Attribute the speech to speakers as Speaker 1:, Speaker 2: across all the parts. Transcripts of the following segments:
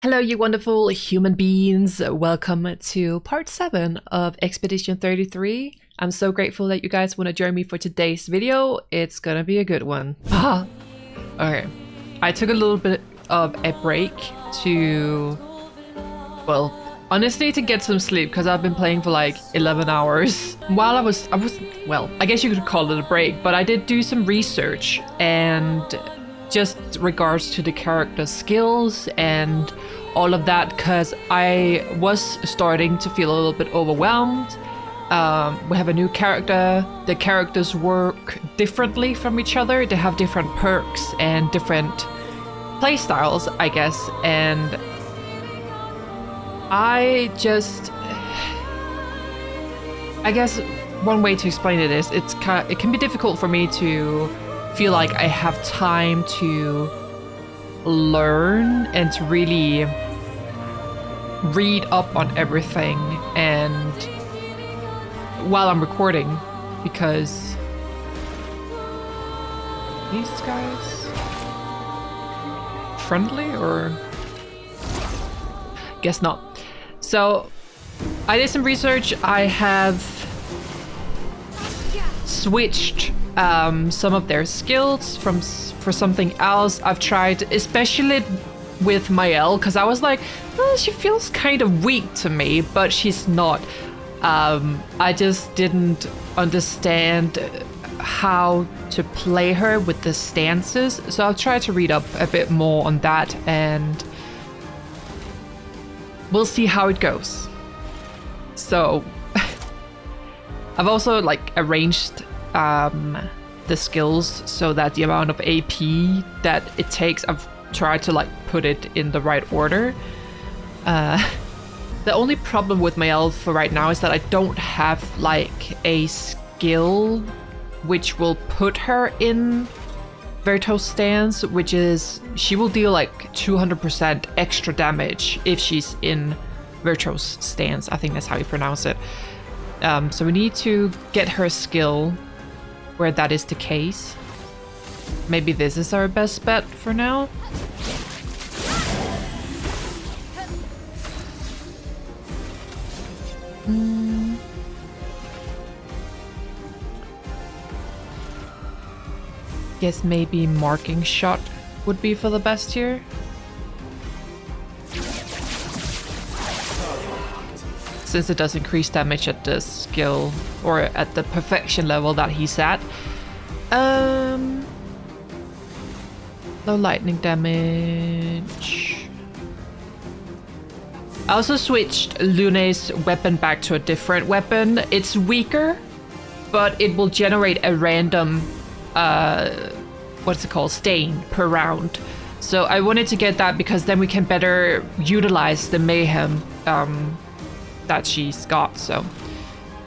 Speaker 1: Hello, you wonderful human beings. Welcome to part 7 of Expedition 33. I'm so grateful that you guys want to join me for today's video. It's gonna be a good one. Okay. I took a little bit of a break to, well, honestly to get some sleep because I've been playing for like 11 hours. While I was, well, I guess you could call it a break, but I did do some research and just regards to the character skills and all of that, because I was starting to feel a little bit overwhelmed. We have a new character. The characters work differently from each other. They have different perks and different playstyles, I guess. And I guess one way to explain it is it can be difficult for me to feel like I have time to learn and to really read up on everything and while I'm recording, because these guys friendly, or guess not. So I did some research. I have switched some of their skills for something else. I've tried, especially with Mael, because I was like, oh, she feels kind of weak to me, but she's not. I just didn't understand how to play her with the stances, so I'll try to read up a bit more on that and we'll see how it goes. So I've also like arranged the skills so that the amount of AP that it takes, I've tried to like put it in the right order. The only problem with my elf for right now is that I don't have like a skill which will put her in Verso's stance, which is she will deal like 200% extra damage if she's in Verso's stance. I think that's how you pronounce it. So we need to get her skill where that is the case. Maybe this is our best bet for now. Guess maybe marking shot would be for the best here. Since it does increase damage at the skill or at the perfection level that he's at. No lightning damage. I also switched Lune's weapon back to a different weapon. It's weaker, but it will generate a random, what's it called, stain per round. So I wanted to get that because then we can better utilize the mayhem that she's got, so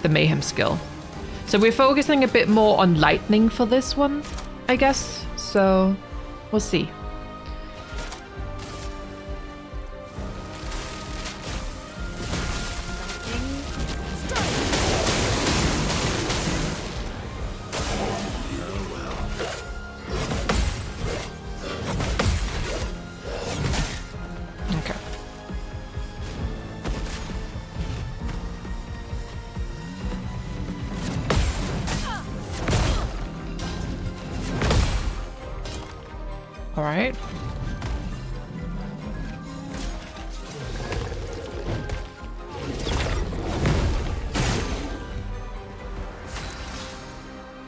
Speaker 1: the mayhem skill. So we're focusing a bit more on lightning for this one, I guess. So we'll see. All right.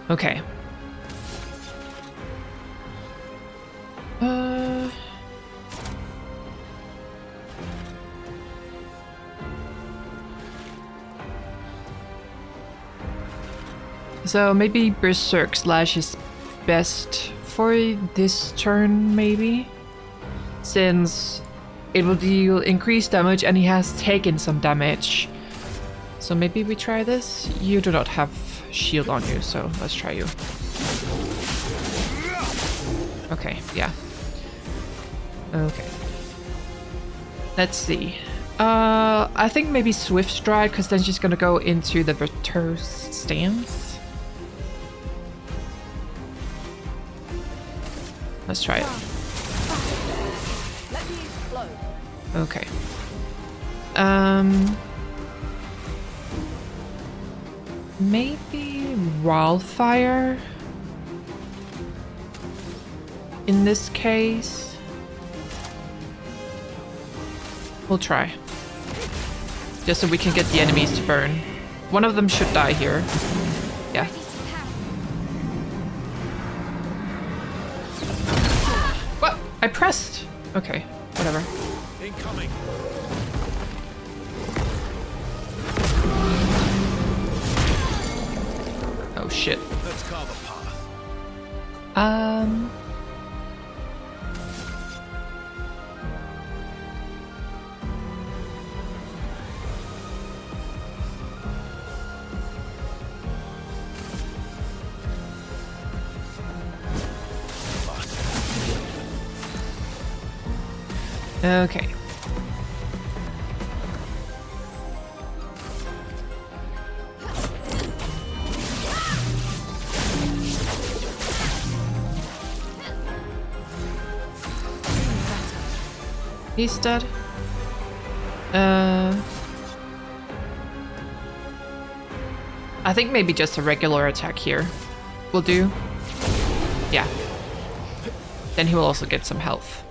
Speaker 1: Okay. So maybe Berserk Slash is best for this turn, maybe, since it will deal increased damage and he has taken some damage. So maybe we try this. You do not have shield on you, so let's try you. Okay, yeah. Okay. Let's see. I think maybe Swift Stride, because then she's gonna go into the Verso's stance. Let's try it.
Speaker 2: Let me flow.
Speaker 1: Okay. Maybe wildfire in this case. We'll try. Just so we can get the enemies to burn. One of them should die here. Yeah. What? I pressed. Okay, whatever.
Speaker 2: Incoming.
Speaker 1: Oh shit.
Speaker 2: Let's carve a path.
Speaker 1: Okay. He's dead. I think maybe just a regular attack here will do. Yeah. Then he will also get some health.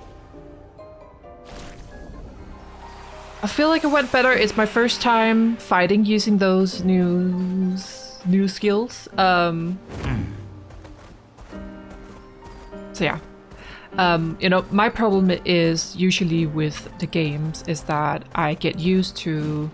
Speaker 1: I feel like it went better. It's my first time fighting using those new skills. So yeah. You know, my problem is usually with the games is that I get used to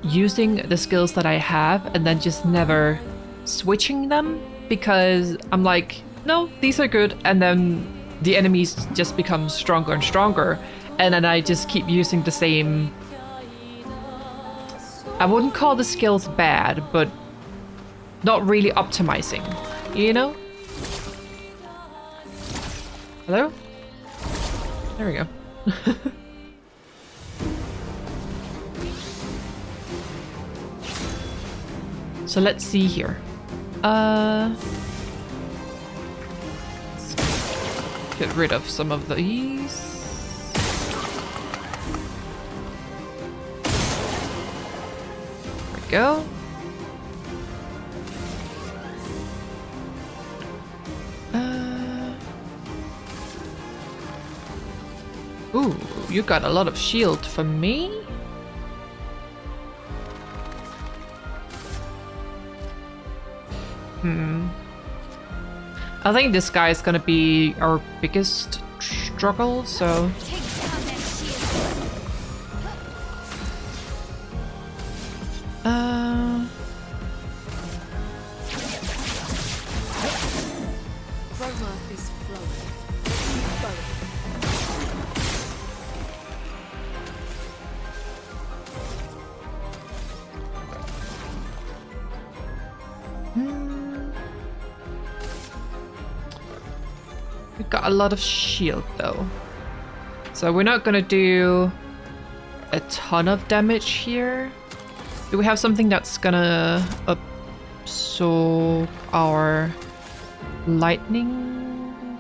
Speaker 1: using the skills that I have and then just never switching them because I'm like, no, these are good, and then the enemies just become stronger and stronger, and then I just keep using the same. I wouldn't call the skills bad, but not really optimizing, you know? Hello? There we go. So let's see here. Let's get rid of some of these. There we go. Ooh, you got a lot of shield for me? I think this guy is gonna be our biggest struggle, so... We've got a lot of shield though. So we're not gonna do a ton of damage here. Do we have something that's gonna absorb our lightning?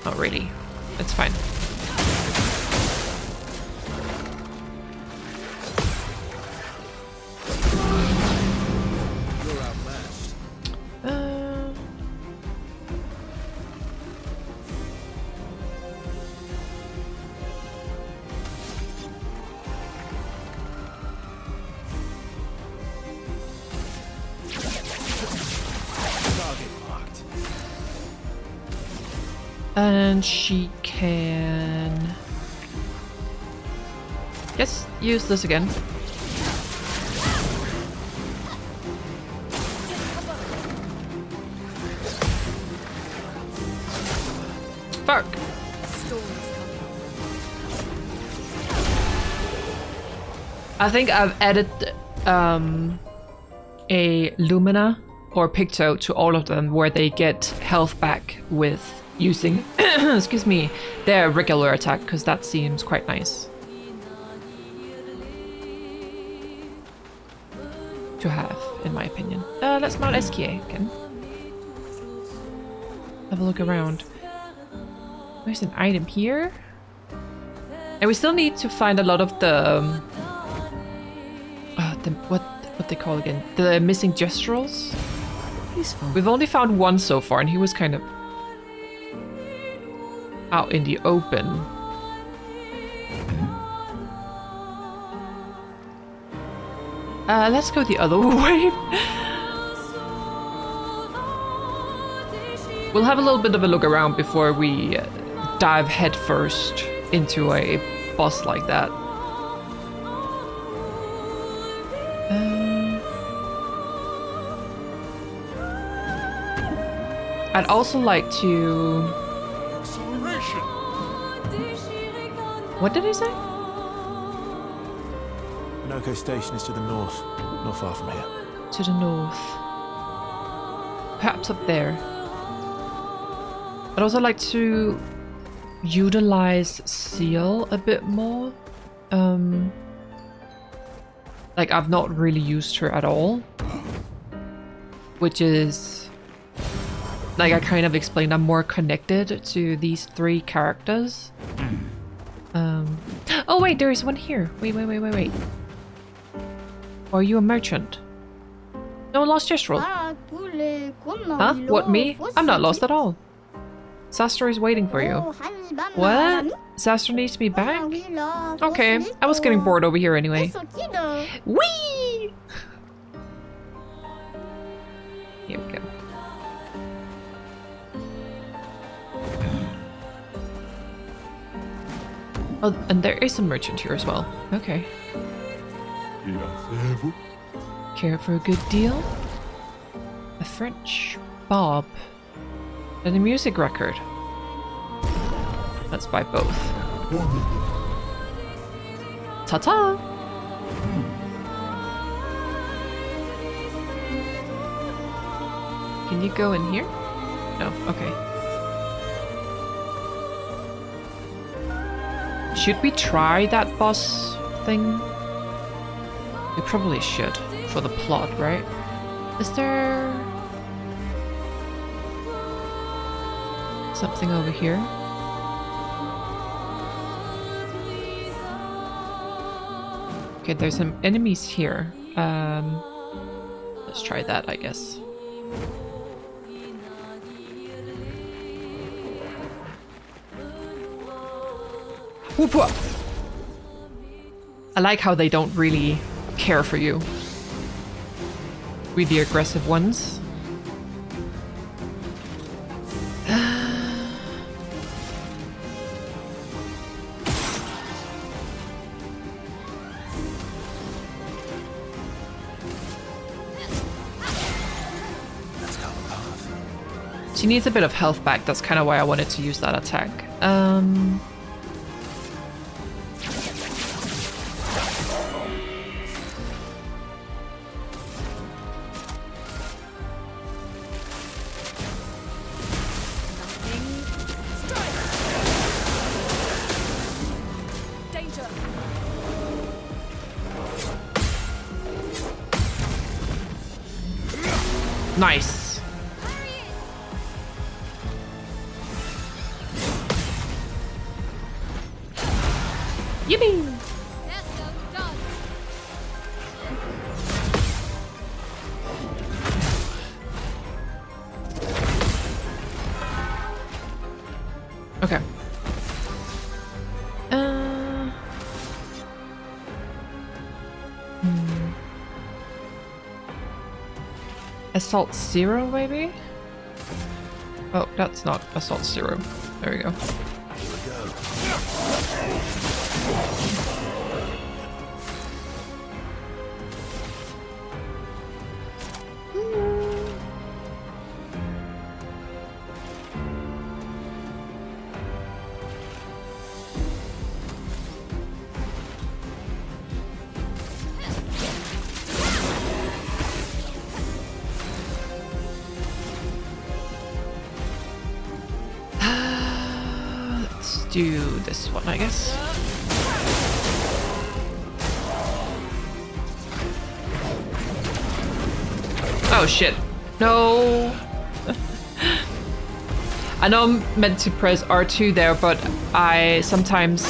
Speaker 1: Not really. It's fine. And she can... Yes, use this again. Fuck! I think I've added a Lumina or Picto to all of them where they get health back with using excuse me, their regular attack, because that seems quite nice. to have, in my opinion. Let's mount SKA again. Have a look around. There's an item here. And we still need to find a lot of the what they call again? The missing gestrels.
Speaker 3: Useful.
Speaker 1: We've only found one so far, and he was kind of out in the open. Let's go the other way. We'll have a little bit of a look around before we dive headfirst into a boss like that. I'd also like to... What did he say?
Speaker 2: Monokco station is to the north, not far from here.
Speaker 1: To the north. Perhaps up there. I'd also like to utilize Seal a bit more. Like, I've not really used her at all. Which is... Like I kind of explained, I'm more connected to these three characters. Oh wait, there is one here. Wait. Are you a merchant? No, lost gestural. Huh? What, me? I'm not lost at all. Sastra is waiting for you. What? Sastra needs me back? Okay, I was getting bored over here anyway. Whee! Here we go. Oh, and there is a merchant here as well. Okay. Care for a good deal? A French bob. And a music record. Let's buy both. Ta-ta! Can you go in here? No, okay. Should we try that boss thing? We probably should, for the plot, right? Is there... something over here? Okay, there's some enemies here. Let's try that, I guess. Whoop-whoop. I like how they don't really care for you. With the aggressive ones. She needs a bit of health back. That's kind of why I wanted to use that attack. Nice. Yippee! Okay. Assault 0, maybe? Oh, that's not Assault 0. There we go. Do this one, I guess. Oh shit. No. I know I'm meant to press R2 there, but I sometimes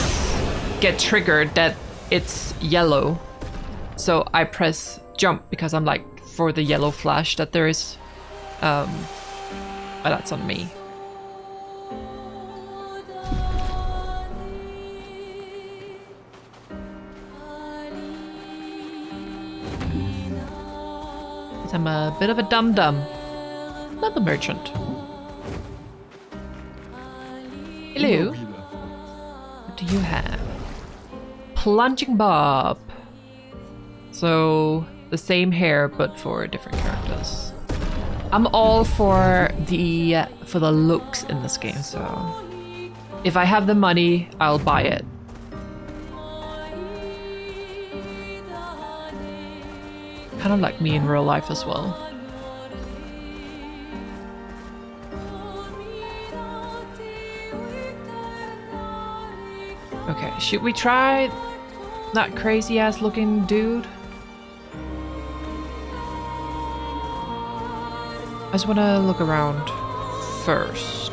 Speaker 1: get triggered that it's yellow. So I press jump because I'm like for the yellow flash that there is. But that's on me. I'm a bit of a dum-dum. Not the merchant. Hello. What do you have? Plunging Bob. So the same hair, but for different characters. I'm all for the looks in this game. So if I have the money, I'll buy it. Kind of like me in real life as well. Okay, should we try that crazy ass looking dude? I just want to look around first.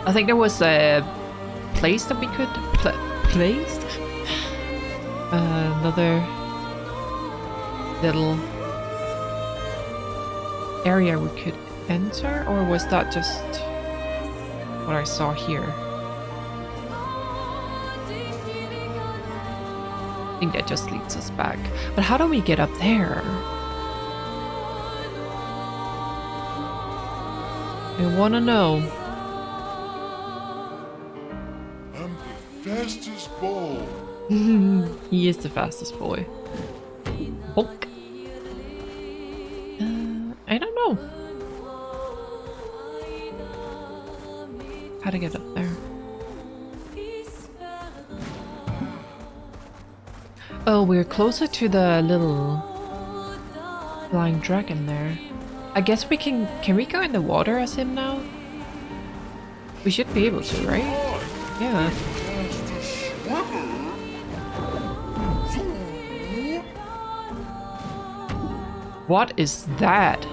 Speaker 1: I think there was a place that we could place. Another little area we could enter, or was that just what I saw here? I think that just leads us back. But how do we get up there? I wanna know.
Speaker 3: I'm the fastest boy.
Speaker 1: He is the fastest boy. Bonk. I don't know. How to get up there? Oh, we're closer to the little flying dragon there. I guess we can we go in the water as him now? We should be able to, right? Yeah. What is that?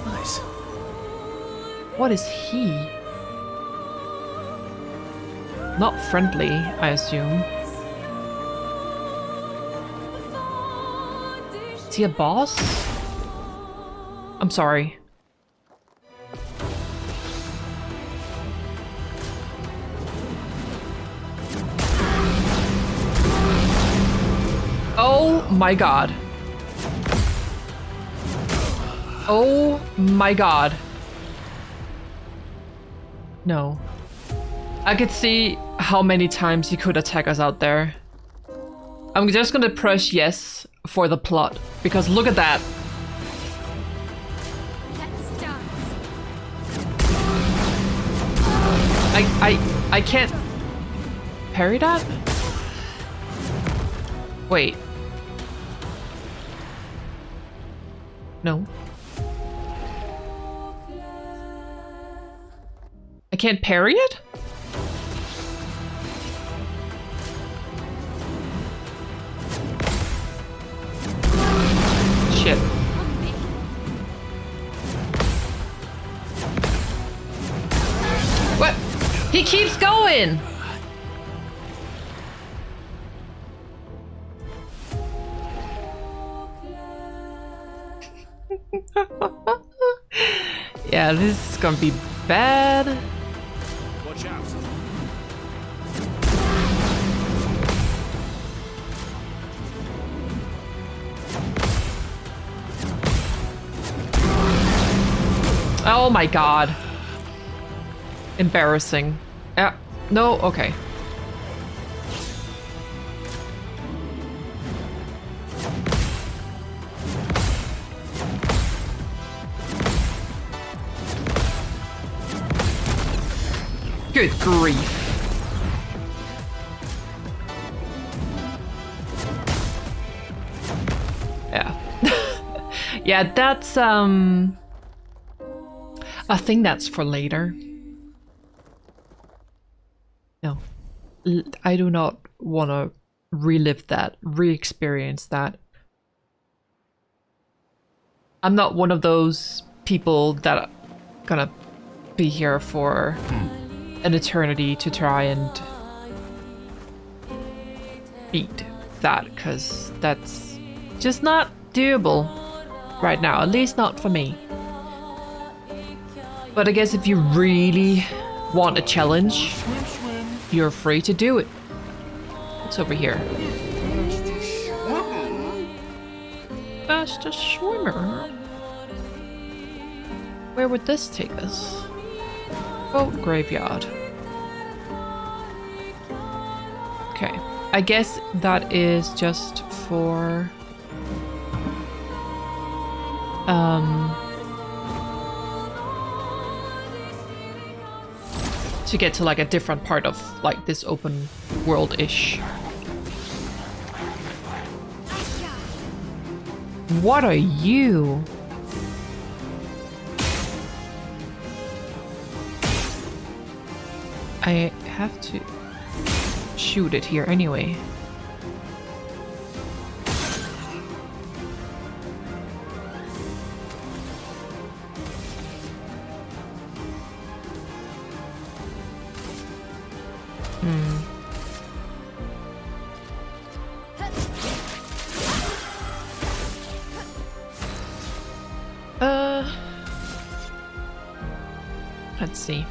Speaker 2: Nice.
Speaker 1: What is he? Not friendly, I assume. Is he a boss? I'm sorry. Oh my god. Oh my god. No. I could see how many times he could attack us out there. I'm just gonna press yes for the plot, because look at that. I can't parry that? Wait. No. I can't parry it? Shit. What? He keeps going! Yeah, this is gonna be bad.
Speaker 2: Watch out.
Speaker 1: Oh my god. Embarrassing. Yeah. No, okay. Good grief. Yeah. Yeah, that's I think that's for later. No. I do not want to relive that, re-experience that. I'm not one of those people that are gonna be here for an eternity to try and beat that, because that's just not doable right now, at least not for me. But I guess if you really want a challenge, you're free to do it. What's over here? Faster swimmer. Where would this take us? Boat graveyard. Okay. I guess that is just for to get to like a different part of like this open world-ish. What are you? I have to shoot it here anyway. Let's see.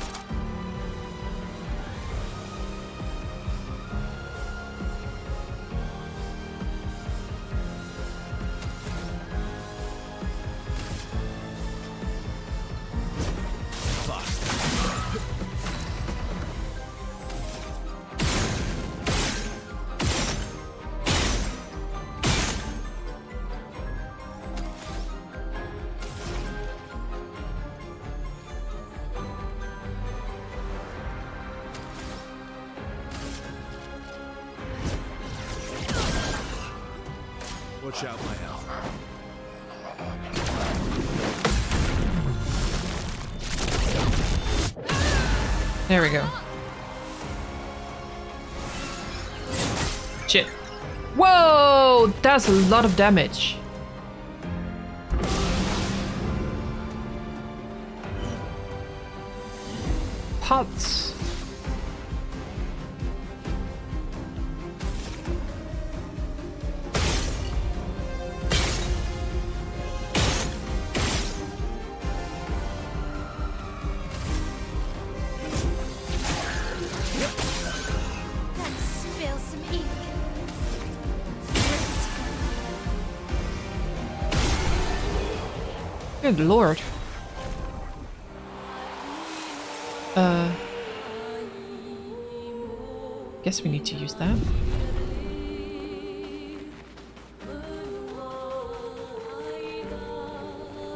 Speaker 2: Watch out, my hell.
Speaker 1: There we go. Shit. Whoa! That's a lot of damage. Pots. Good lord. Guess we need to use that.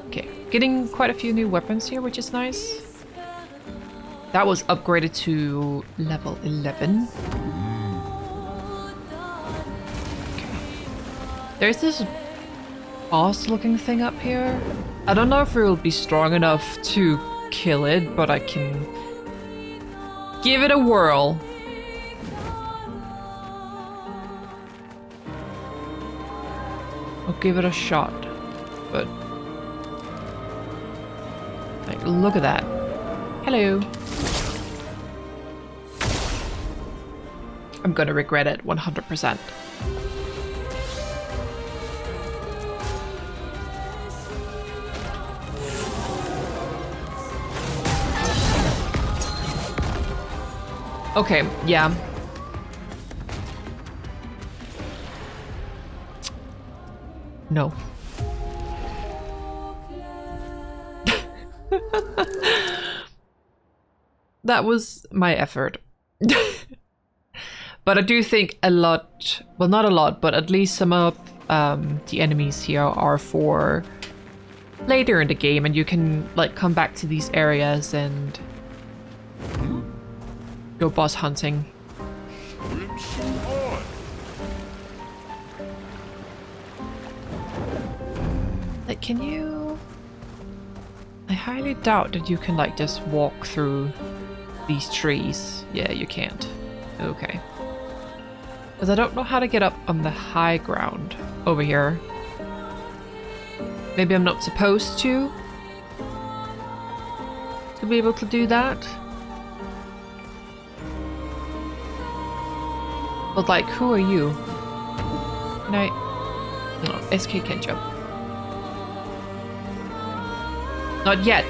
Speaker 1: Okay, getting quite a few new weapons here, which is nice. That was upgraded to level 11. Okay. There's this boss looking thing up here. I don't know if it will be strong enough to kill it, but I can give it a whirl. I'll give it a shot, but like, look at that. Hello. I'm gonna regret it 100%. Okay, yeah. No. That was my effort. But I do think a lot, well, not a lot, but at least some of the enemies here are for later in the game, and you can like come back to these areas and go boss hunting. Like, can you... I highly doubt that you can like just walk through these trees. Yeah, you can't. Okay. Because I don't know how to get up on the high ground over here. Maybe I'm not supposed to be able to do that. But like, who are you? Can I? No, SK can't jump. Not yet.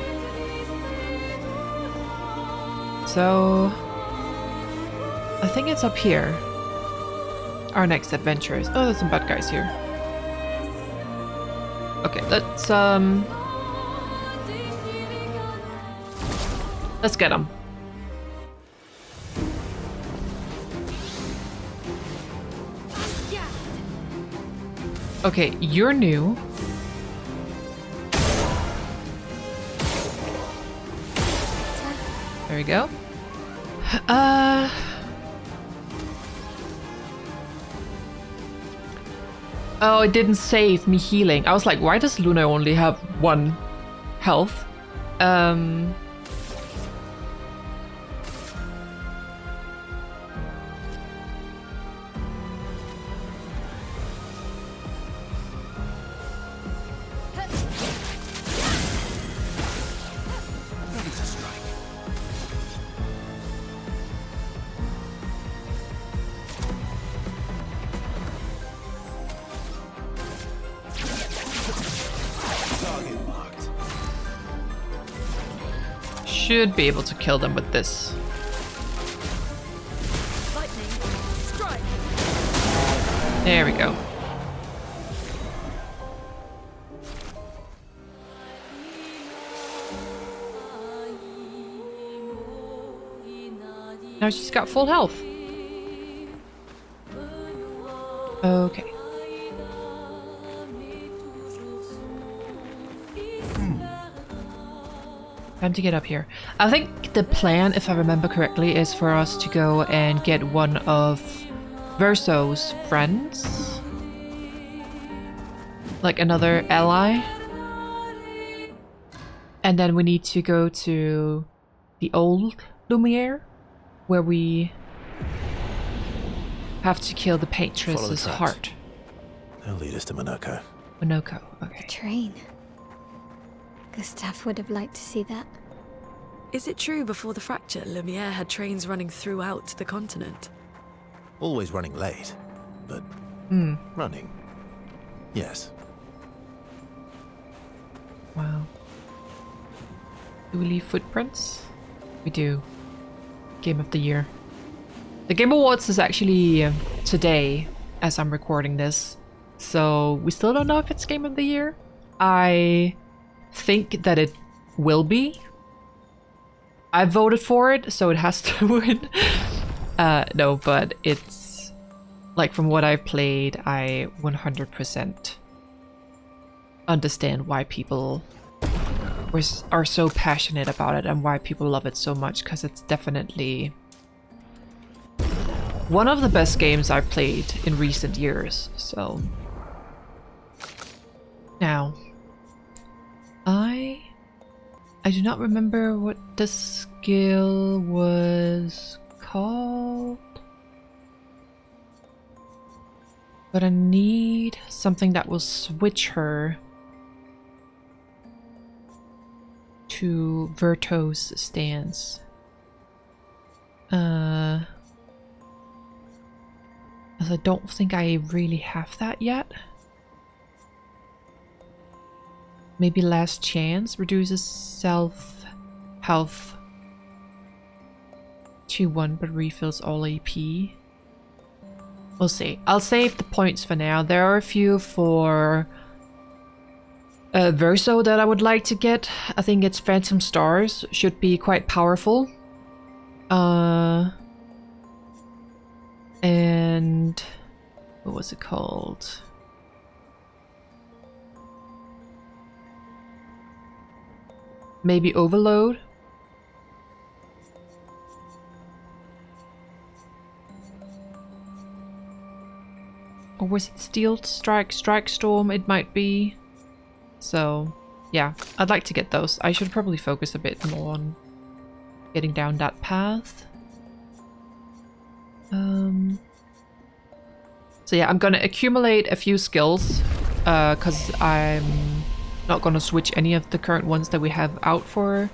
Speaker 1: So I think it's up here. Our next adventure is. Oh, there's some bad guys here. Okay, let's get them. Okay, you're new. There we go. Oh, it didn't save me healing. I was like, why does Luna only have 1 health? Should be able to kill them with this. There we go. Now she's got full health. Okay. Time to get up here. I think the plan, if I remember correctly, is for us to go and get one of Verso's friends. Like another ally. And then we need to go to the old Lumiere, where we have to kill the Patric's heart.
Speaker 2: They'll lead us to Monokco.
Speaker 1: Monokco, okay.
Speaker 4: A train. Gustav would have liked to see that.
Speaker 5: Is it true before the fracture, Lumiere had trains running throughout the continent?
Speaker 2: Always running late, but running. Yes.
Speaker 1: Wow. Do we leave footprints? We do. Game of the year. The Game Awards is actually today, as I'm recording this. So we still don't know if it's Game of the Year. I think that it will be. I voted for it, so it has to win. No, but it's like from what I've played, I 100% understand why people are so passionate about it and why people love it so much, because it's definitely one of the best games I've played in recent years. So now I do not remember what the skill was called, but I need something that will switch her to Verto's stance. As I don't think I really have that yet. Maybe Last Chance reduces self health to 1 but refills all AP. We'll see. I'll save the points for now. There are a few for Verso that I would like to get. I think it's Phantom Stars. Should be quite powerful. And what was it called? Maybe Overload. Or was it Steel Strike, Strike Storm? It might be. So yeah, I'd like to get those. I should probably focus a bit more on getting down that path. So yeah, I'm gonna accumulate a few skills because I'm not gonna switch any of the current ones that we have out for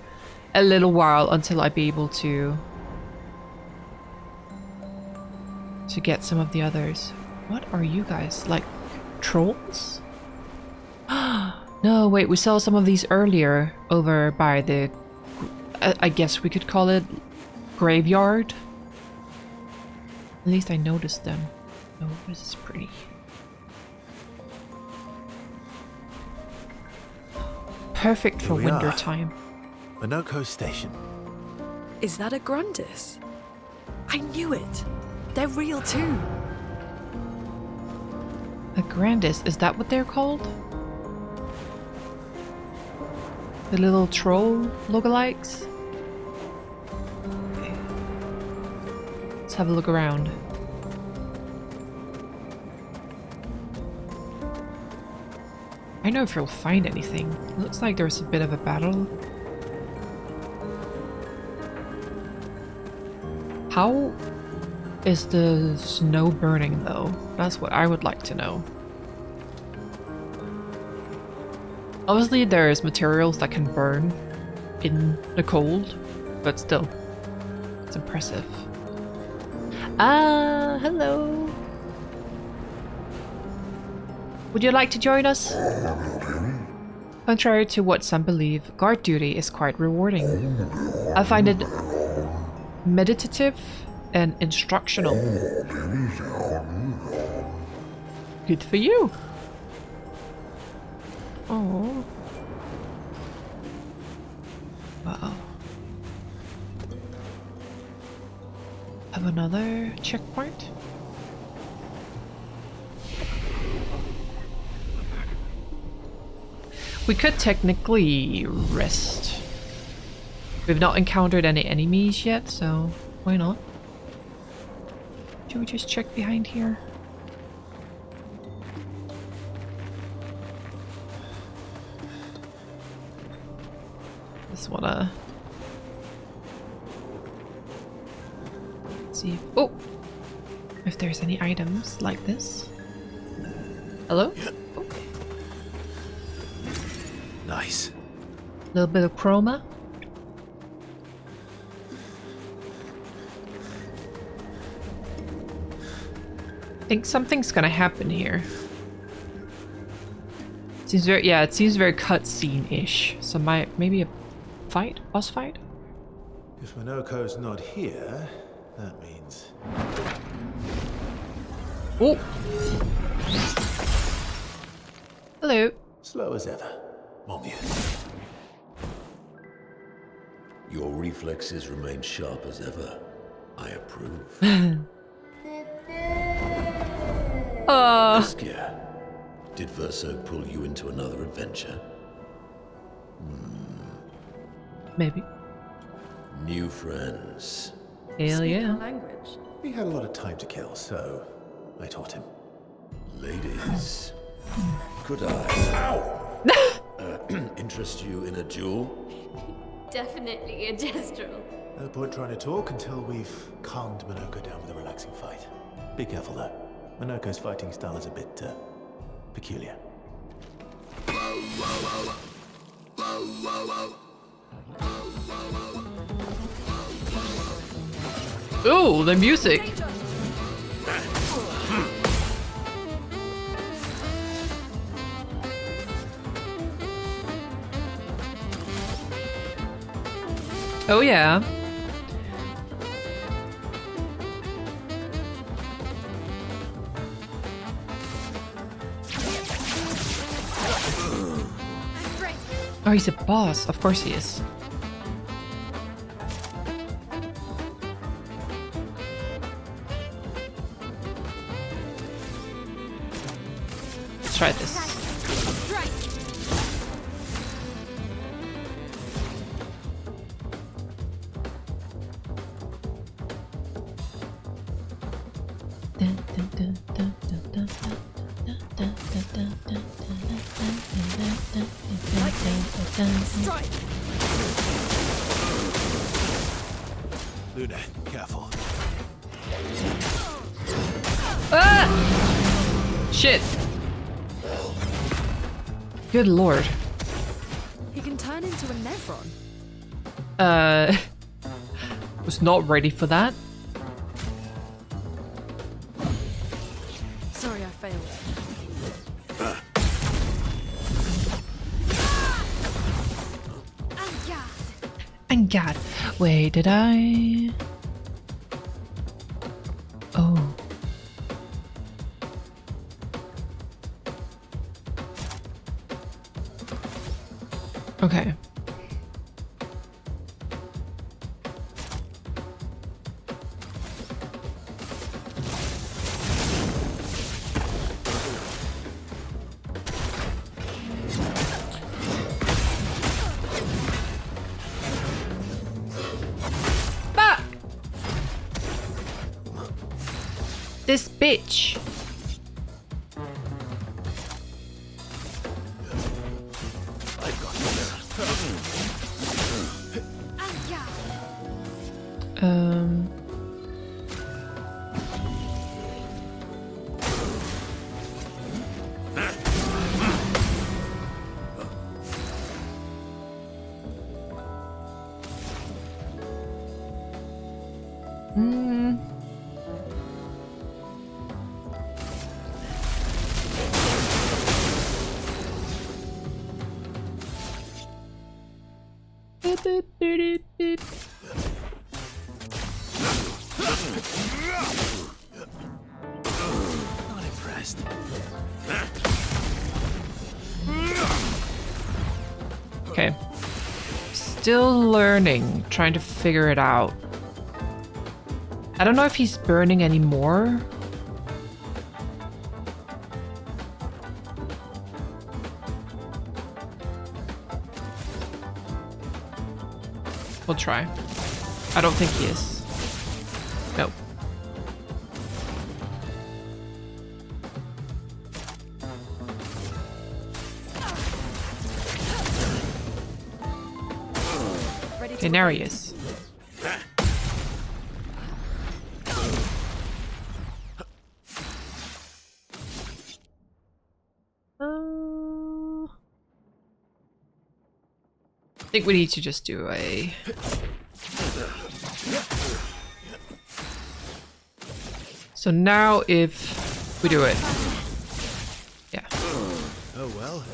Speaker 1: a little while until I be able to get some of the others. What are you guys, like trolls? No, wait, we saw some of these earlier over by the, I guess we could call it graveyard. At least I noticed them. Oh, this is pretty. Perfect for winter time.
Speaker 2: Monokco Station.
Speaker 5: Is that a Grundis? I knew it. They're real too.
Speaker 1: A Grandis, is that what they're called? The little troll lookalikes? Okay. Let's have a look around. I don't know if you'll find anything. It looks like there's a bit of a battle. How is the snow burning though? That's what I would like to know. Obviously there's materials that can burn in the cold, but still, it's impressive. Ah, hello. Would you like to join us? Contrary to what some believe, guard duty is quite rewarding. I find it meditative and instructional. Good for you. Oh. Wow. Have another checkpoint? We could technically rest. We've not encountered any enemies yet, so why not? Should we just check behind here? Just wanna see if there's any items like this. Hello? Okay.
Speaker 2: Nice.
Speaker 1: A little bit of chroma. I think something's gonna happen here. It seems very, yeah, it seems very cutscene-ish. So maybe a fight? Boss fight?
Speaker 2: If Monokco's not here, that means...
Speaker 1: Oh! Hello.
Speaker 2: slow as ever. Mon vieux.
Speaker 4: Your reflexes remain sharp as ever. I approve. Obscur. Did Verso pull you into another adventure?
Speaker 1: Maybe.
Speaker 4: New friends.
Speaker 1: Hell yeah.
Speaker 5: Language.
Speaker 2: He had a lot of time to kill, so I taught him.
Speaker 4: Ladies, could I interest you in a duel?
Speaker 6: Definitely a gestural.
Speaker 2: No point trying to talk until we've calmed Monokco down with a relaxing fight. Be careful though. Monokco's fighting style is a bit peculiar.
Speaker 1: Ooh, the music. Oh yeah. Oh, he's a boss. Of course he is. Let's try this. Dun, dun, dun, dun, dun, dun, dun.
Speaker 5: Strike!
Speaker 2: Luna, careful.
Speaker 1: Ah! Shit. Good lord.
Speaker 5: He can turn into a Nevron.
Speaker 1: Was not ready for that.
Speaker 5: Sorry, I failed.
Speaker 1: And God, wait, did I? Oh. Okay. This bitch.
Speaker 2: Not impressed.
Speaker 1: Okay. Still learning, trying to figure it out. I don't know if he's burning anymore. We'll try. I don't think he is. Nope. Okay, now he is. I think we need to just do a... So now if we do it... Yeah.
Speaker 2: Oh well.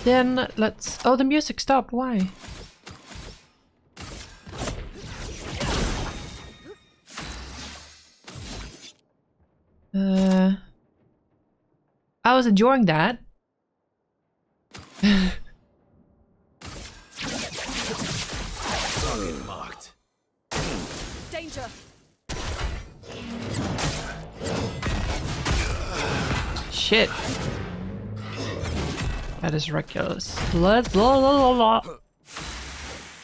Speaker 1: Then let's... Oh, the music stopped. Why? I was enjoying that.
Speaker 2: Target marked.
Speaker 5: Danger!
Speaker 1: Shit. That is reckless. Let's... La, la, la, la.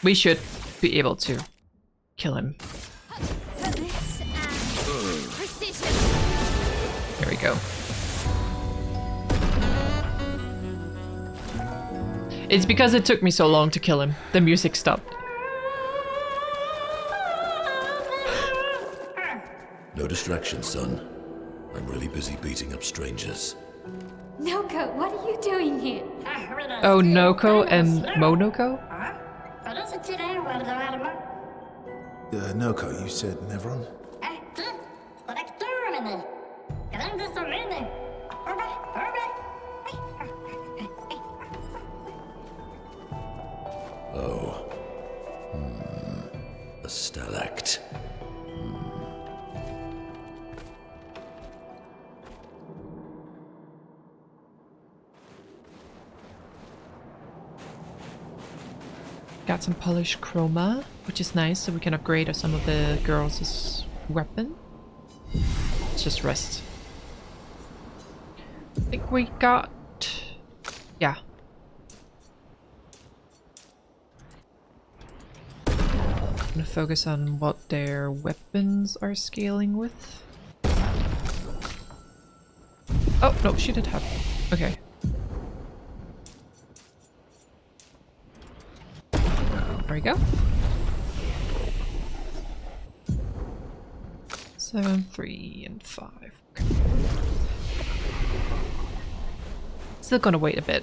Speaker 1: We should be able to kill him.
Speaker 6: This and precision.
Speaker 1: There we go. It's because it took me so long to kill him. The music stopped.
Speaker 4: No distraction, son. I'm really busy beating up strangers.
Speaker 6: Noko, what are you doing here?
Speaker 1: Oh, Noko and Monokco?
Speaker 2: Noko, you said Nevron?
Speaker 4: Oh. A stalact.
Speaker 1: Got some polished chroma, which is nice, so we can upgrade some of the girls' weapon. Let's just rest. I think we got... Yeah. I'm gonna focus on what their weapons are scaling with. Oh, no, she did have... Okay. There we go. 7, 3, and 5. Okay. Still gonna wait a bit.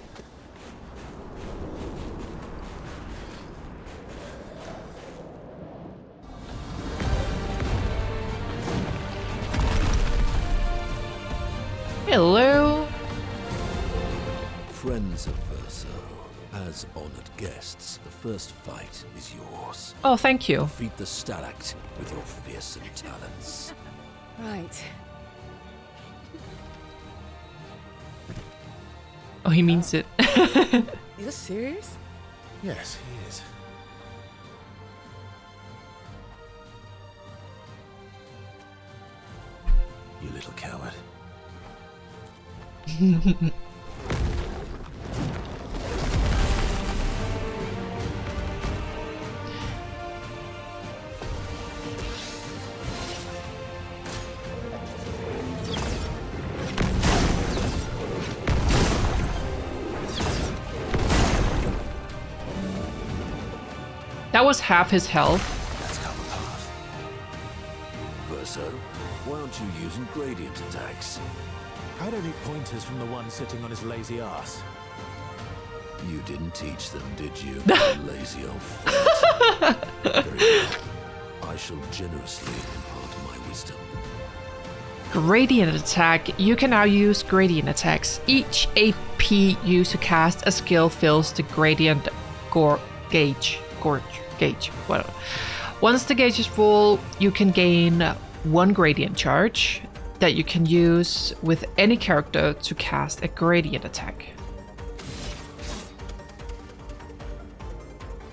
Speaker 1: Hello.
Speaker 4: Friends of Verso, as honored guests, the first fight is yours.
Speaker 1: Oh, thank you.
Speaker 4: Defeat the Stalact with your fearsome talents.
Speaker 5: Right.
Speaker 1: Oh, he means it.
Speaker 5: You're serious?
Speaker 2: Yes, he is. You little coward.
Speaker 1: That was half his health.
Speaker 2: That's come apart.
Speaker 4: Verso, why aren't you using gradient attacks?
Speaker 2: I don't need pointers from the one sitting on his lazy ass.
Speaker 4: You didn't teach them, did you? Lazy old fart. Very well. I shall generously impart my wisdom.
Speaker 1: Gradient attack. You can now use gradient attacks. Each AP used to cast a skill fills the gradient gauge. Whatever. Once the gauge is full, you can gain 1 gradient charge that you can use with any character to cast a gradient attack.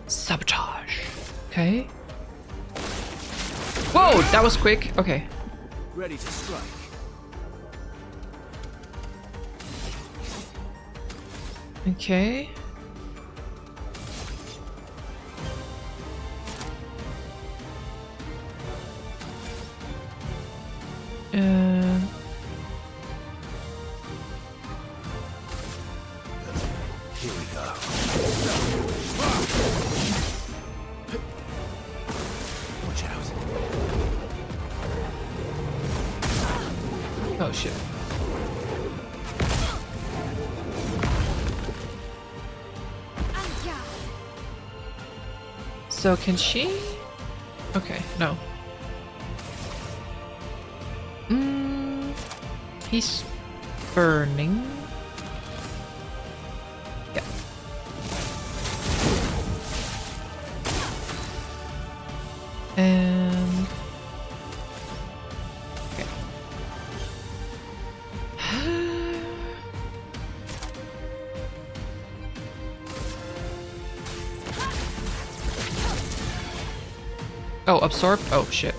Speaker 1: Sabotage. Okay. Whoa, that was quick. Okay.
Speaker 4: Ready to strike.
Speaker 1: Okay.
Speaker 2: Here we go. Watch out.
Speaker 1: Oh shit. So can she? Okay, no. He's burning. Yeah. And okay. Oh, absorb? Oh shit.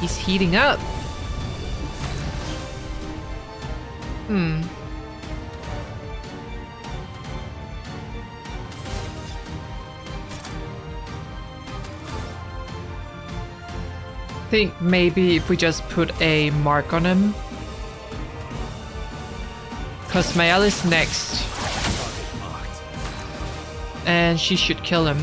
Speaker 1: He's heating up. I think maybe if we just put a mark on him. Because Mael is next. And she should kill him.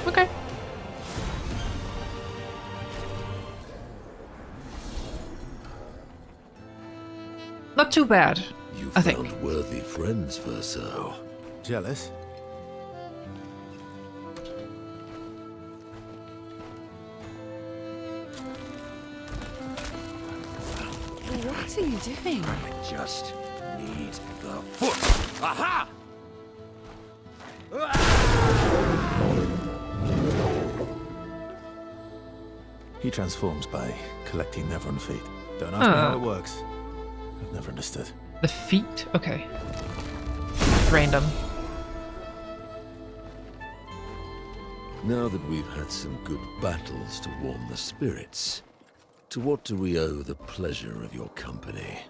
Speaker 1: Okay. Not too bad,
Speaker 4: You
Speaker 1: I
Speaker 4: found
Speaker 1: think.
Speaker 4: worthy friends, Verso.
Speaker 2: Jealous?
Speaker 5: What are you doing?
Speaker 4: I just need the foot. Aha!
Speaker 2: He transforms by collecting Nevron feet. Don't ask me how it works. I've never understood.
Speaker 1: The feet? Okay. Random.
Speaker 4: Now that we've had some good battles to warm the spirits, to what do we owe the pleasure of your company?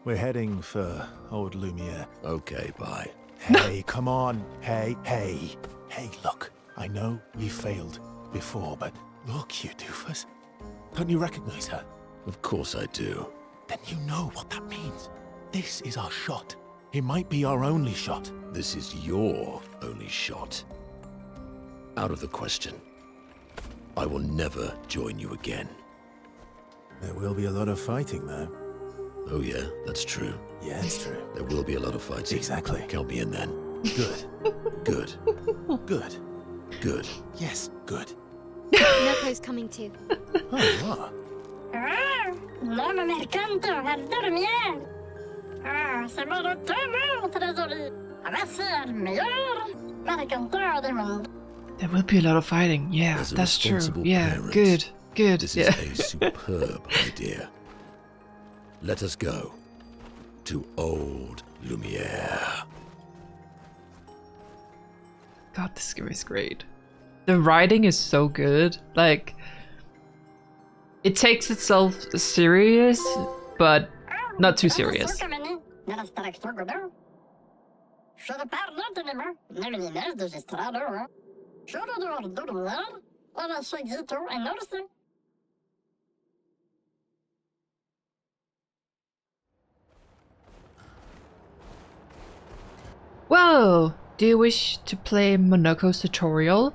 Speaker 2: We're heading for old Lumiere.
Speaker 4: Okay, bye.
Speaker 2: Hey, come on. Hey. Hey, look. I know we failed before, but look, you doofus. Don't you recognize her?
Speaker 4: Of course I do.
Speaker 2: Then you know what that means. This is our shot. It might be our only shot.
Speaker 4: This is your only shot. Out of the question. I will never join you again.
Speaker 2: There will be a lot of fighting, though.
Speaker 4: Oh yeah, that's true.
Speaker 2: Yeah, it's true.
Speaker 4: There will be a lot of fighting.
Speaker 2: Exactly.
Speaker 4: Count me in then.
Speaker 2: Good.
Speaker 4: Good.
Speaker 2: Good.
Speaker 4: Good.
Speaker 2: Yes, good.
Speaker 6: Monokco's coming too.
Speaker 2: Oh, what?
Speaker 7: L'homme mercante a dormir. C'est mon retour, trésorier. Voici le meilleur mercanteur du monde.
Speaker 1: There will be a lot of fighting. Yeah,
Speaker 4: As a
Speaker 1: that's true.
Speaker 4: responsible
Speaker 1: Yeah,
Speaker 4: parent,
Speaker 1: good.
Speaker 4: This
Speaker 1: Yeah.
Speaker 4: is a superb idea. Let us go to old Lumiere.
Speaker 1: God, this game is great. The writing is so good. Like, it takes itself serious, but not too serious. Whoa! Do you wish to play Monokco's tutorial?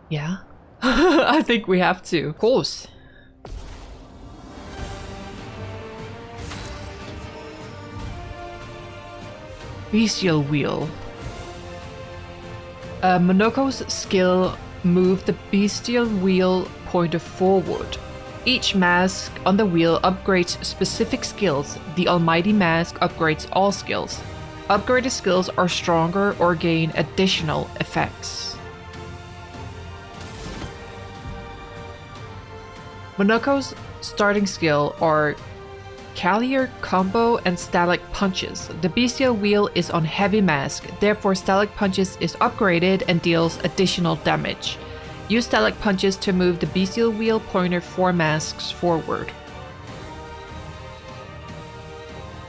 Speaker 1: Yeah. I think we have to. Of course. Bestial Wheel. Monokco's skill move the Bestial Wheel pointer forward. Each mask on the wheel upgrades specific skills. The Almighty Mask upgrades all skills. Upgraded skills are stronger or gain additional effects. Monokco's starting skill are Clair, Combo, and Stalag Punches. The Bestial Wheel is on Heavy Mask, therefore Stalag Punches is upgraded and deals additional damage. Use Stalag Punches to move the Bestial Wheel pointer 4 masks forward.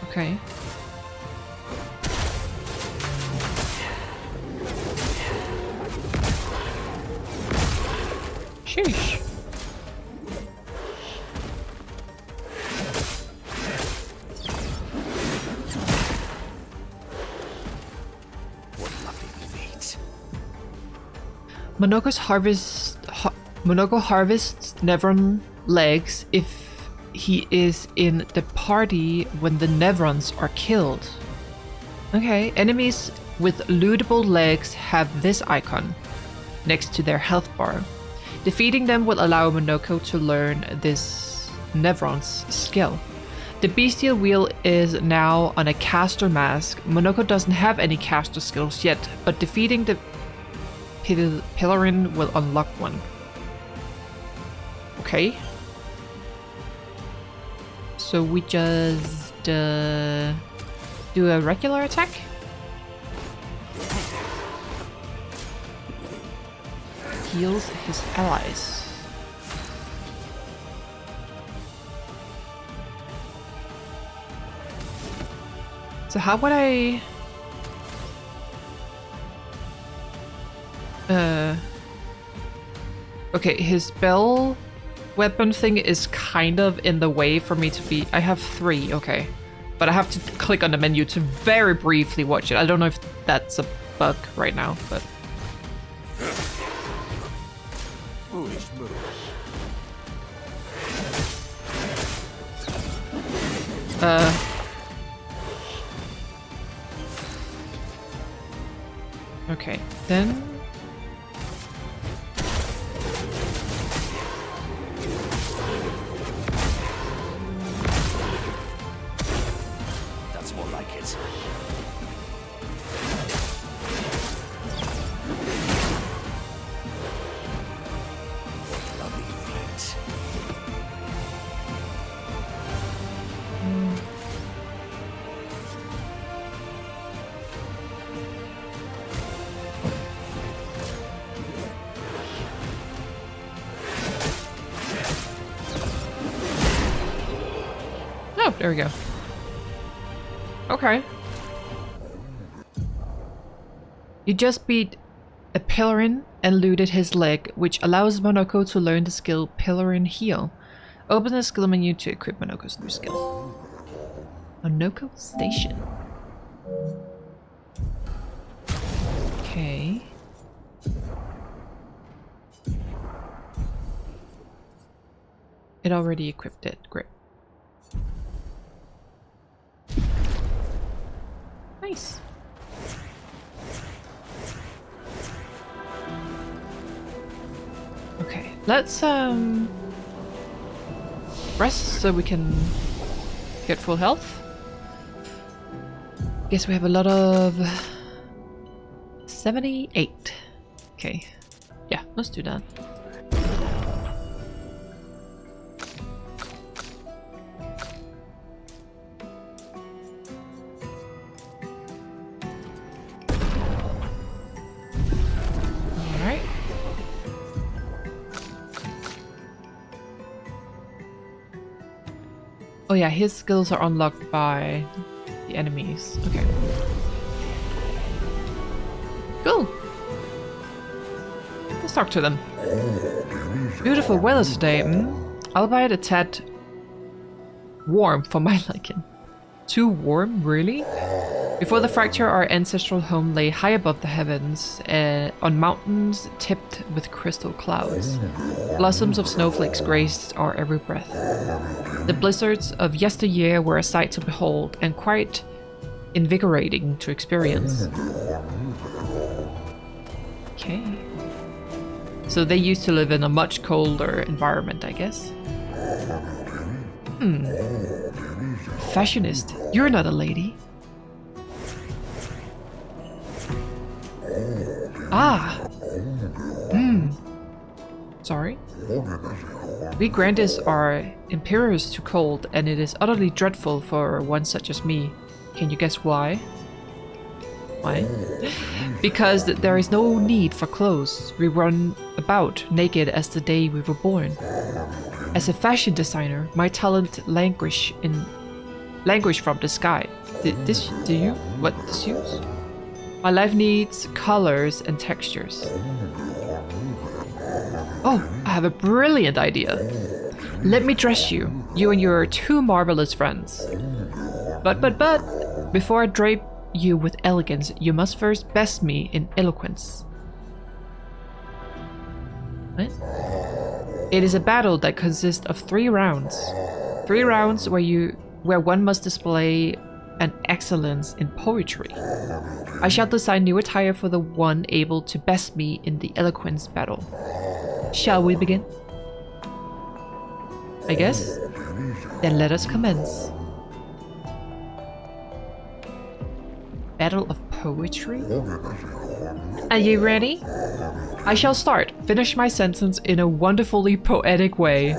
Speaker 1: Okay. Sheesh. Monokco harvests Nevron legs if he is in the party when the Nevrons are killed. Okay, enemies with lootable legs have this icon next to their health bar. Defeating them will allow Monokco to learn this Nevron's skill. The Bestial Wheel is now on a caster mask. Monokco doesn't have any caster skills yet, but defeating the Pillarin will unlock one. Okay. So we just do a regular attack? Heals his allies. So how would I... Okay, his spell weapon thing is kind of in the way for me to be... I have 3, okay. But I have to click on the menu to very briefly watch it. I don't know if that's a bug right now, but...
Speaker 3: Foolish move.
Speaker 1: Okay, then...
Speaker 4: That's more like it. Lovely feet.
Speaker 1: Oh, there we go. Okay. You just beat a Pillarin and looted his leg, which allows Monokco to learn the skill Pillarin Heal. Open the skill menu to equip Monokco's new skill. Monokco Station. Okay. It already equipped it. Great. Nice. Okay, let's rest so we can get full health. Guess we have a lot of 78. Okay. Yeah, let's do that. Oh yeah, his skills are unlocked by the enemies. Okay. Cool. Let's talk to them. Beautiful weather today. Albeit a tad warm for my liking. Too warm, really? Before the fracture, our ancestral home lay high above the heavens, on mountains tipped with crystal clouds. Blossoms of snowflakes graced our every breath. The blizzards of yesteryear were a sight to behold, and quite invigorating to experience. Okay. So they used to live in a much colder environment, I guess. Fashionist, you're not a lady. Ah. Sorry. We Grandis are imperious to cold, and it is utterly dreadful for one such as me. Can you guess why? Why? Because there is no need for clothes. We run about naked as the day we were born. As a fashion designer, my talent languish from the sky. Do you? What this use? My life needs colors and textures. Oh, I have a brilliant idea. Let me dress you, you and your two marvelous friends. But, before I drape you with elegance, you must first best me in eloquence. What? It is a battle that consists of 3 rounds. 3 rounds where one must display an excellence in poetry. I shall design new attire for the one able to best me in the eloquence battle. Shall we begin? I guess. Then let us commence. Battle of poetry? Are you ready? I shall start. Finish my sentence in a wonderfully poetic way.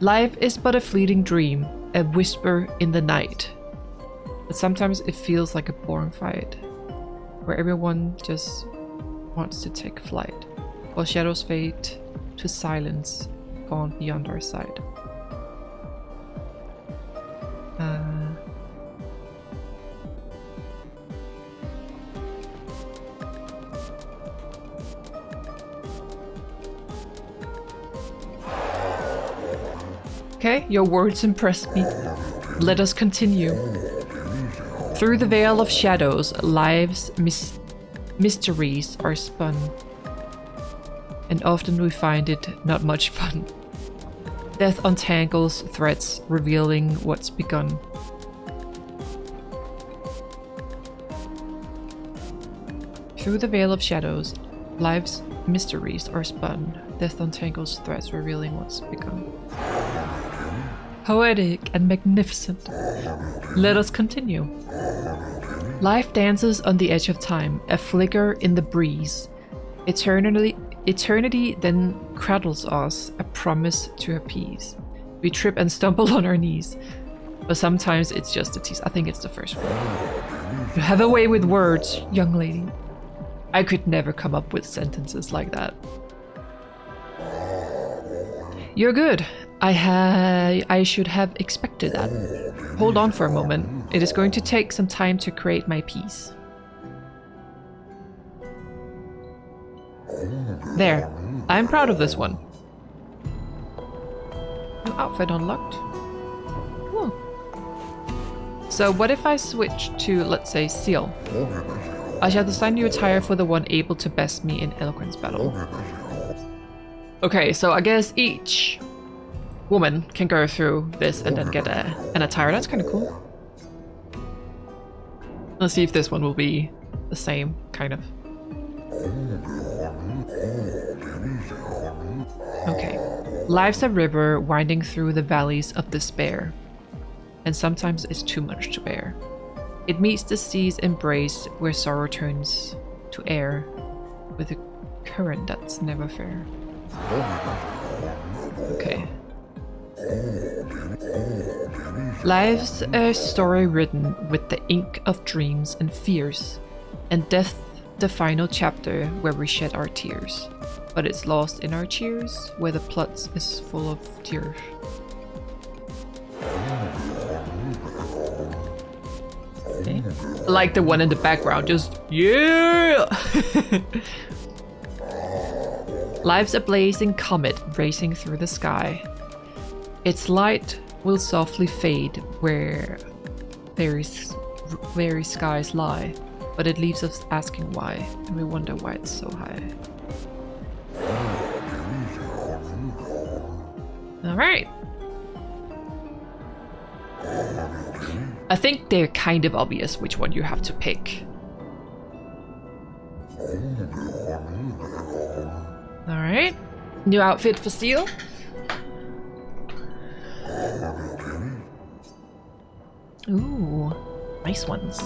Speaker 1: Life is but a fleeting dream, a whisper in the night. But sometimes it feels like a boring fight, where everyone just wants to take flight, while shadows fade to silence gone beyond our sight. Okay, your words impressed me. Let us continue. Through the veil of shadows, life's mysteries are spun. And often we find it not much fun. Death untangles threads, revealing what's begun. Through the veil of shadows, life's mysteries are spun. Death untangles threads, revealing what's begun. Poetic and magnificent. Let us continue. Life dances on the edge of time, a flicker in the breeze. Eternity then cradles us, a promise to appease. We trip and stumble on our knees, but sometimes it's just a tease. I think it's the first one. You have a way with words, young lady. I could never come up with sentences like that. You're good. I should have expected that. Hold on for a moment. It is going to take some time to create my piece. There. I'm proud of this one. New outfit unlocked. Cool. So what if I switch to, let's say, Seal? I shall design new attire for the one able to best me in Eloquence battle. Okay, so I guess each woman can go through this and then get an attire. That's kind of cool. Let's see if this one will be the same, kind of. Okay. Life's a river winding through the valleys of despair, and sometimes it's too much to bear. It meets the sea's embrace where sorrow turns to air with a current that's never fair. Okay. Life's a story written with the ink of dreams and fears, and death the final chapter where we shed our tears. But it's lost in our cheers, where the plot is full of tears. Okay. Like the one in the background, just yeah! Life's a blazing comet racing through the sky. Its light will softly fade where very skies lie, but it leaves us asking why, and we wonder why it's so high. Alright. I think they're kind of obvious which one you have to pick. Alright. New outfit for Steel. Ooh, nice ones.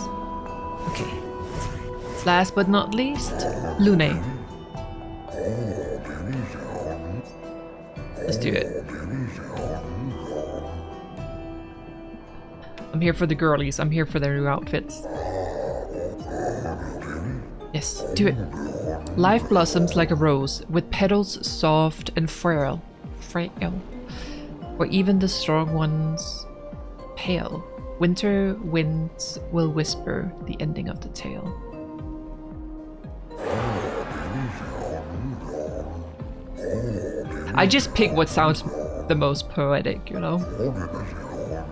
Speaker 1: Okay. Last but not least, Lune. Let's do it. I'm here for the girlies. I'm here for their new outfits. Yes, do it. Life blossoms like a rose, with petals soft and frail, or even the strong ones pale. Winter winds will whisper the ending of the tale. I just pick what sounds the most poetic, you know?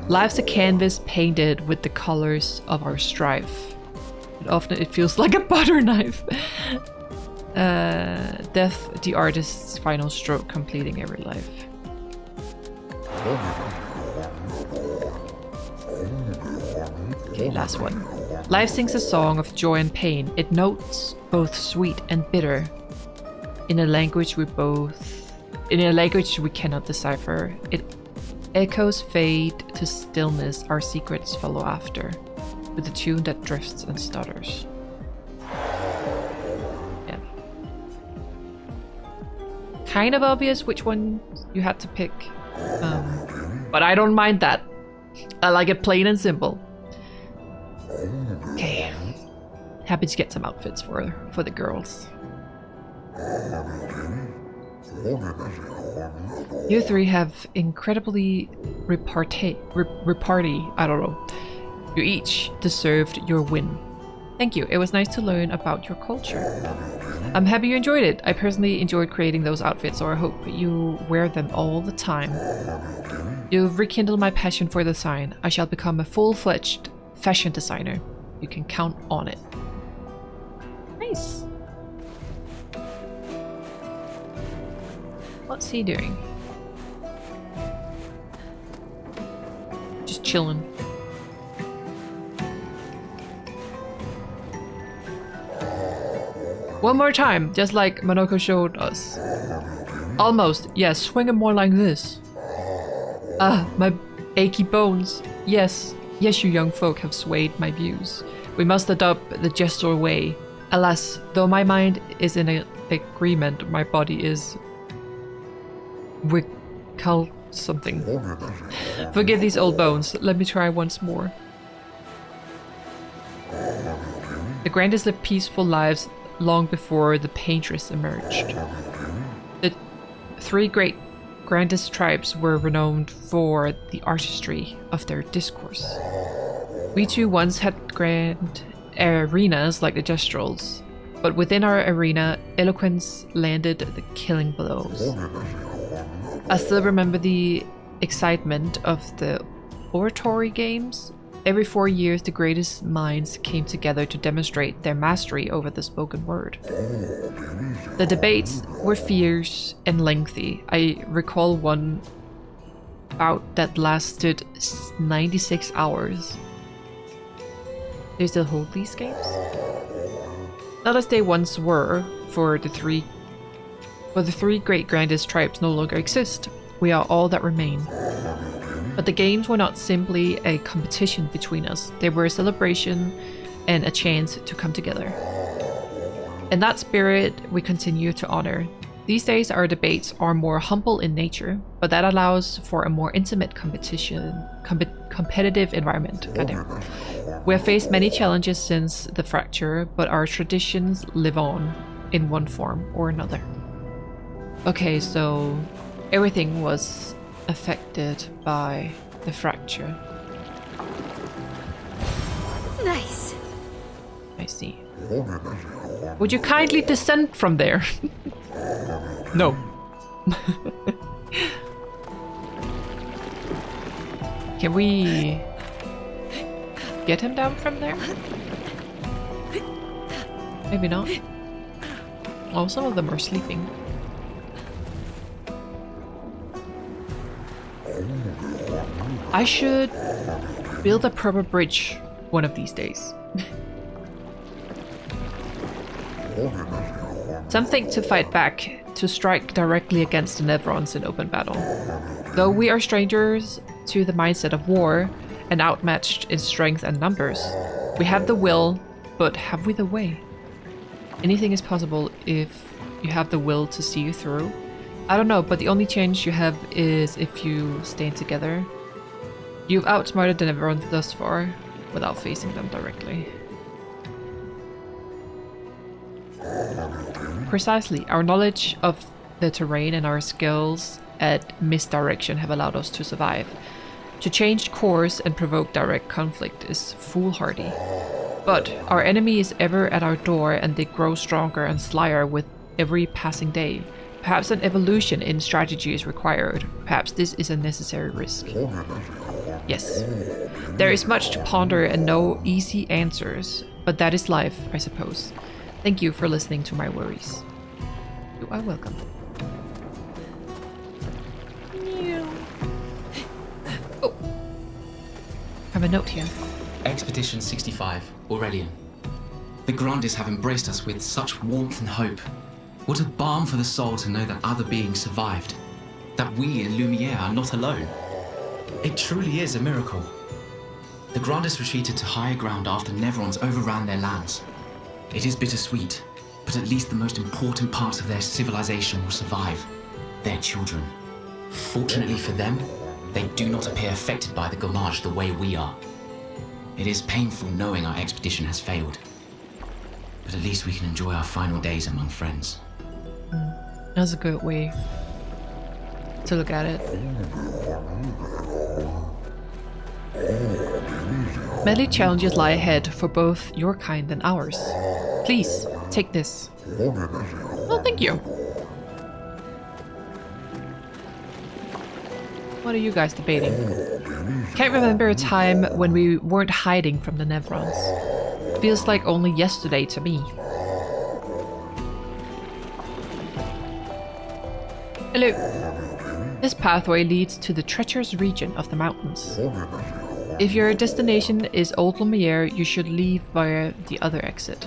Speaker 1: Life's a canvas painted with the colors of our strife. And often it feels like a butter knife. Death, the artist's final stroke, completing every life. Okay, last one. Life sings a song of joy and pain. It notes both sweet and bitter in a language we cannot decipher. It echoes fade to stillness. Our secrets follow after, with a tune that drifts and stutters. Yeah. Kind of obvious which one you had to pick, but I don't mind that. I like it plain and simple. Okay. Happy to get some outfits for the girls. You three have incredibly repartee. I don't know. You each deserved your win. Thank you. It was nice to learn about your culture. I'm happy you enjoyed it. I personally enjoyed creating those outfits, so I hope you wear them all the time. You've rekindled my passion for design. I shall become a full-fledged fashion designer. You can count on it. Nice. What's he doing? Just chilling. One more time, just like Monokco showed us. Almost, yes, swing it more like this. Ah, my achy bones. Yes, yes, you young folk have swayed my views. We must adopt the gesture way. Alas, though my mind is in agreement, my body is something. Forgive these old bones. Let me try once more. The grandest of peaceful lives long before the paintress emerged. The three great grandest tribes were renowned for the artistry of their discourse. We too once had grand arenas like the Gestrals, but within our arena, Eloquence landed the killing blows. I still remember the excitement of the oratory games. Every 4 years, the greatest minds came together to demonstrate their mastery over the spoken word. The debates were fierce and lengthy. I recall one bout that lasted 96 hours. They still hold these games? Not as they once were, for the three great grandest tribes no longer exist. We are all that remain. But the games were not simply a competition between us. They were a celebration and a chance to come together. In that spirit, we continue to honor. These days, our debates are more humble in nature, but that allows for a more intimate competitive environment. Goddamn. We have faced many challenges since the fracture, but our traditions live on in one form or another. Okay, so everything was affected by the fracture.
Speaker 6: Nice.
Speaker 1: I see. Would you kindly descend from there? No. Can we get him down from there? Maybe not. Oh, some of them are sleeping. I should build a proper bridge one of these days. Something to fight back, to strike directly against the Nevrons in open battle. Though we are strangers to the mindset of war and outmatched in strength and numbers, we have the will, but have we the way? Anything is possible if you have the will to see you through. I don't know, but the only chance you have is if you stand together. You've outsmarted the Nevrons thus far, without facing them directly. Precisely, our knowledge of the terrain and our skills at misdirection have allowed us to survive. To change course and provoke direct conflict is foolhardy. But our enemy is ever at our door, and they grow stronger and slyer with every passing day. Perhaps an evolution in strategy is required. Perhaps this is a necessary risk. Yes. There is much to ponder and no easy answers, but that is life, I suppose. Thank you for listening to my worries. You are welcome. Oh. I have a note here.
Speaker 8: Expedition 65, Aurelian. The Grandis have embraced us with such warmth and hope. What a balm for the soul to know that other beings survived. That we in Lumiere are not alone. It truly is a miracle. The Grandis retreated to higher ground after Nevrons overran their lands. It is bittersweet, but at least the most important parts of their civilization will survive. Their children. Fortunately for them, they do not appear affected by the Gomage the way we are. It is painful knowing our expedition has failed. But at least we can enjoy our final days among friends.
Speaker 1: That's a good way to look at it. Many challenges lie ahead for both your kind and ours. Please, take this. Oh, thank you. What are you guys debating? Can't remember a time when we weren't hiding from the Nevrons. Feels like only yesterday to me. Hello. This pathway leads to the treacherous region of the mountains. If your destination is Old Lumiere, you should leave via the other exit.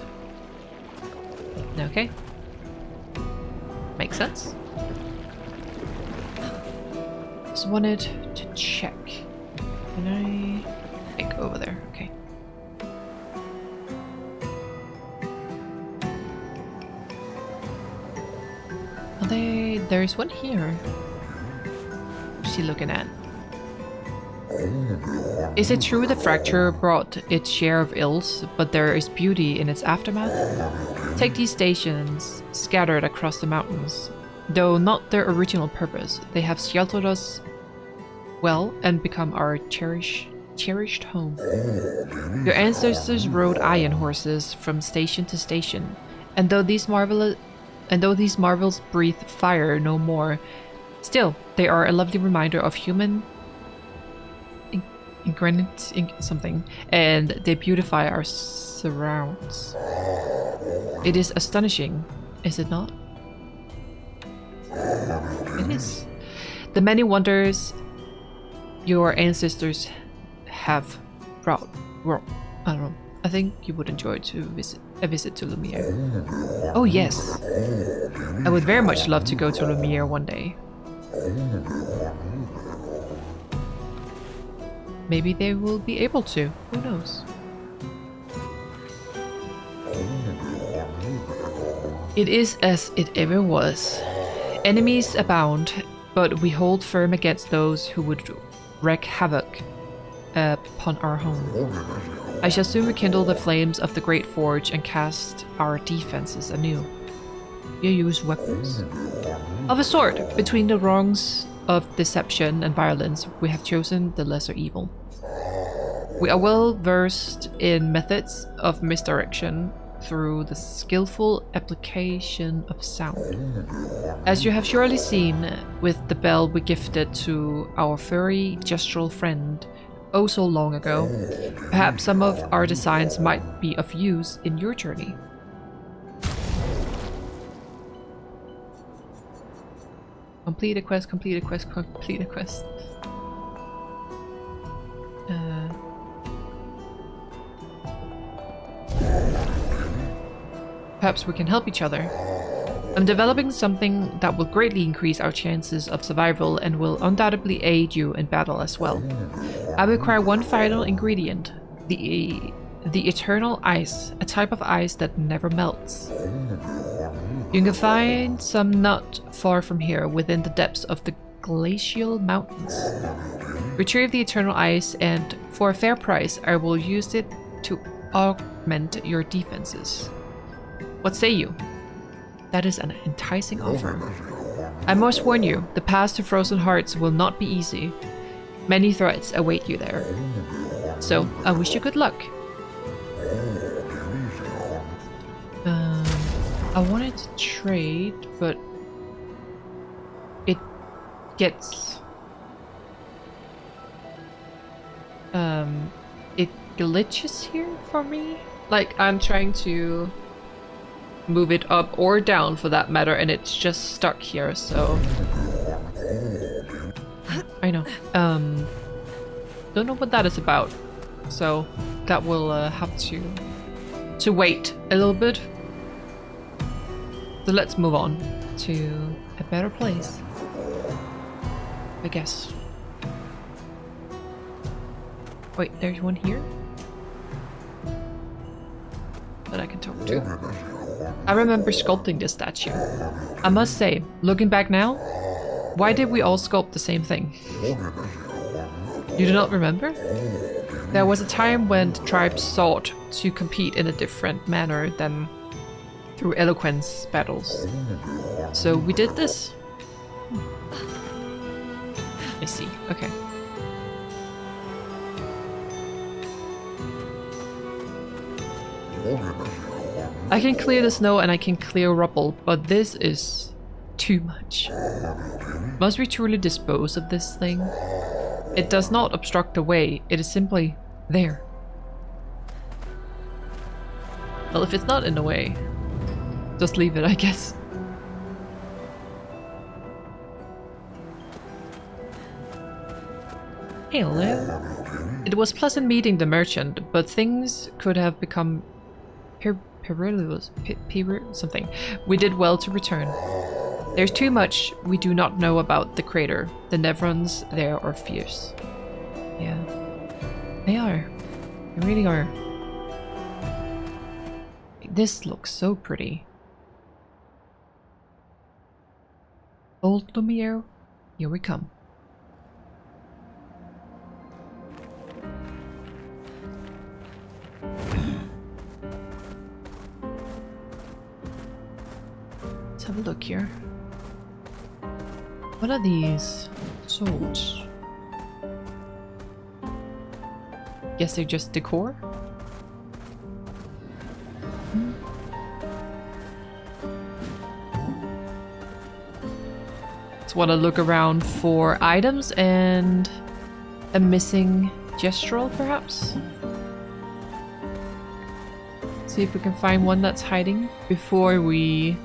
Speaker 1: Okay. Makes sense. Just wanted to check. Can I go over there? Okay. There's one here. What's he looking at? Is it true the fracture brought its share of ills, but there is beauty in its aftermath? Take these stations scattered across the mountains. though not their original purpose. They have sheltered us well and become our cherished home. Your ancestors rode iron horses from station to station, and though these marvels breathe fire no more, still they are a lovely reminder of human something, and they beautify our surrounds. It is astonishing, is it not? It is. The many wonders your ancestors have brought. Well, I don't know. I think you would enjoy a visit to Lumiere. Oh yes. I would very much love to go to Lumiere one day. Maybe they will be able to. Who knows? It is as it ever was. Enemies abound, but we hold firm against those who would wreak havoc upon our home. I shall soon rekindle the flames of the Great Forge and cast our defenses anew. You use weapons? Of a sort, between the wrongs of deception and violence, we have chosen the lesser evil. We are well versed in methods of misdirection through the skillful application of sound. As you have surely seen with the bell we gifted to our furry gestural friend oh so long ago, perhaps some of our designs might be of use in your journey. Complete a quest, complete a quest, complete a quest. Perhaps we can help each other. I'm developing something that will greatly increase our chances of survival and will undoubtedly aid you in battle as well. I require one final ingredient, the eternal ice, a type of ice that never melts. You can find some not far from here, within the depths of the glacial mountains. Retrieve the eternal ice, and for a fair price, I will use it to augment your defenses. What say you? That is an enticing offer. I must warn you, the path to Frozen Hearts will not be easy. Many threats await you there. So, I wish you good luck. I wanted to trade, but it gets... it glitches here for me. Like, I'm trying to move it up or down for that matter, and it's just stuck here, so... I know. Don't know what that is about, so that will have to wait a little bit. So let's move on to a better place, I guess. Wait, there's one here that I can talk to. I remember sculpting this statue. I must say, looking back now, why did we all sculpt the same thing? You do not remember? There was a time when the tribes sought to compete in a different manner than through eloquence battles. So we did this. I see, okay. I can clear the snow and I can clear rubble, but this is too much. Must we truly dispose of this thing? It does not obstruct the way, it is simply there. Well, if it's not in the way, just leave it, I guess. Hello. It was pleasant meeting the merchant, but things could have become perilous. Something. We did well to return. There's too much we do not know about the crater. The Nevrons there are fierce. Yeah. They are. They really are. This looks so pretty. Old Lumiere, here we come. Let's have a look here. What are these swords? Guess they're just decor. Just want to look around for items and a missing gestural, perhaps. See if we can find one that's hiding before we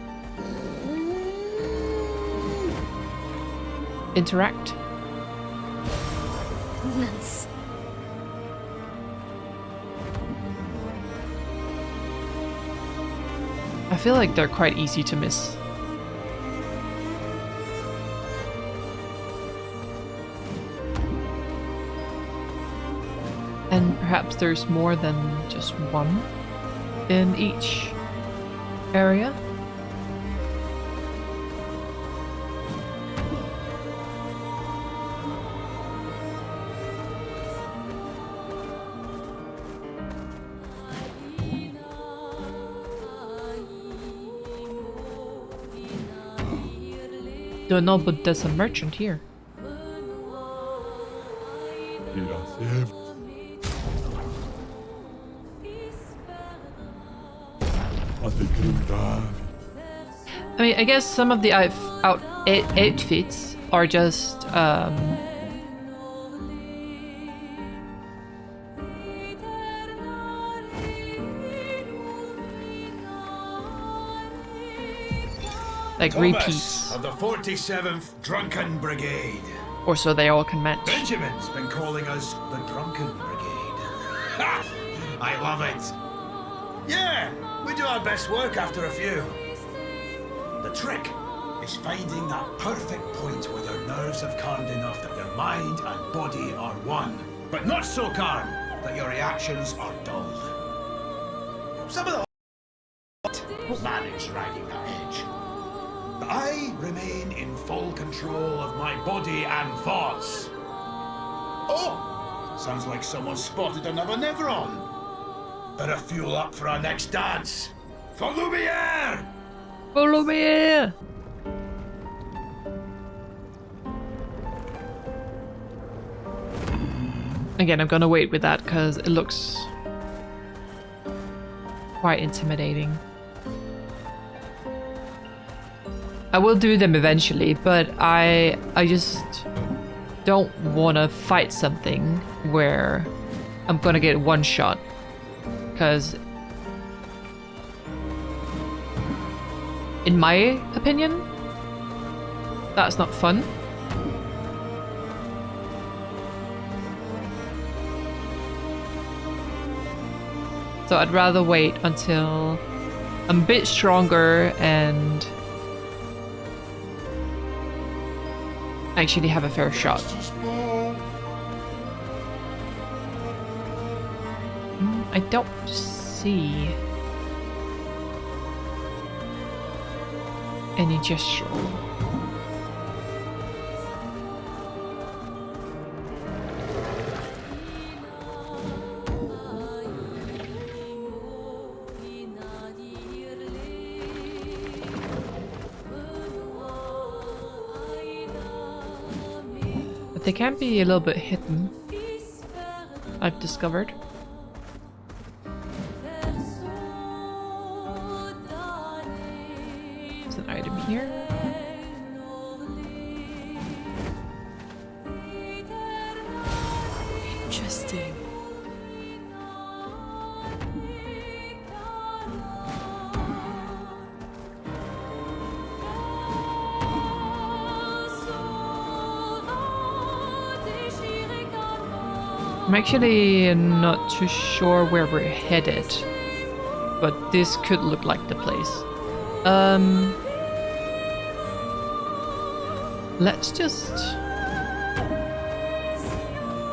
Speaker 1: interact.
Speaker 6: Nice.
Speaker 1: I feel like they're quite easy to miss. And perhaps there's more than just one in each area. Don't know, but there's a merchant here. I mean, I guess some of the outfits are just like
Speaker 3: Thomas
Speaker 1: repeats,
Speaker 3: of the 47th Drunken Brigade.
Speaker 1: or so they all can match.
Speaker 3: Benjamin's been calling us the Drunken Brigade. Ha! I love it. Yeah, we do our best work after a few. The trick is finding that perfect point where their nerves have calmed enough that their mind and body are one, but not so calm that your reactions are dulled. Some of the will manage riding that edge. But I remain in full control of my body and thoughts. Oh, sounds like someone spotted another Neveron. Better fuel up for our next dance. For Lumiere!
Speaker 1: For Lumiere! Again, I'm gonna wait with that because it looks quite intimidating. I will do them eventually, but I just don't want to fight something where I'm gonna get one shot, because in my opinion, that's not fun. So I'd rather wait until I'm a bit stronger and actually have a fair shot. I don't see any gestural. But they can be a little bit hidden, I've discovered. There's an item here.
Speaker 5: Interesting.
Speaker 1: I'm actually not too sure where we're headed, but this could look like the place. Let's just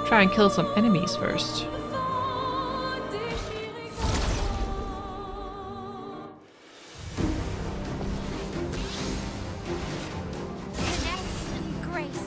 Speaker 1: try and kill some enemies first.
Speaker 6: Finesse and grace.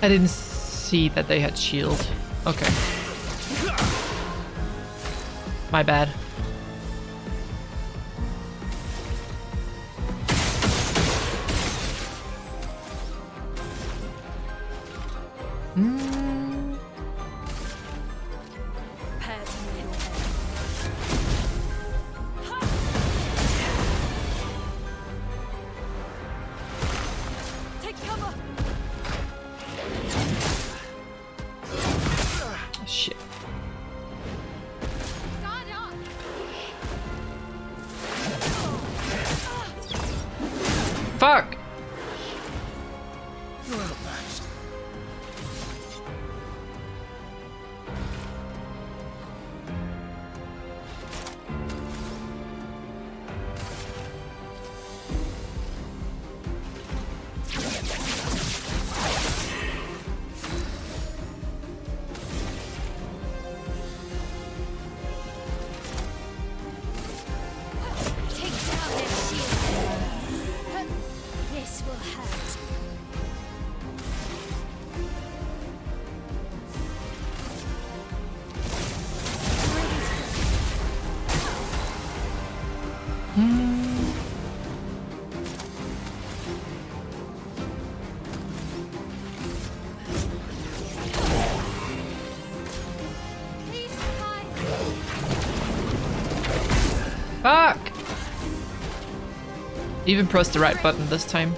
Speaker 1: I didn't see that they had shield. Okay. My bad. Shit. Fuck! Fuck! Even pressed the right button this time.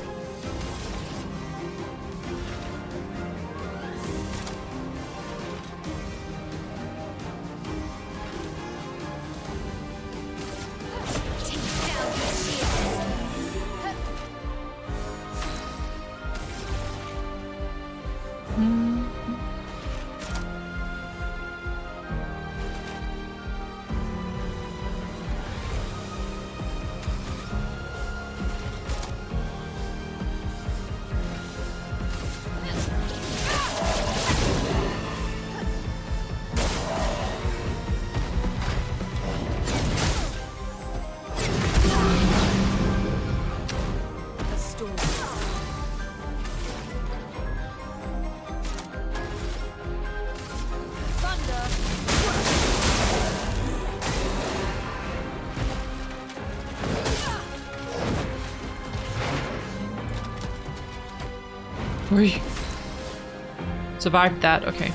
Speaker 1: Survived that, okay.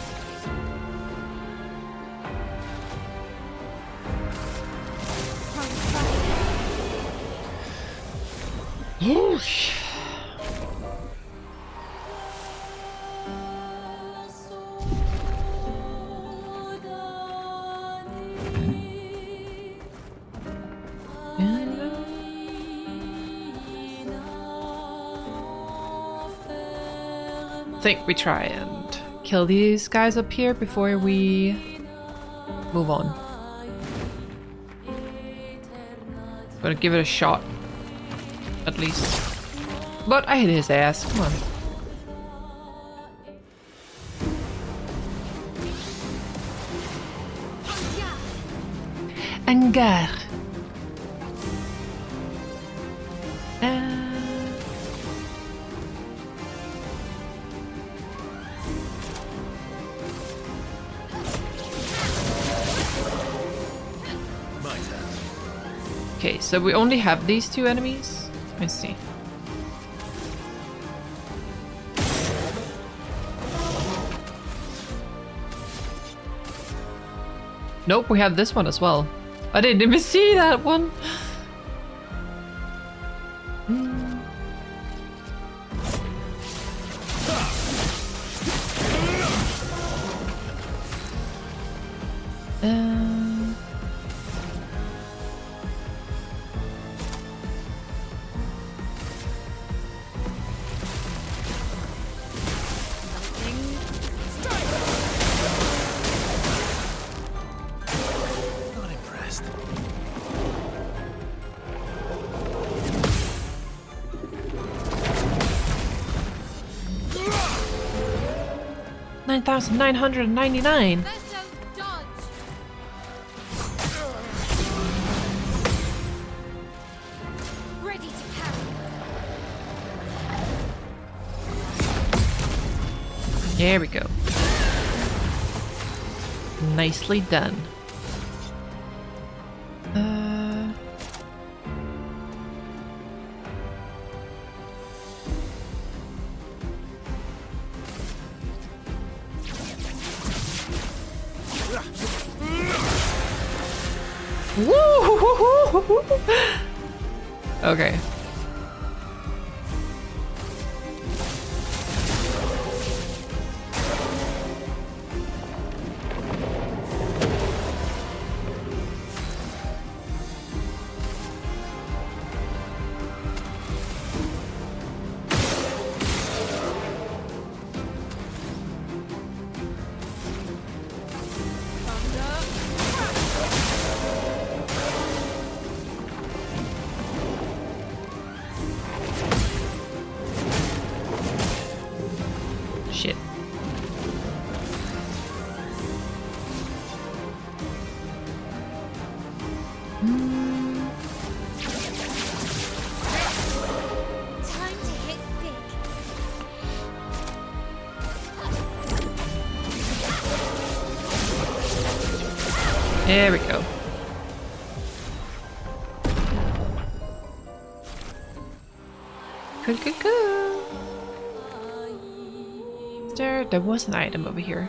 Speaker 1: I think we try and kill these guys up here before we move on. Gonna give it a shot, at least. But I hit his ass, come on. Angar. Okay, so we only have these two enemies? Let's see. Nope, we have this one as well. I didn't even see that one! $9,999.
Speaker 6: Ready to carry.
Speaker 1: There we go. Nicely done. Woo! Okay. Shit.
Speaker 6: Time to hit big.
Speaker 1: There we go. Cool, cool, cool. There was an item over here.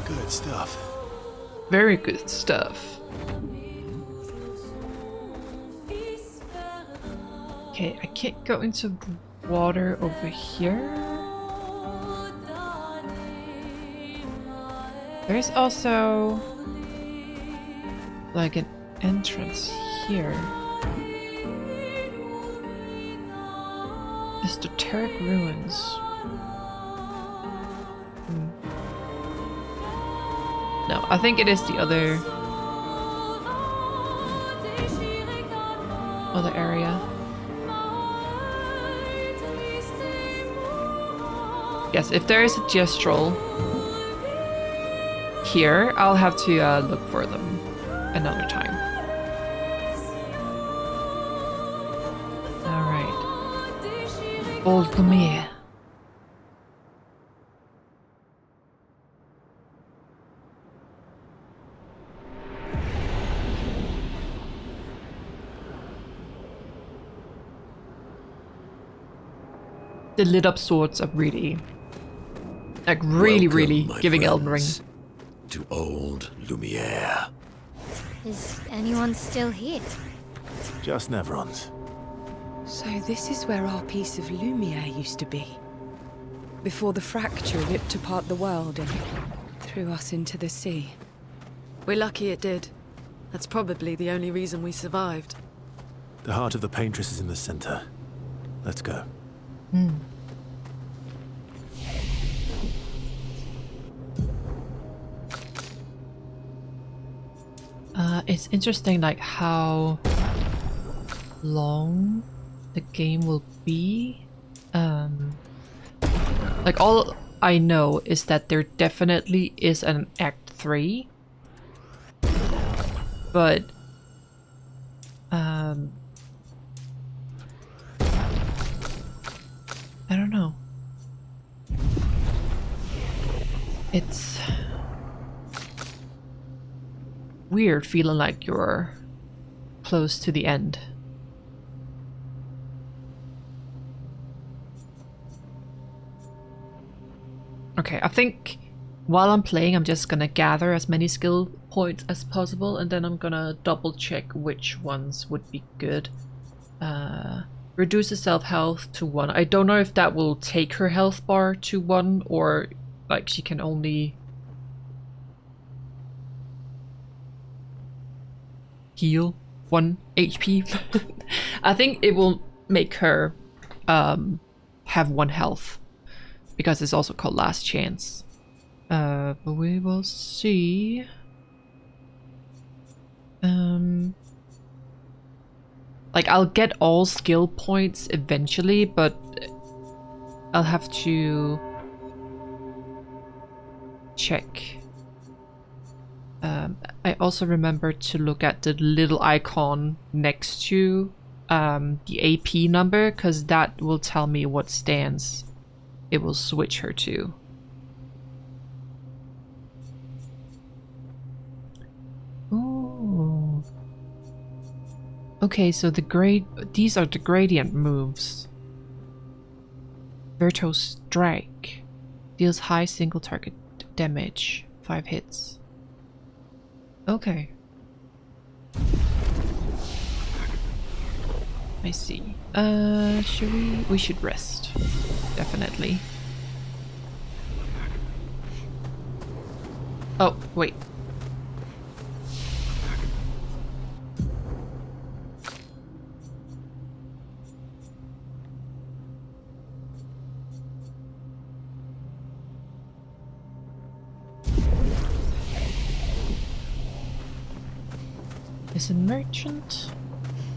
Speaker 2: Good stuff.
Speaker 1: Very good stuff. Okay, I can't go into the water over here. There's also like an entrance here. Esoteric ruins. No, I think it is the other area. Yes, if there is a gestural here, I'll have to look for them another time. Alright. Old Lumiere. The lit up swords are really, like really
Speaker 4: Welcome, my
Speaker 1: giving Elden Ring.
Speaker 4: friends, to old Lumiere.
Speaker 6: Is anyone still here?
Speaker 2: Just Neverons.
Speaker 5: So this is where our piece of Lumiere used to be. Before the fracture ripped apart the world and threw us into the sea. We're lucky it did. That's probably the only reason we survived.
Speaker 2: The heart of the Paintress is in the center. Let's go.
Speaker 1: It's interesting, like how long the game will be. Like all I know is that there definitely is an Act 3, but I don't know. It's weird feeling like you're close to the end. Okay, I think while I'm playing, I'm just gonna gather as many skill points as possible, and then I'm gonna double check which ones would be good. Reduces self-health to 1. I don't know if that will take her health bar to 1, or like she can only heal 1 HP. I think it will make her have 1 health, because it's also called Last Chance. But we will see. Like, I'll get all skill points eventually, but I'll have to check. I also remember to look at the little icon next to the AP number, because that will tell me what stance it will switch her to. Ooh. Okay, so these are the gradient moves. Verso Strike deals high single target damage, 5 hits. Okay. I see. Should we? We should rest. Definitely. Oh, wait. Is a merchant?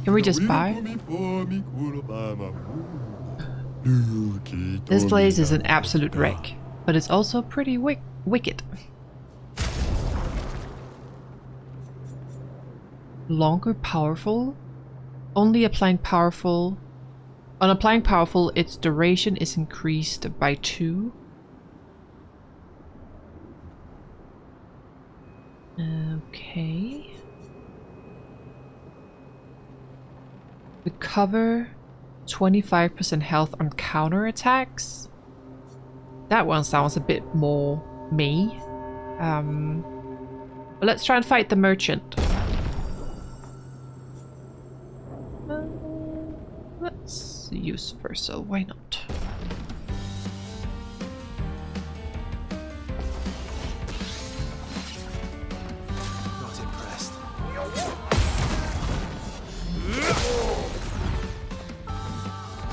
Speaker 1: Can we just buy? This place is an absolute wreck, but it's also pretty wicked. Longer powerful? Only applying powerful. On applying powerful, its duration is increased by 2. Okay. Recover 25% health on counter attacks. That one sounds a bit more me. But let's try and fight the merchant. Let's use Verso, why not?
Speaker 2: Not impressed.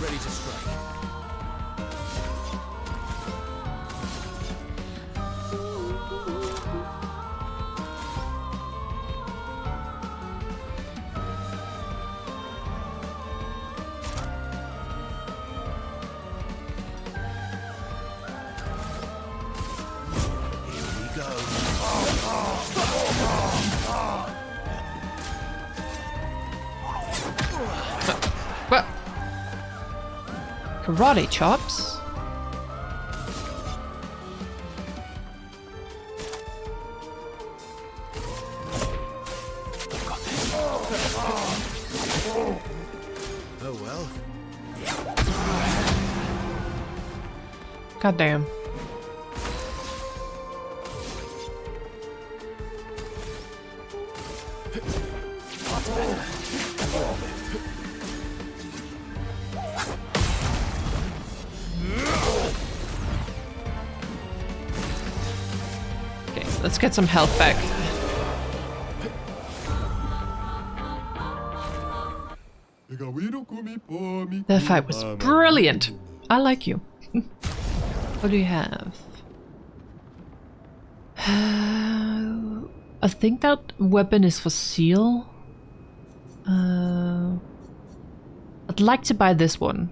Speaker 2: Ready to strike.
Speaker 1: What? Karate chops?
Speaker 2: Oh well.
Speaker 1: God damn. Okay, let's get some health back. That fight was brilliant. I like you. What do you have? I think that weapon is for Seal. I'd like to buy this one.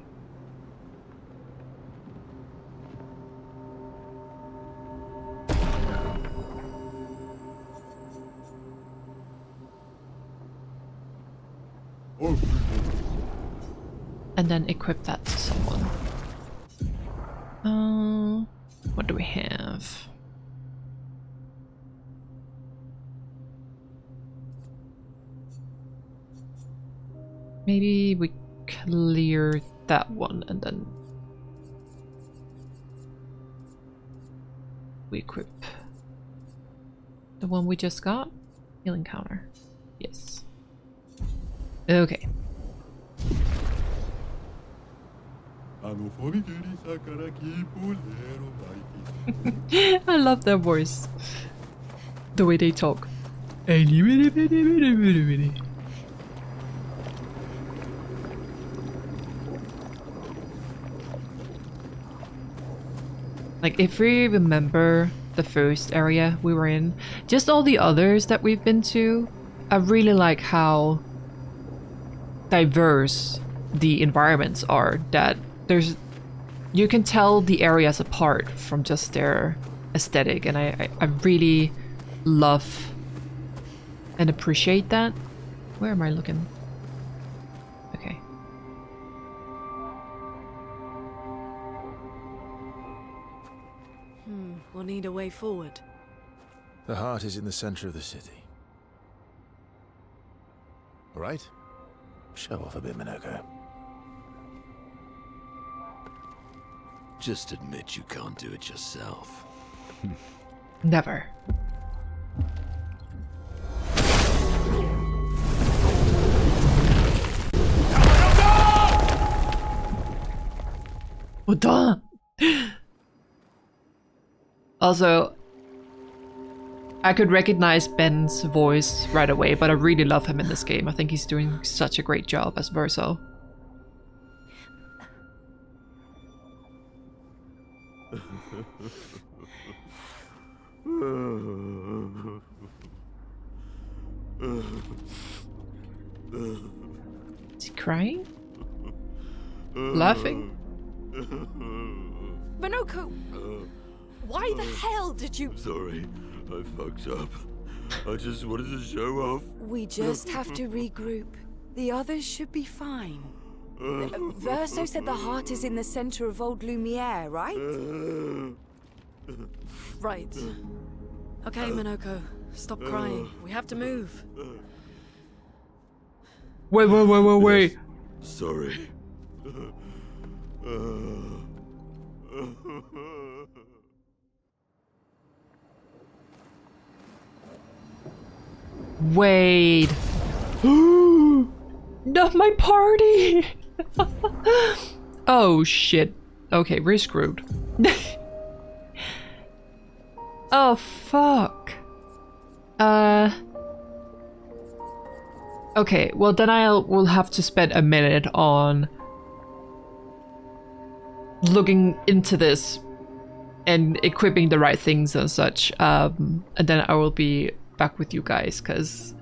Speaker 1: And then equip that to someone. What do we have? Maybe we clear that one and then we equip the one we just got. Healing counter. Yes. Okay. I love their voice. The way they talk. Like, if we remember the first area we were in, just all the others that we've been to, I really like how diverse the environments are, that you can tell the areas apart from just their aesthetic, and I really love and appreciate that. Where am I looking? Okay.
Speaker 5: need a way forward.
Speaker 2: The heart is in the center of the city. All right? Show off a bit, Monokco.
Speaker 4: Just admit you can't do it yourself.
Speaker 1: Never. Uda. Also, I could recognize Ben's voice right away, but I really love him in this game. I think he's doing such a great job as Verso. Is he crying? Laughing?
Speaker 5: Monokco! Why the hell did you...
Speaker 4: Sorry, I fucked up. I just wanted to show off.
Speaker 5: We just have to regroup. The others should be fine. Verso said the heart is in the center of old Lumiere, right? Right. Okay, Monokco. Stop crying. We have to move.
Speaker 1: Wait.
Speaker 4: Sorry.
Speaker 1: Wait. Not my party! Oh shit. Okay, we're screwed. Oh fuck. Okay, well then will have to spend a minute on looking into this and equipping the right things and such. And then I will be back with you guys, because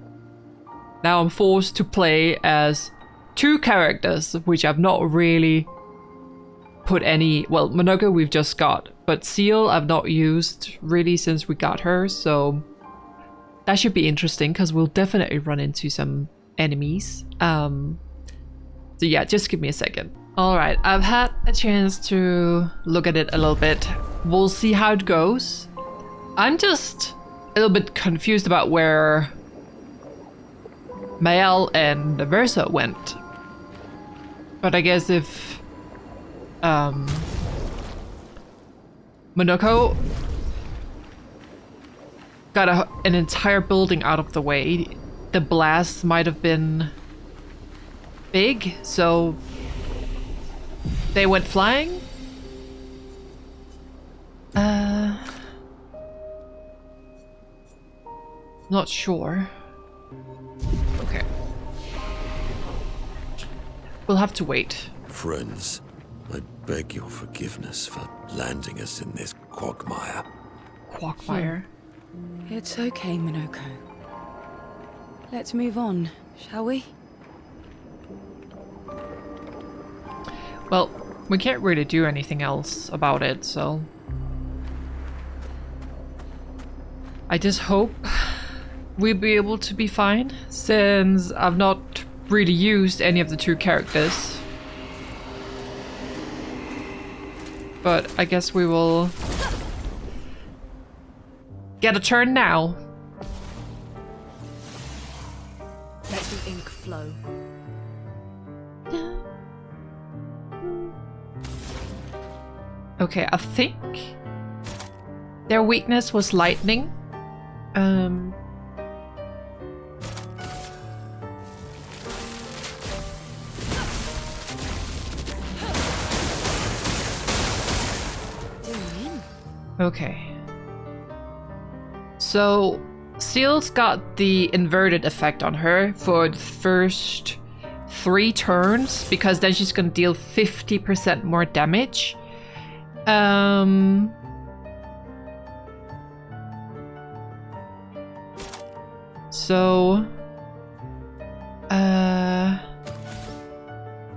Speaker 1: now I'm forced to play as two characters, which I've not really put any... Well, Monokco we've just got, but Seal I've not used really since we got her, so that should be interesting, because we'll definitely run into some enemies. So yeah, just give me a second. Alright, I've had a chance to look at it a little bit. We'll see how it goes. I'm just a little bit confused about where Mael and Verso went. But I guess if Monokco got an entire building out of the way, the blast might have been big, so they went flying? Not sure. Okay. We'll have to wait.
Speaker 4: Friends, I beg your forgiveness for landing us in this quagmire.
Speaker 1: Quagmire?
Speaker 5: It's okay, Monokco. Let's move on, shall we?
Speaker 1: Well, we can't really do anything else about it, so... I just hope we'll be able to be fine, since I've not really used any of the two characters. But I guess we will get a turn now.
Speaker 5: Let the ink flow.
Speaker 1: Okay, I think their weakness was lightning. Okay. So, Seal's got the inverted effect on her for the first 3 turns, because then she's gonna deal 50% more damage. So,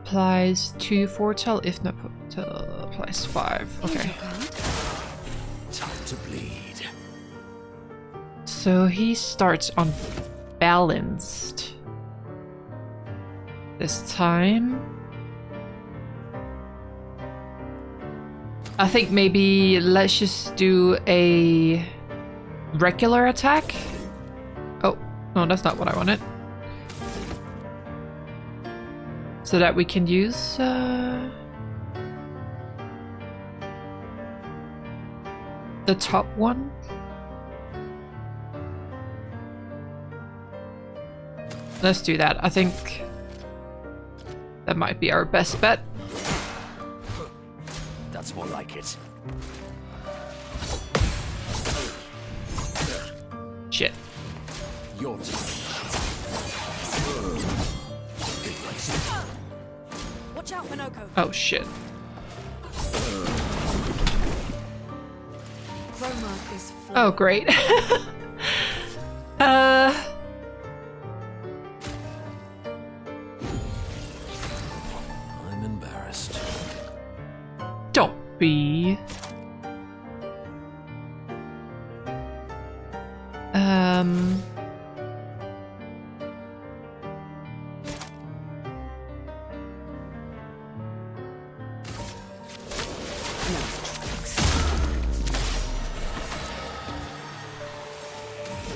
Speaker 1: applies 2 foretell, if not applies 5. Okay.
Speaker 4: Time to bleed.
Speaker 1: So he starts on balanced this time. I think maybe let's just do a regular attack. Oh, no, that's not what I wanted. So that we can use the top one. Let's do that. I think that might be our best bet.
Speaker 4: That's more like it.
Speaker 1: Shit.
Speaker 4: Your turn.
Speaker 5: Watch out, Monokco.
Speaker 1: Oh shit.
Speaker 5: Chroma is
Speaker 1: Oh great.
Speaker 4: I'm embarrassed.
Speaker 1: Don't be.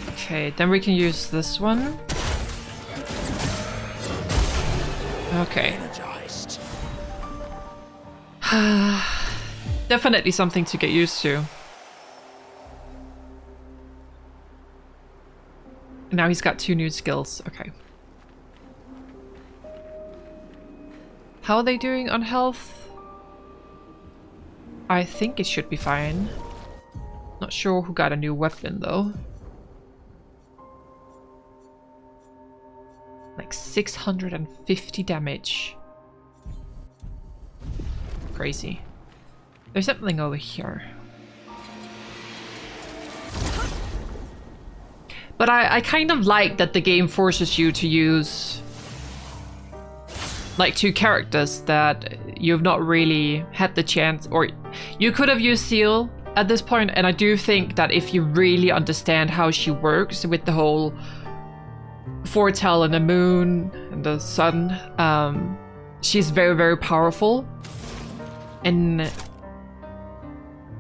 Speaker 1: Okay, then we can use this one. Okay.
Speaker 4: Energized.
Speaker 1: Definitely something to get used to. Now he's got 2 new skills. Okay. How are they doing on health? I think it should be fine. Not sure who got a new weapon though. Like 650 damage. Crazy. There's something over here. But I kind of like that the game forces you to use like 2 characters that you've not really had the chance, or you could have used Seal at this point, and I do think that if you really understand how she works with the whole foretell and the moon and the sun, she's very, very powerful, and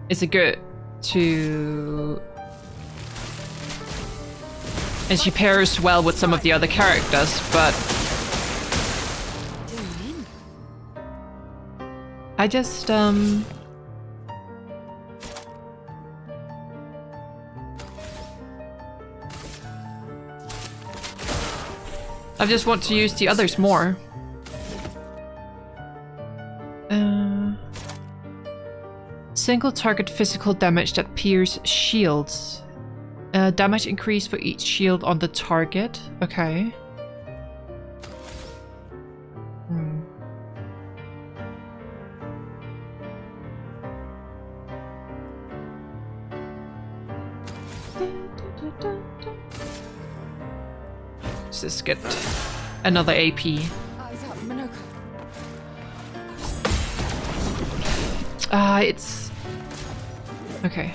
Speaker 1: it's a good to, and she pairs well with some of the other characters, but I just I just want to use the others more. Single target physical damage that pierces shields. Damage increase for each shield on the target. Okay. Let's just get another AP.
Speaker 5: Eyes up, Monokco.
Speaker 1: It's okay.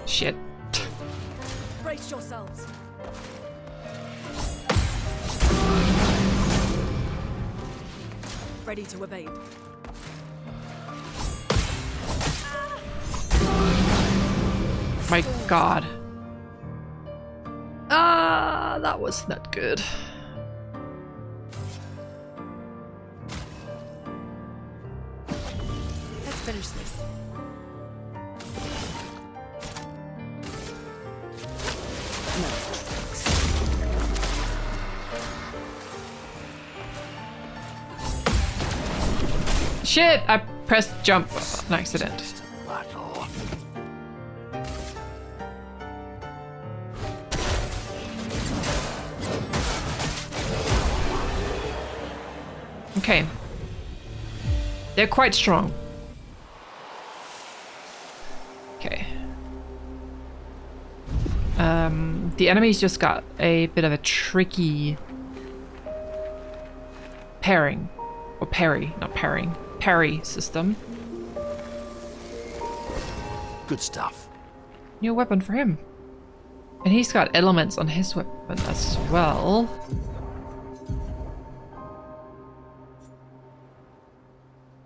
Speaker 1: Shit.
Speaker 5: Brace yourselves. Ready to evade.
Speaker 1: My god. That was not good.
Speaker 5: Let's finish this.
Speaker 1: Shit! I pressed jump on accident. Okay. They're quite strong. Okay. The enemies just got a bit of a tricky pairing. Or parry, not pairing. Parry system.
Speaker 4: Good stuff.
Speaker 1: New weapon for him. And he's got elements on his weapon as well.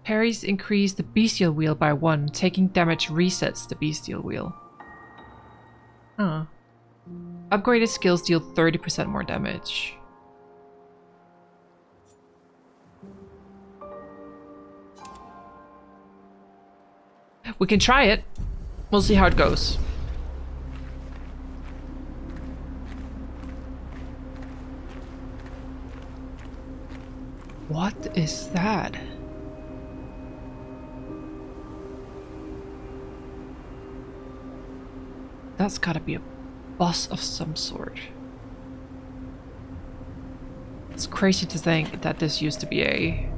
Speaker 1: Parries increase the bestial wheel by 1. Taking damage resets the bestial wheel. Huh. Upgraded skills deal 30% more damage. We can try it. We'll see how it goes. What is that? That's gotta be a boss of some sort. It's crazy to think that this used to be a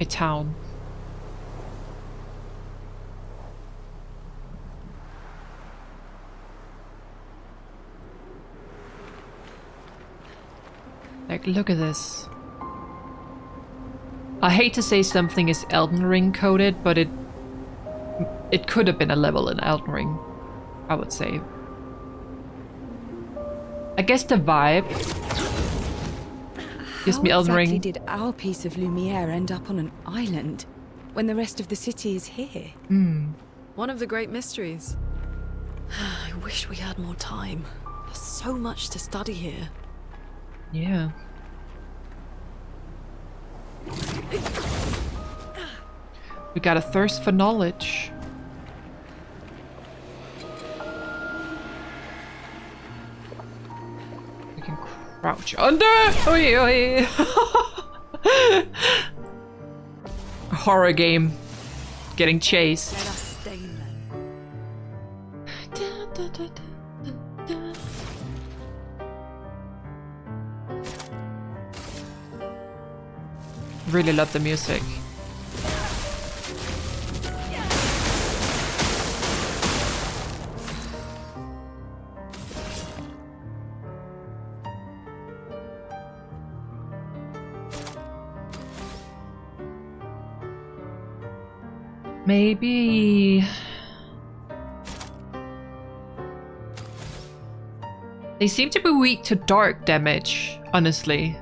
Speaker 1: town. Like, look at this. I hate to say something is Elden Ring coded, but it could have been a level in Elden Ring, I would say. I guess the vibe gives me Elden Ring.
Speaker 5: How exactly did our piece of Lumiere end up on an island when the rest of the city is here?
Speaker 9: One of the great mysteries. I wish we had more time. There's so much to study here.
Speaker 1: Yeah. We got a thirst for knowledge. We can crouch under. Oi, oi. A horror game. Getting chased.
Speaker 9: Let us stay then.
Speaker 1: Really love the music. Maybe they seem to be weak to dark damage, honestly.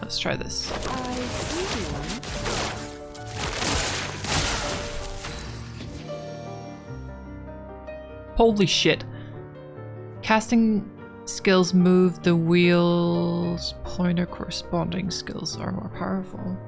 Speaker 1: Let's try this. Holy shit. Casting skills move the wheel's pointer, corresponding skills are more powerful.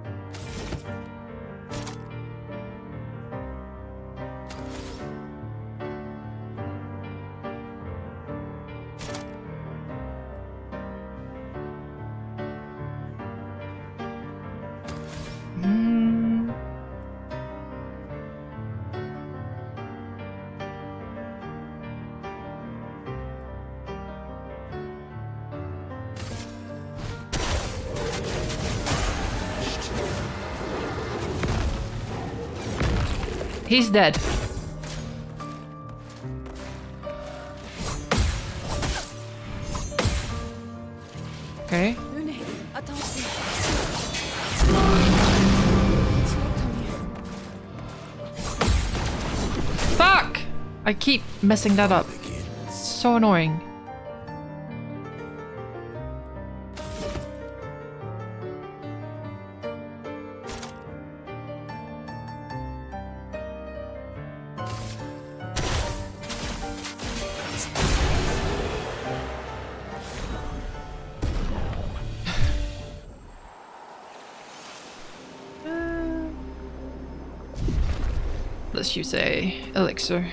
Speaker 1: He's dead. Okay. Fuck! I keep messing that up. So annoying. Let's use a elixir.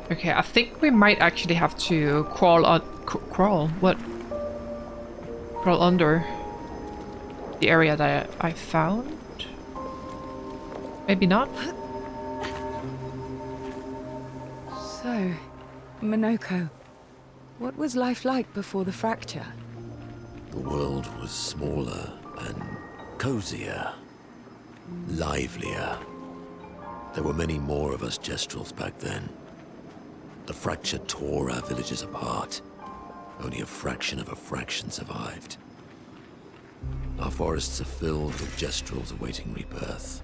Speaker 1: Okay, I think we might actually have to crawl on crawl under the area that I found. Maybe not.
Speaker 5: So, Monokco, what was life like before the fracture?
Speaker 4: The world was smaller and cozier. Livelier. There were many more of us Gestrals back then. The fracture tore our villages apart. Only a fraction of a fraction survived. Our forests are filled with Gestrals awaiting rebirth.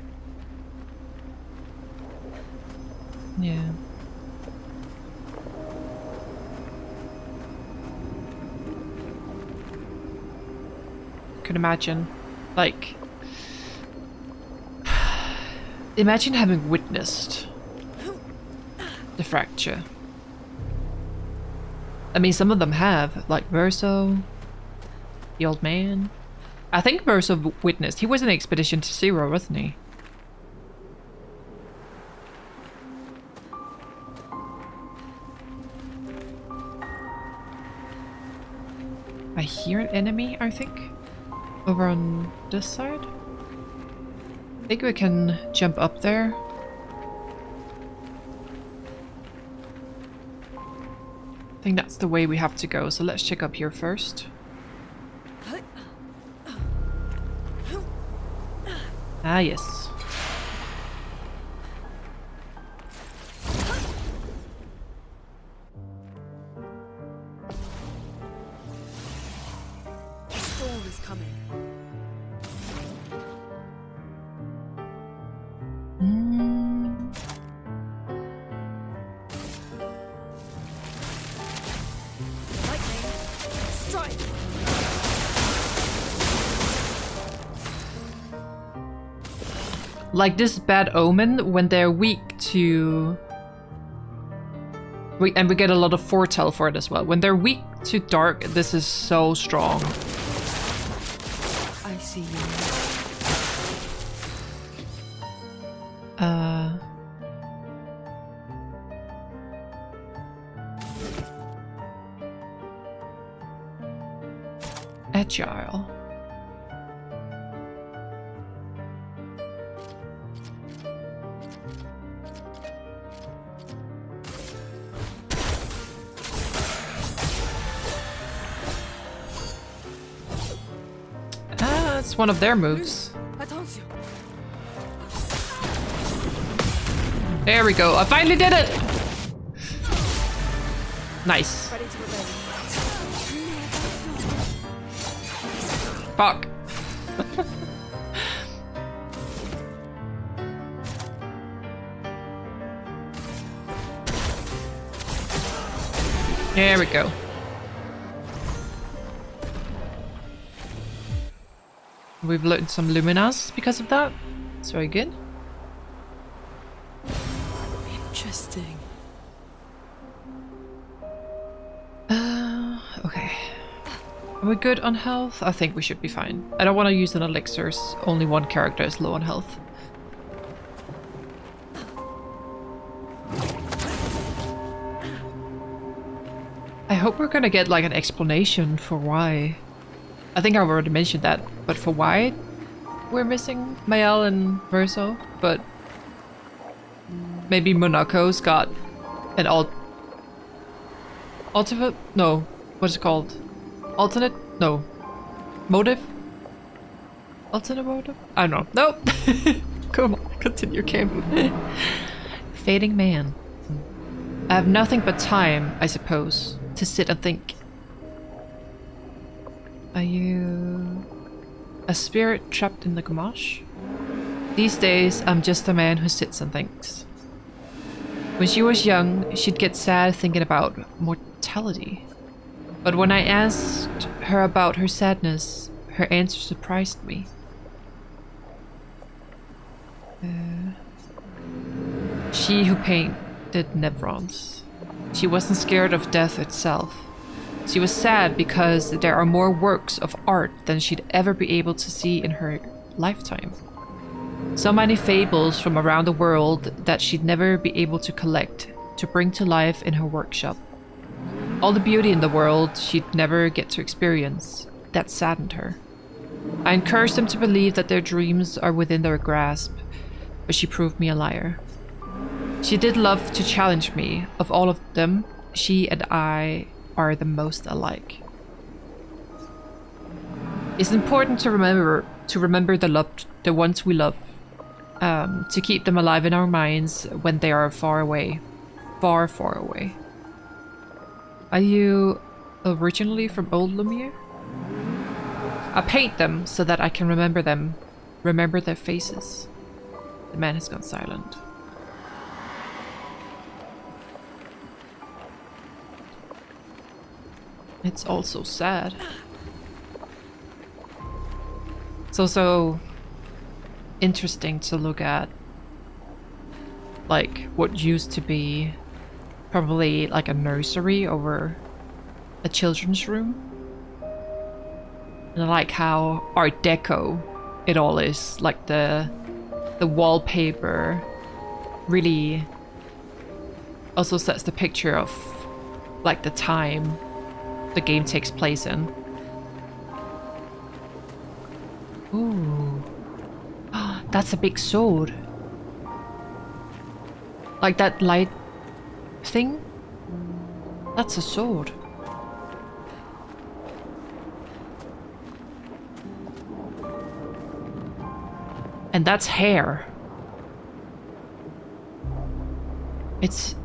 Speaker 1: Yeah. can imagine. Like, imagine having witnessed the fracture. I mean, some of them have, like Verso, the old man. I think Verso witnessed. He was in Expedition to Zero, wasn't he? I hear an enemy, I think. Over on this side. I think we can jump up there. I think that's the way we have to go, so let's check up here first. Ah, yes.
Speaker 9: The storm is coming. Lightning, strike.
Speaker 1: Like this bad omen when they're weak to... and we get a lot of foretell for it as well. When they're weak to dark, this is so strong.
Speaker 5: I see you.
Speaker 1: Agile. That's one of their moves.
Speaker 9: Attention.
Speaker 1: There we go. I finally did it! Nice.
Speaker 9: Ready to obey.
Speaker 1: Fuck. There we go. We've learned some Luminas because of that. It's very good.
Speaker 9: Interesting.
Speaker 1: Okay. Are we good on health? I think we should be fine. I don't want to use an elixirs. Only one character is low on health. I hope we're gonna get like an explanation for why. I think I've already mentioned that, but for why we're missing Mael and Verso, but maybe Monokco's got an alternate? No, what is it called? Alternate? No. Motive? Alternate motive? I don't know. Nope. Come on, continue, Kim. Fading man. I have nothing but time, I suppose, to sit and think. Are you a spirit trapped in the gamache? These days, I'm just a man who sits and thinks. When she was young, she'd get sad thinking about mortality. But when I asked her about her sadness, her answer surprised me. She who painted Nevrons. She wasn't scared of death itself. She was sad because there are more works of art than she'd ever be able to see in her lifetime. So many fables from around the world that she'd never be able to collect, to bring to life in her workshop. All the beauty in the world she'd never get to experience. That saddened her. I encouraged them to believe that their dreams are within their grasp, but she proved me a liar. She did love to challenge me. Of all of them, she and I are the most alike. It's important to remember the ones we love, to keep them alive in our minds when they are far away, far, far away. Are you originally from old Lumiere? I paint them so that I can remember them, remember their faces. The man has gone silent. It's also sad. It's also interesting to look at like what used to be probably like a nursery over a children's room. And I like how Art Deco it all is. Like the wallpaper really also sets the picture of like the time the game takes place in. Ooh. That's a big sword. Like that light thing? That's a sword. And that's hair. It's...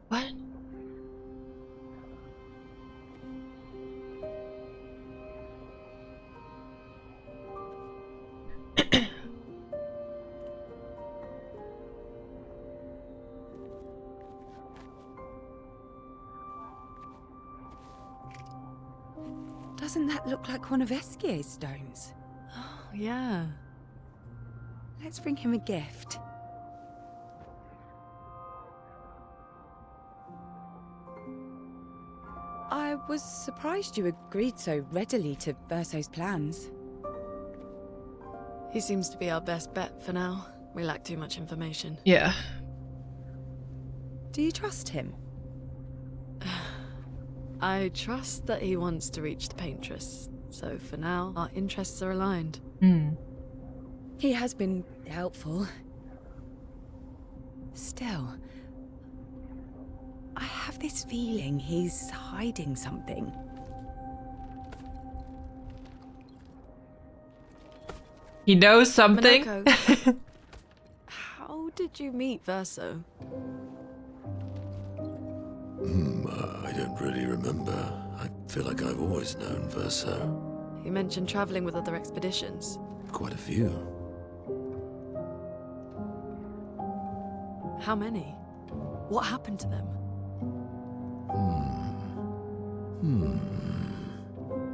Speaker 1: What?
Speaker 5: Doesn't that look like one of Eskier's stones?
Speaker 9: Oh, yeah.
Speaker 5: Let's bring him a gift. I was surprised you agreed so readily to Verso's plans.
Speaker 9: He seems to be our best bet for now. We lack too much information.
Speaker 1: Yeah.
Speaker 5: Do you trust him?
Speaker 9: I trust that he wants to reach the Paintress. So for now, our interests are aligned.
Speaker 5: He has been helpful. Still, I have this feeling he's hiding something.
Speaker 1: He knows something.
Speaker 9: Monokco, how did you meet Verso?
Speaker 4: I don't really remember. I feel like I've always known Verso.
Speaker 9: You mentioned traveling with other expeditions.
Speaker 4: Quite a few.
Speaker 9: How many? What happened to them?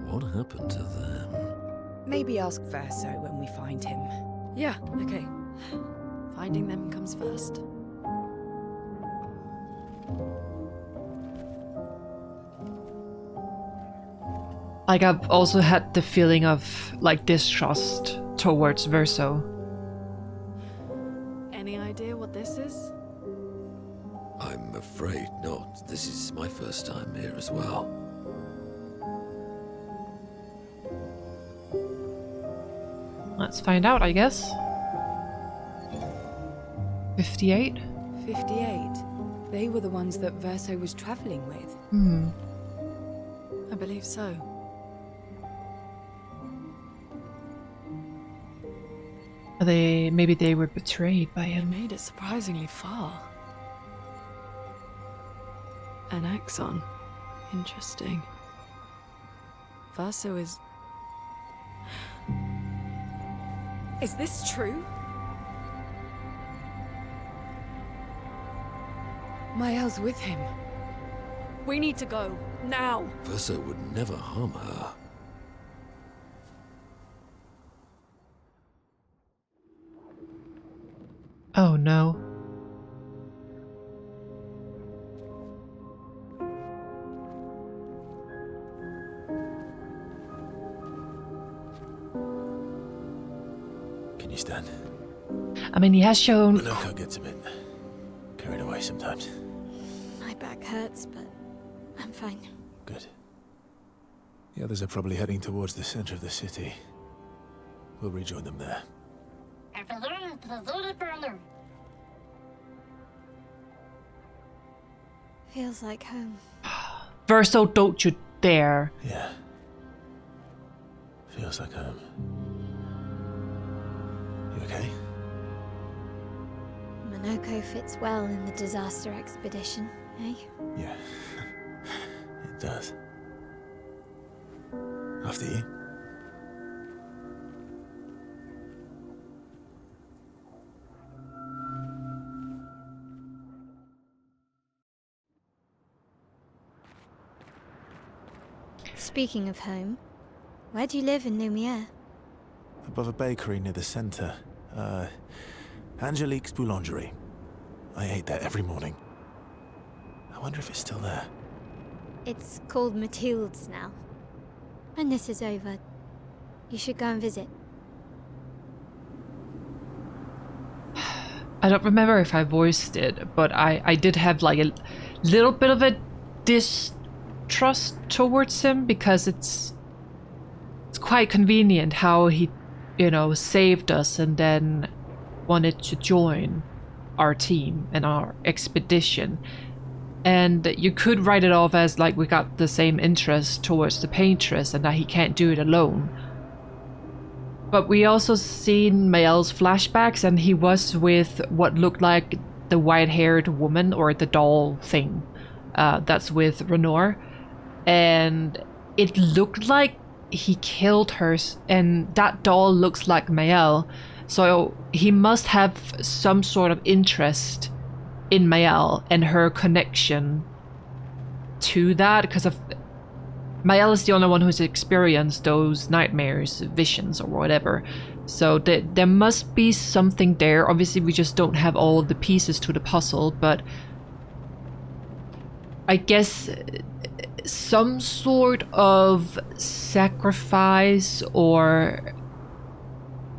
Speaker 4: What happened to them?
Speaker 5: Maybe ask Verso when we find him.
Speaker 9: Yeah, okay. Finding them comes first.
Speaker 1: Like I've also had the feeling of like distrust towards Verso.
Speaker 9: Any idea what this is?
Speaker 4: I'm afraid not. This is my first time here as well.
Speaker 1: Let's find out, I guess. 58?
Speaker 5: 58. They were the ones that Verso was traveling with.
Speaker 9: I believe so.
Speaker 1: Maybe they were betrayed by
Speaker 9: He
Speaker 1: him.
Speaker 9: made it surprisingly far. An axon. Interesting. Verso is... Is this true?
Speaker 5: Mael's with him.
Speaker 9: We need to go. Now!
Speaker 4: Verso would never harm her.
Speaker 1: Oh no.
Speaker 2: Can you stand?
Speaker 1: I mean, he has shown...
Speaker 2: Monokco gets a bit carried away sometimes.
Speaker 6: My back hurts, but I'm fine.
Speaker 2: Good. The others are probably heading towards the center of the city. We'll rejoin them there.
Speaker 6: Feels like home.
Speaker 1: Verso, don't you dare.
Speaker 2: Yeah. Feels like home. You okay?
Speaker 6: Monokco fits well in the disaster expedition, eh?
Speaker 2: Yeah. It does. After you.
Speaker 6: Speaking of home, where do you live in Lumiere?
Speaker 2: Above a bakery near the center. Angelique's Boulangerie. I ate there every morning. I wonder if it's still there.
Speaker 6: It's called Mathilde's now. When this is over, you should go and visit.
Speaker 1: I don't remember if I voiced it, but I did have like a little bit of a distrust towards him, because it's quite convenient how he, you know, saved us and then wanted to join our team and our expedition. And you could write it off as like we got the same interest towards the paintress and that he can't do it alone. But we also seen Mael's flashbacks, and he was with what looked like the white-haired woman, or the doll thing. That's with Renor. And it looked like he killed her, and that doll looks like Mael. So he must have some sort of interest in Mael and her connection to that, because of Mael is the only one who's experienced those nightmares, visions, or whatever. So there must be something there. Obviously, we just don't have all of the pieces to the puzzle, but I guess some sort of sacrifice, or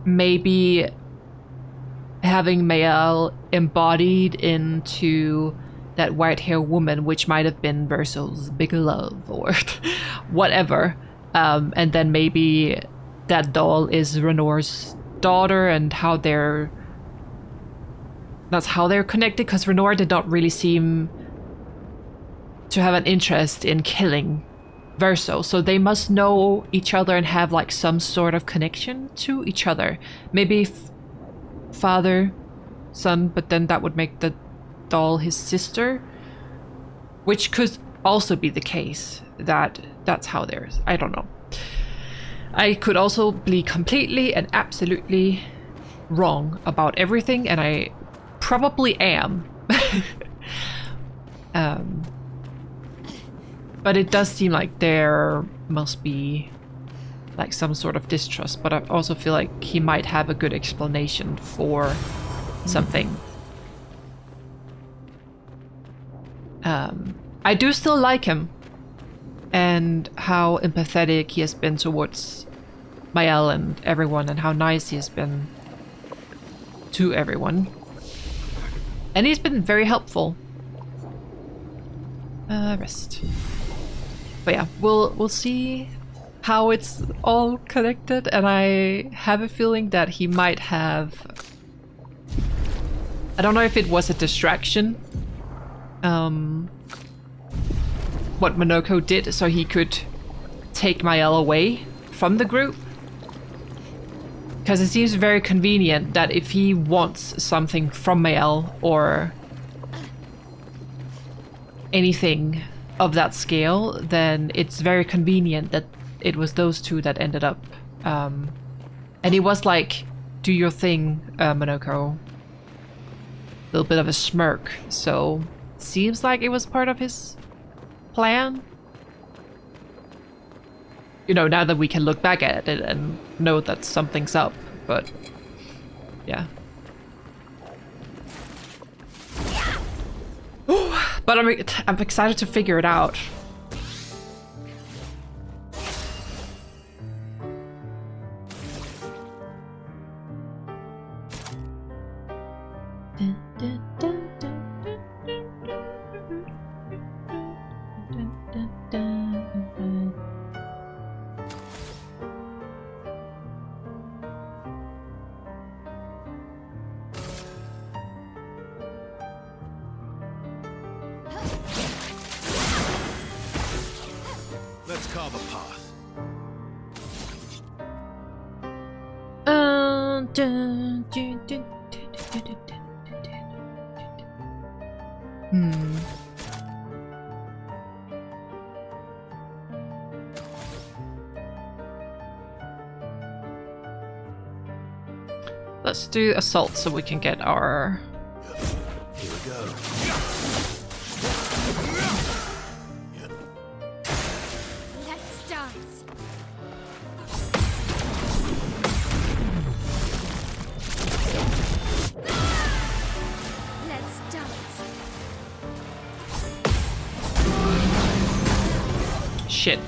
Speaker 1: maybe having Mael embodied into that white-haired woman, which might have been Verso's big love or whatever. And then maybe that doll is Renor's daughter, and how that's how they're connected, because Renor did not really seem to have an interest in killing Verso. So they must know each other and have like some sort of connection to each other. Maybe father, son, but then that would make the doll his sister, which could also be the case. That's how there's, I don't know. I could also be completely and absolutely wrong about everything, and I probably am. But it does seem like there must be like some sort of distrust, but I also feel like he might have a good explanation for something. I do still like him, and how empathetic he has been towards Mael and everyone, and how nice he has been to everyone. And he's been very helpful. Rest. But yeah, we'll see how it's all connected, and I have a feeling that he might have... I don't know if it was a distraction, what Monokco did, so he could take Mael away from the group. Because it seems very convenient that if he wants something from Mael, or anything of that scale, then it's very convenient that it was those two that ended up. And he was like, do your thing, Monokco. A little bit of a smirk, so it seems like it was part of his plan. You know, now that we can look back at it and know that something's up, but yeah. But I'm excited to figure it out.
Speaker 2: Let's carve a path.
Speaker 1: Let's do assault so we can get our...
Speaker 2: Here we go.
Speaker 6: Let's
Speaker 1: shit.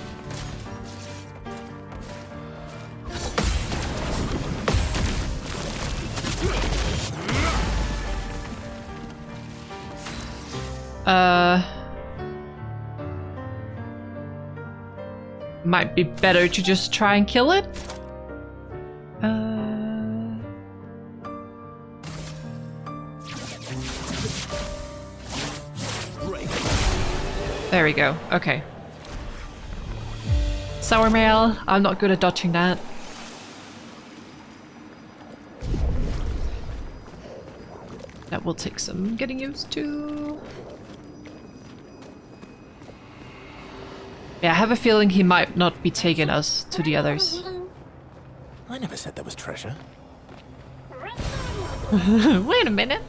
Speaker 1: Might be better to just try and kill it. There we go. Okay. Sour mail. I'm not good at dodging that. That will take some getting used to. Yeah, I have a feeling he might not be taking us to the others.
Speaker 2: I never said there was treasure.
Speaker 1: Wait a minute.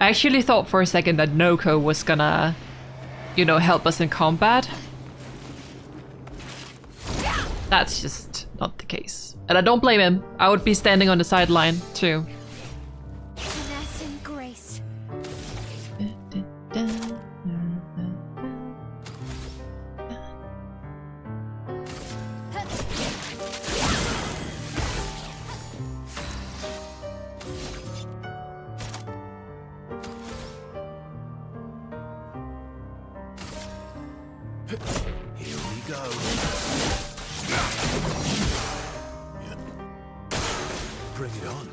Speaker 1: I actually thought for a second that Monokco was gonna, you know, help us in combat. That's just not the case. And I don't blame him. I would be standing on the sideline too.
Speaker 6: Finesse and grace.
Speaker 2: Here we go. Bring it on.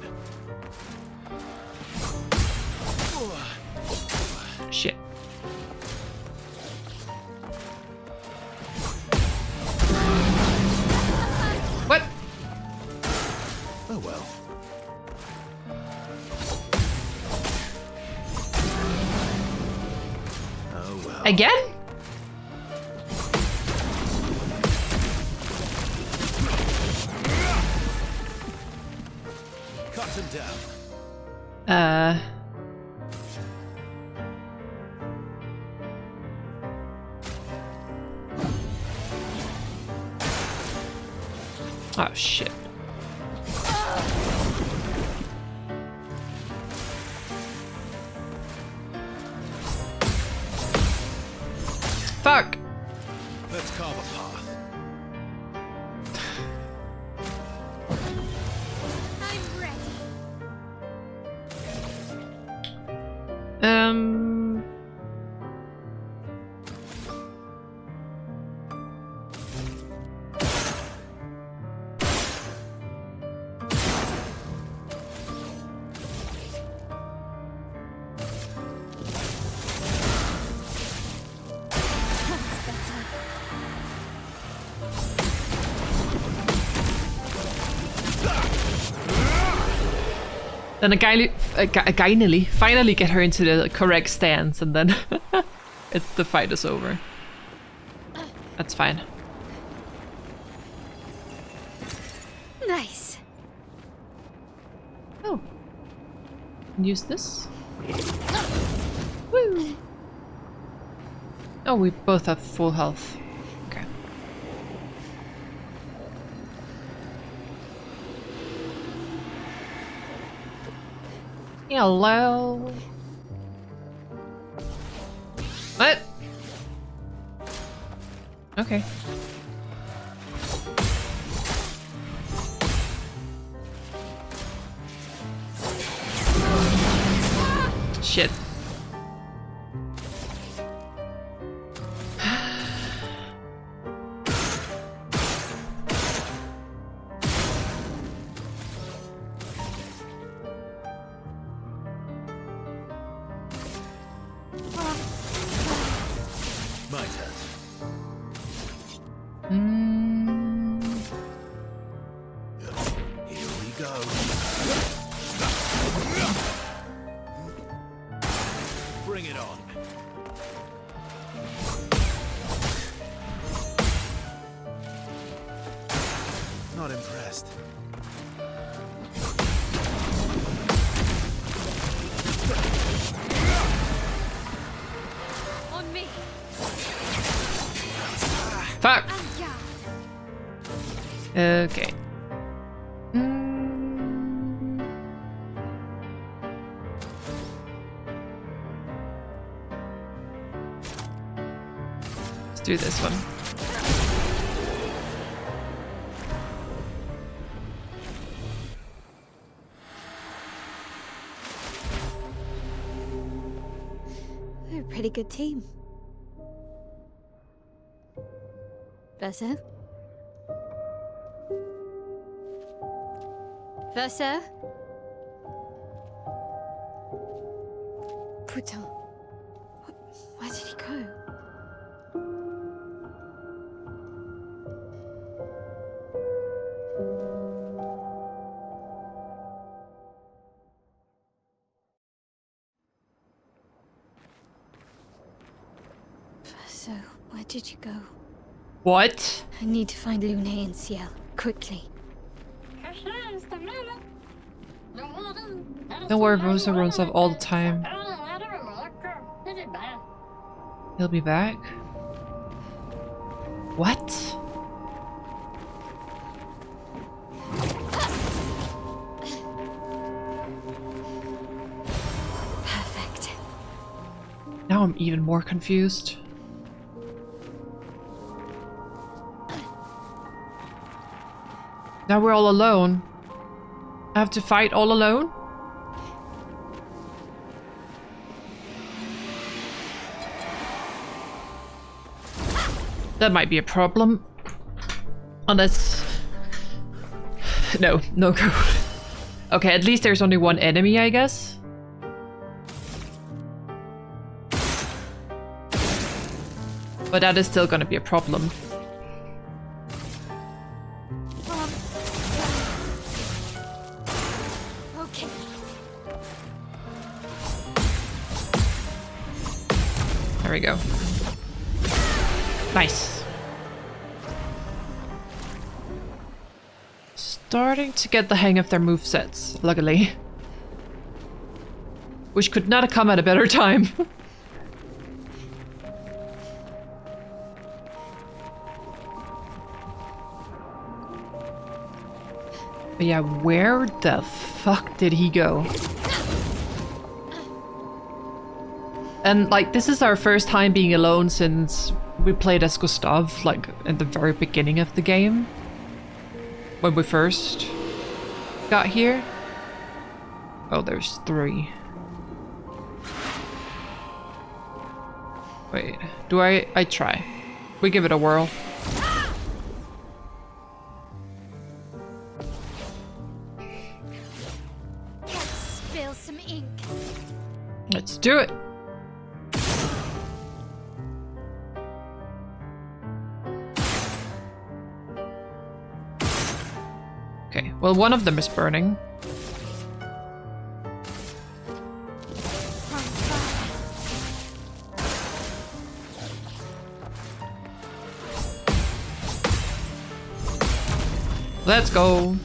Speaker 1: Shit. What?
Speaker 2: Oh well. Oh well.
Speaker 1: Again?
Speaker 2: Cut him down.
Speaker 1: Oh shit. Fuck.
Speaker 2: Let's carve a path.
Speaker 6: I'm ready.
Speaker 1: Then I finally get her into the correct stance, and then the fight is over. That's fine.
Speaker 6: Nice.
Speaker 1: Oh. Use this. Woo. Oh, we both have full health. Okay. Hello. What? Okay. Shit.
Speaker 2: My turn. Here we go. Bring it on. Not impressed.
Speaker 6: On me.
Speaker 1: Fuck.
Speaker 6: Yeah.
Speaker 1: Okay. Let's do this one.
Speaker 6: We're a pretty good team. Verso? Verso? Putain. Where did he go? Verso, where did you go?
Speaker 1: What?
Speaker 6: I need to find Lune and Ciel, quickly.
Speaker 1: Don't worry, Rosa runs off all the time. He'll be back? What?
Speaker 6: Perfect.
Speaker 1: Now I'm even more confused. Now we're all alone. I have to fight all alone? That might be a problem. Unless... No, no go. Okay, at least there's only one enemy, I guess. But that is still gonna be a problem.
Speaker 6: Okay.
Speaker 1: There we go. Nice. Starting to get the hang of their movesets, luckily. Which could not have come at a better time. But yeah, where the fuck did he go? And like, this is our first time being alone since we played as Gustav, like in the very beginning of the game. When we first got here. Oh, there's 3. Wait, do I try. We give it a whirl.
Speaker 6: Let's spill some ink.
Speaker 1: Let's do it. Okay, well, one of them is burning. Let's go.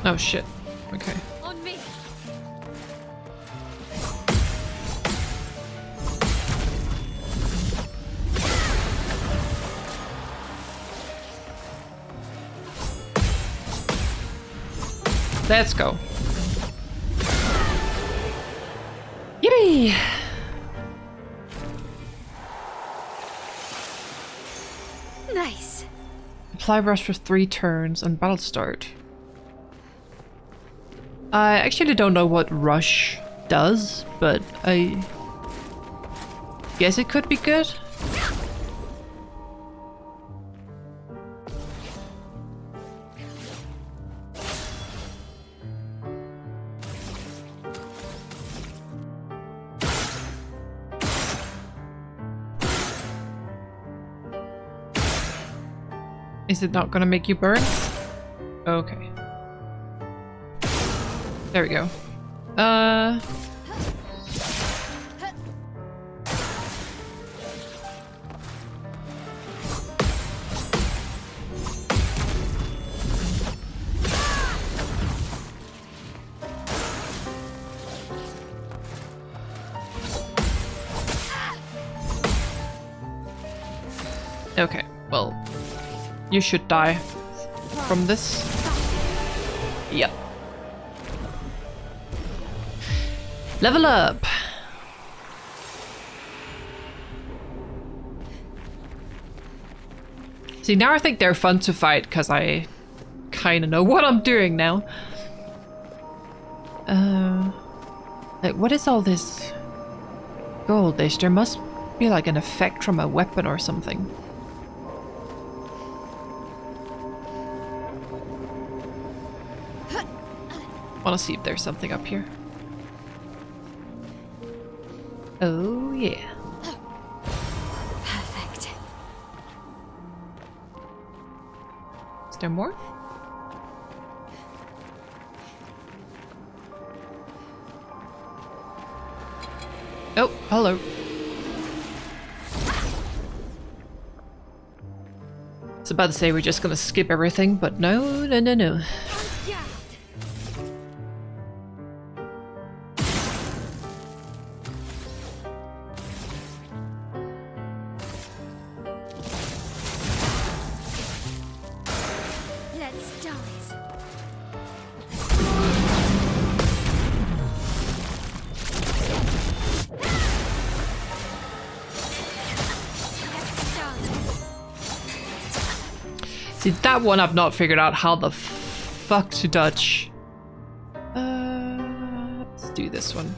Speaker 1: Oh shit. Okay.
Speaker 6: On me.
Speaker 1: Let's go. Yippee!
Speaker 6: Nice.
Speaker 1: Apply rush for 3 turns and battle start. I actually don't know what rush does, but I guess it could be good. Is it not gonna make you burn? Okay. There we go. Okay, Well, you should die from this. Yep. Level up! See, now I think they're fun to fight, because I kind of know what I'm doing now. Like, what is all this goldish? There must be like an effect from a weapon or something. Wanna see if there's something up here. Oh yeah.
Speaker 6: Perfect.
Speaker 1: Is there more? Oh, hello. I was about to say we're just gonna skip everything, but no, no, no, no. See, that one I've not figured out how the fuck to dodge. Let's do this one.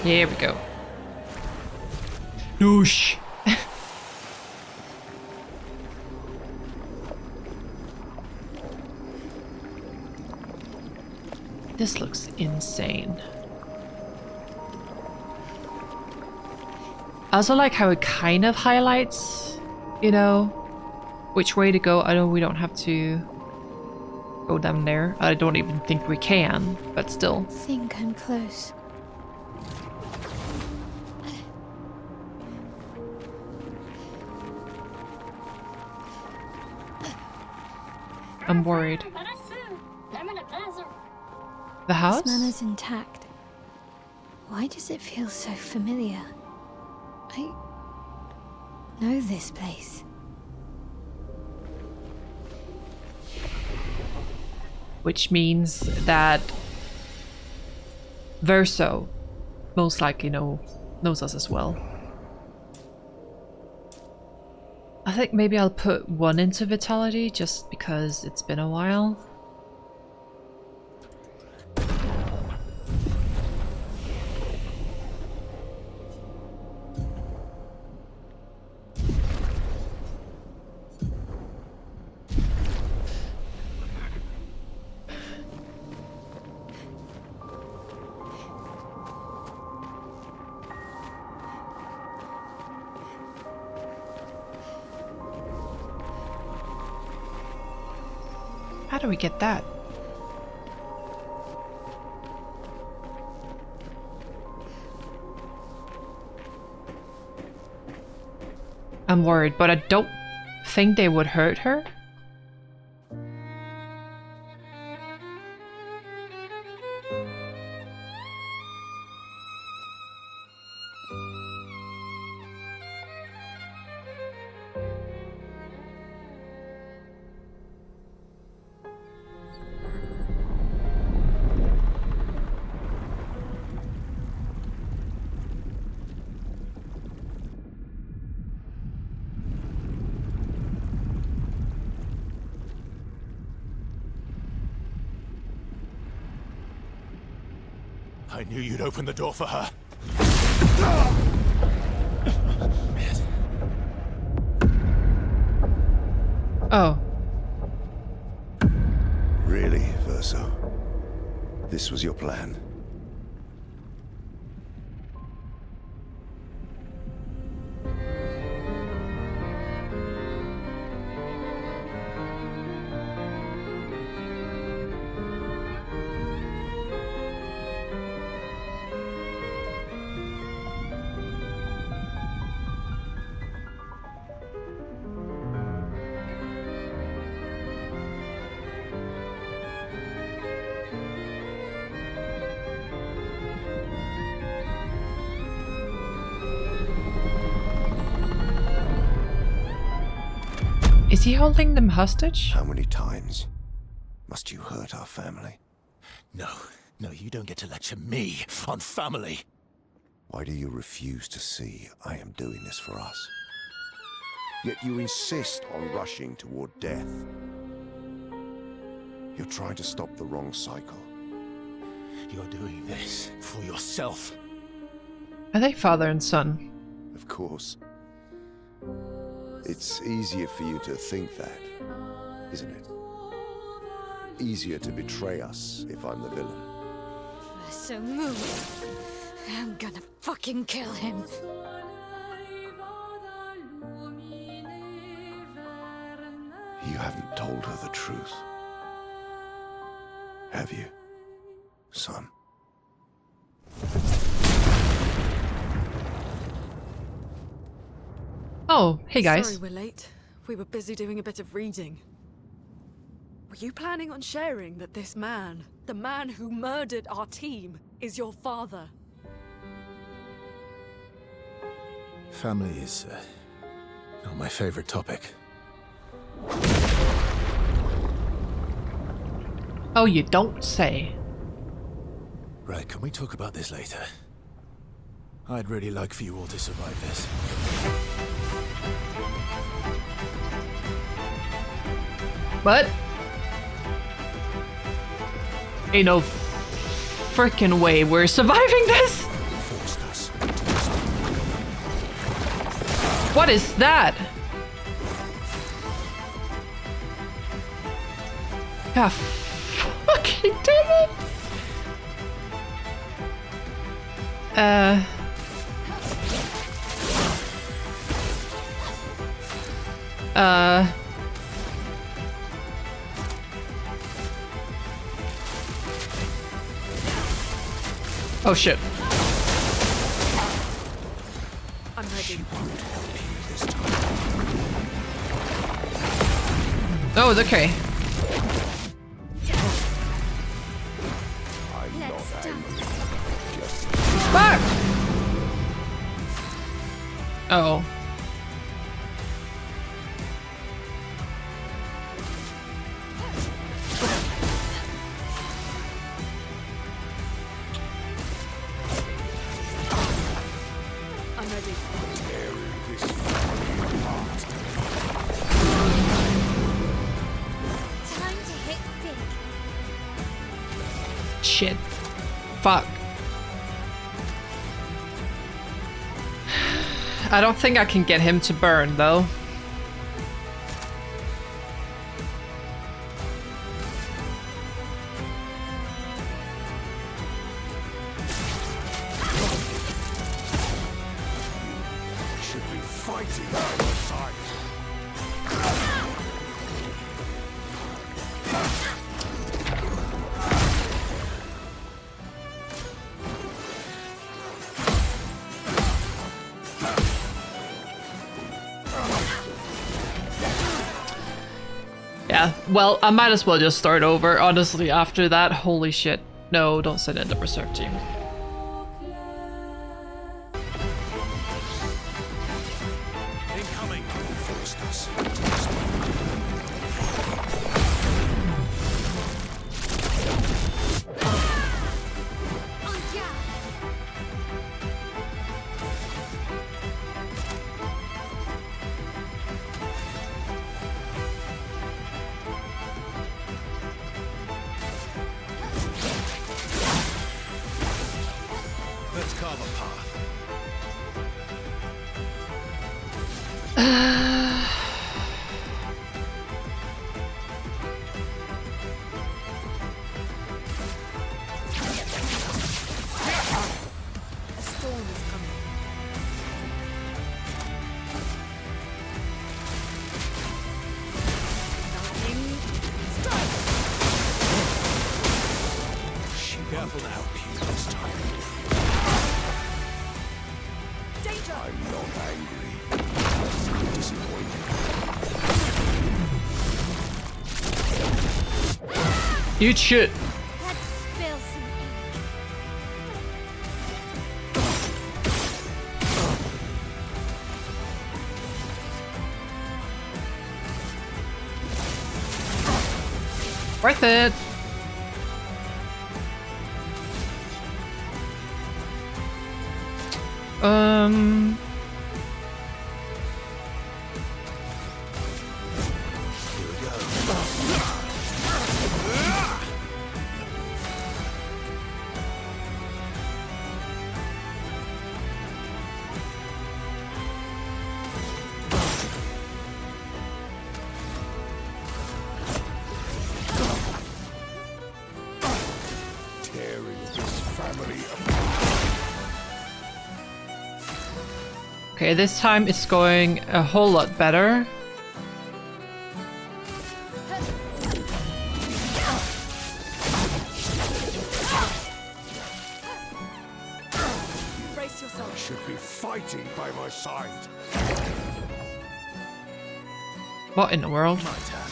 Speaker 1: Here we go. Noosh! This looks insane. I also like how it kind of highlights, you know, which way to go. I know we don't have to go down there. I don't even think we can, but still.
Speaker 6: I think I'm close.
Speaker 1: I'm worried. The house?
Speaker 6: This manner's intact. Why does it feel so familiar? I know this place.
Speaker 1: Which means that Verso most likely knows us as well. I think maybe I'll put one into Vitality just because it's been a while. How do we get that? I'm worried, but I don't think they would hurt her.
Speaker 2: I knew you'd open the door for her.
Speaker 1: Oh.
Speaker 10: Really, Verso? This was your plan?
Speaker 1: Is he holding them hostage?
Speaker 10: How many times must you hurt our family?
Speaker 2: No, you don't get to lecture me on family.
Speaker 10: Why do you refuse to see I am doing this for us? Yet you insist on rushing toward death. You're trying to stop the wrong cycle.
Speaker 2: You're doing this for yourself.
Speaker 1: Are they father and son?
Speaker 10: Of course. It's easier for you to think that, isn't it? Easier to betray us if I'm the villain.
Speaker 6: So move. I'm gonna fucking kill him.
Speaker 10: You haven't told her the truth. Have you, son?
Speaker 1: Oh, hey guys.
Speaker 9: Sorry we're late. We were busy doing a bit of reading. Were you planning on sharing that this man, the man who murdered our team, is your father?
Speaker 2: Family is not my favorite topic.
Speaker 1: Oh, you don't say.
Speaker 2: Right, can we talk about this later? I'd really like for you all to survive this.
Speaker 1: What? Ain't no frickin' way we're surviving this! What is that? God fucking damn it! Oh shit.
Speaker 9: I'm ready.
Speaker 1: Oh, it's okay. Fuck! Oh.
Speaker 9: I'm ready.
Speaker 6: Time to hit big.
Speaker 1: Shit. Fuck. I don't think I can get him to burn, though.
Speaker 10: Should be fighting on your side.
Speaker 1: Yeah, well, I might as well just start over, honestly, after that. Holy shit. No, don't send in the Berserk team.
Speaker 3: Incoming. Let's carve a path.
Speaker 9: A storm is coming.
Speaker 2: Careful now, this time.
Speaker 9: Danger!
Speaker 10: I'm not angry. Just disappointed.
Speaker 1: You should.
Speaker 6: Let's spill some ink.
Speaker 1: Worth it. Okay, this time it's going a whole lot better.
Speaker 9: Brace yourself.
Speaker 10: I should be fighting by my side.
Speaker 1: What in the world?
Speaker 2: My turn.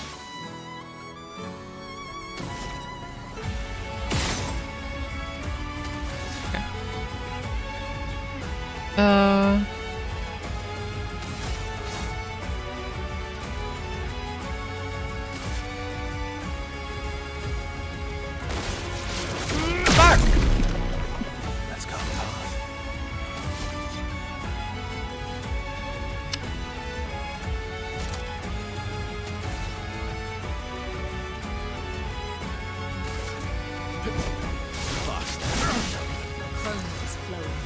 Speaker 1: Fuck!
Speaker 2: Let's go path.
Speaker 9: Chrome is flowing.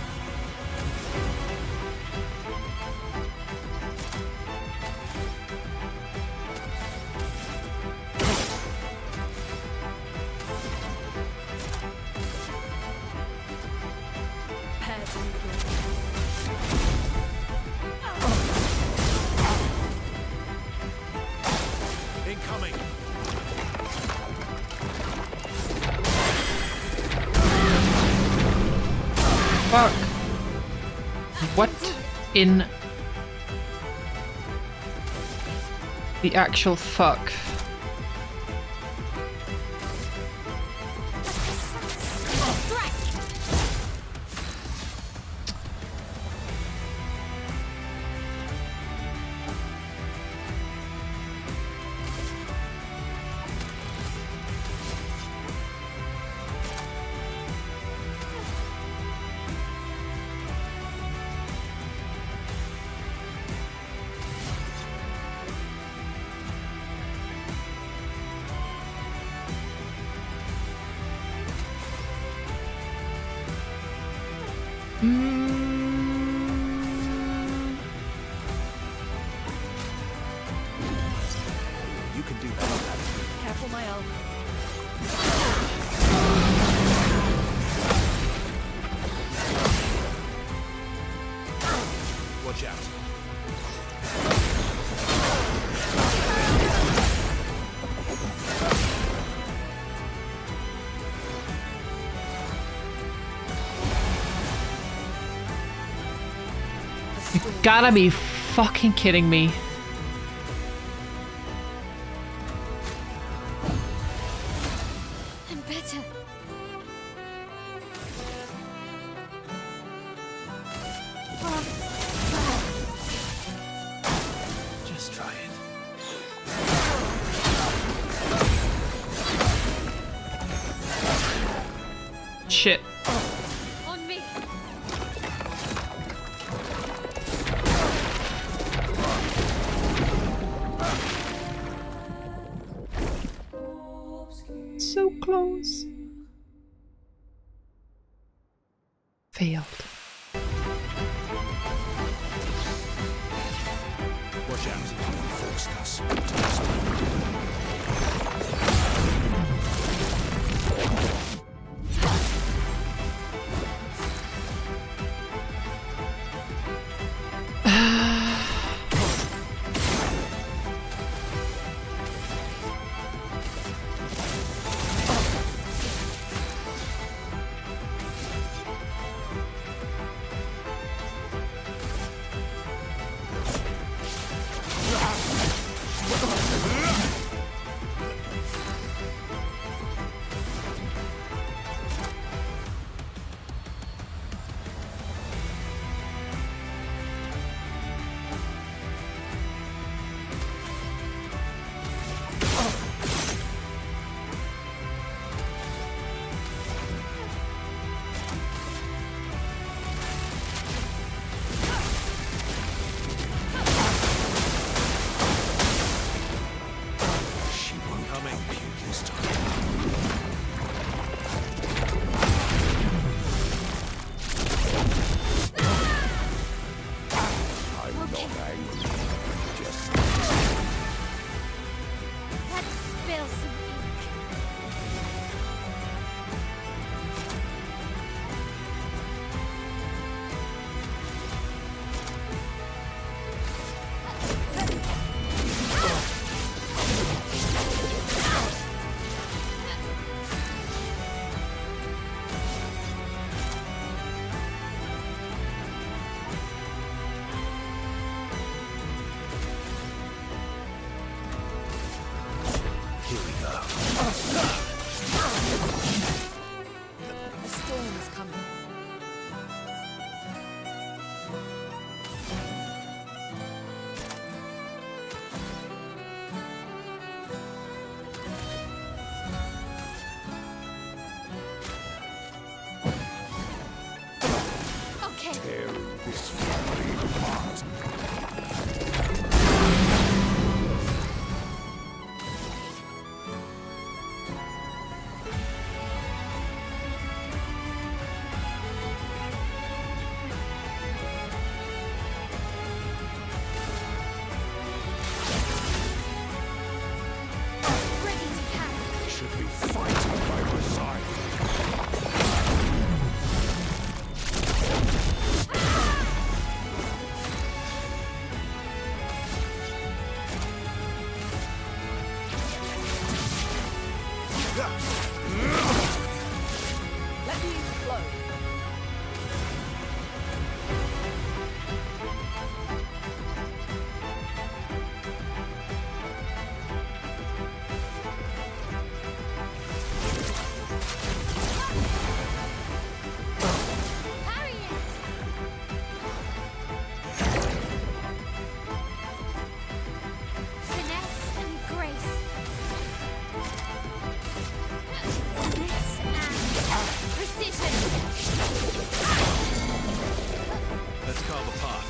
Speaker 9: Pairs in the
Speaker 10: Incoming.
Speaker 1: Fuck. What in the actual fuck?
Speaker 2: You can do better.
Speaker 9: Careful, my elbow.
Speaker 2: Watch out.
Speaker 1: You gotta be fucking kidding me.
Speaker 6: I'm better.
Speaker 2: Just try it.
Speaker 1: Shit.
Speaker 6: On me.
Speaker 1: So close. Failed.
Speaker 2: Watch out.
Speaker 10: Forced us. tear this family apart. Should be fighting by my side.
Speaker 9: Let me flow.
Speaker 7: Parry it! Finesse and grace. Blitz and precision.
Speaker 3: Let's carve a path.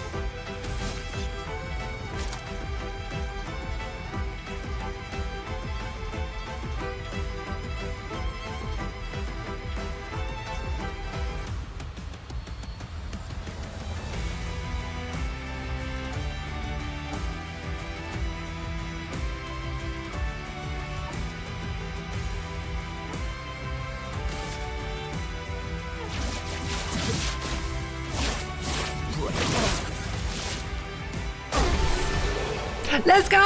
Speaker 1: Let's go!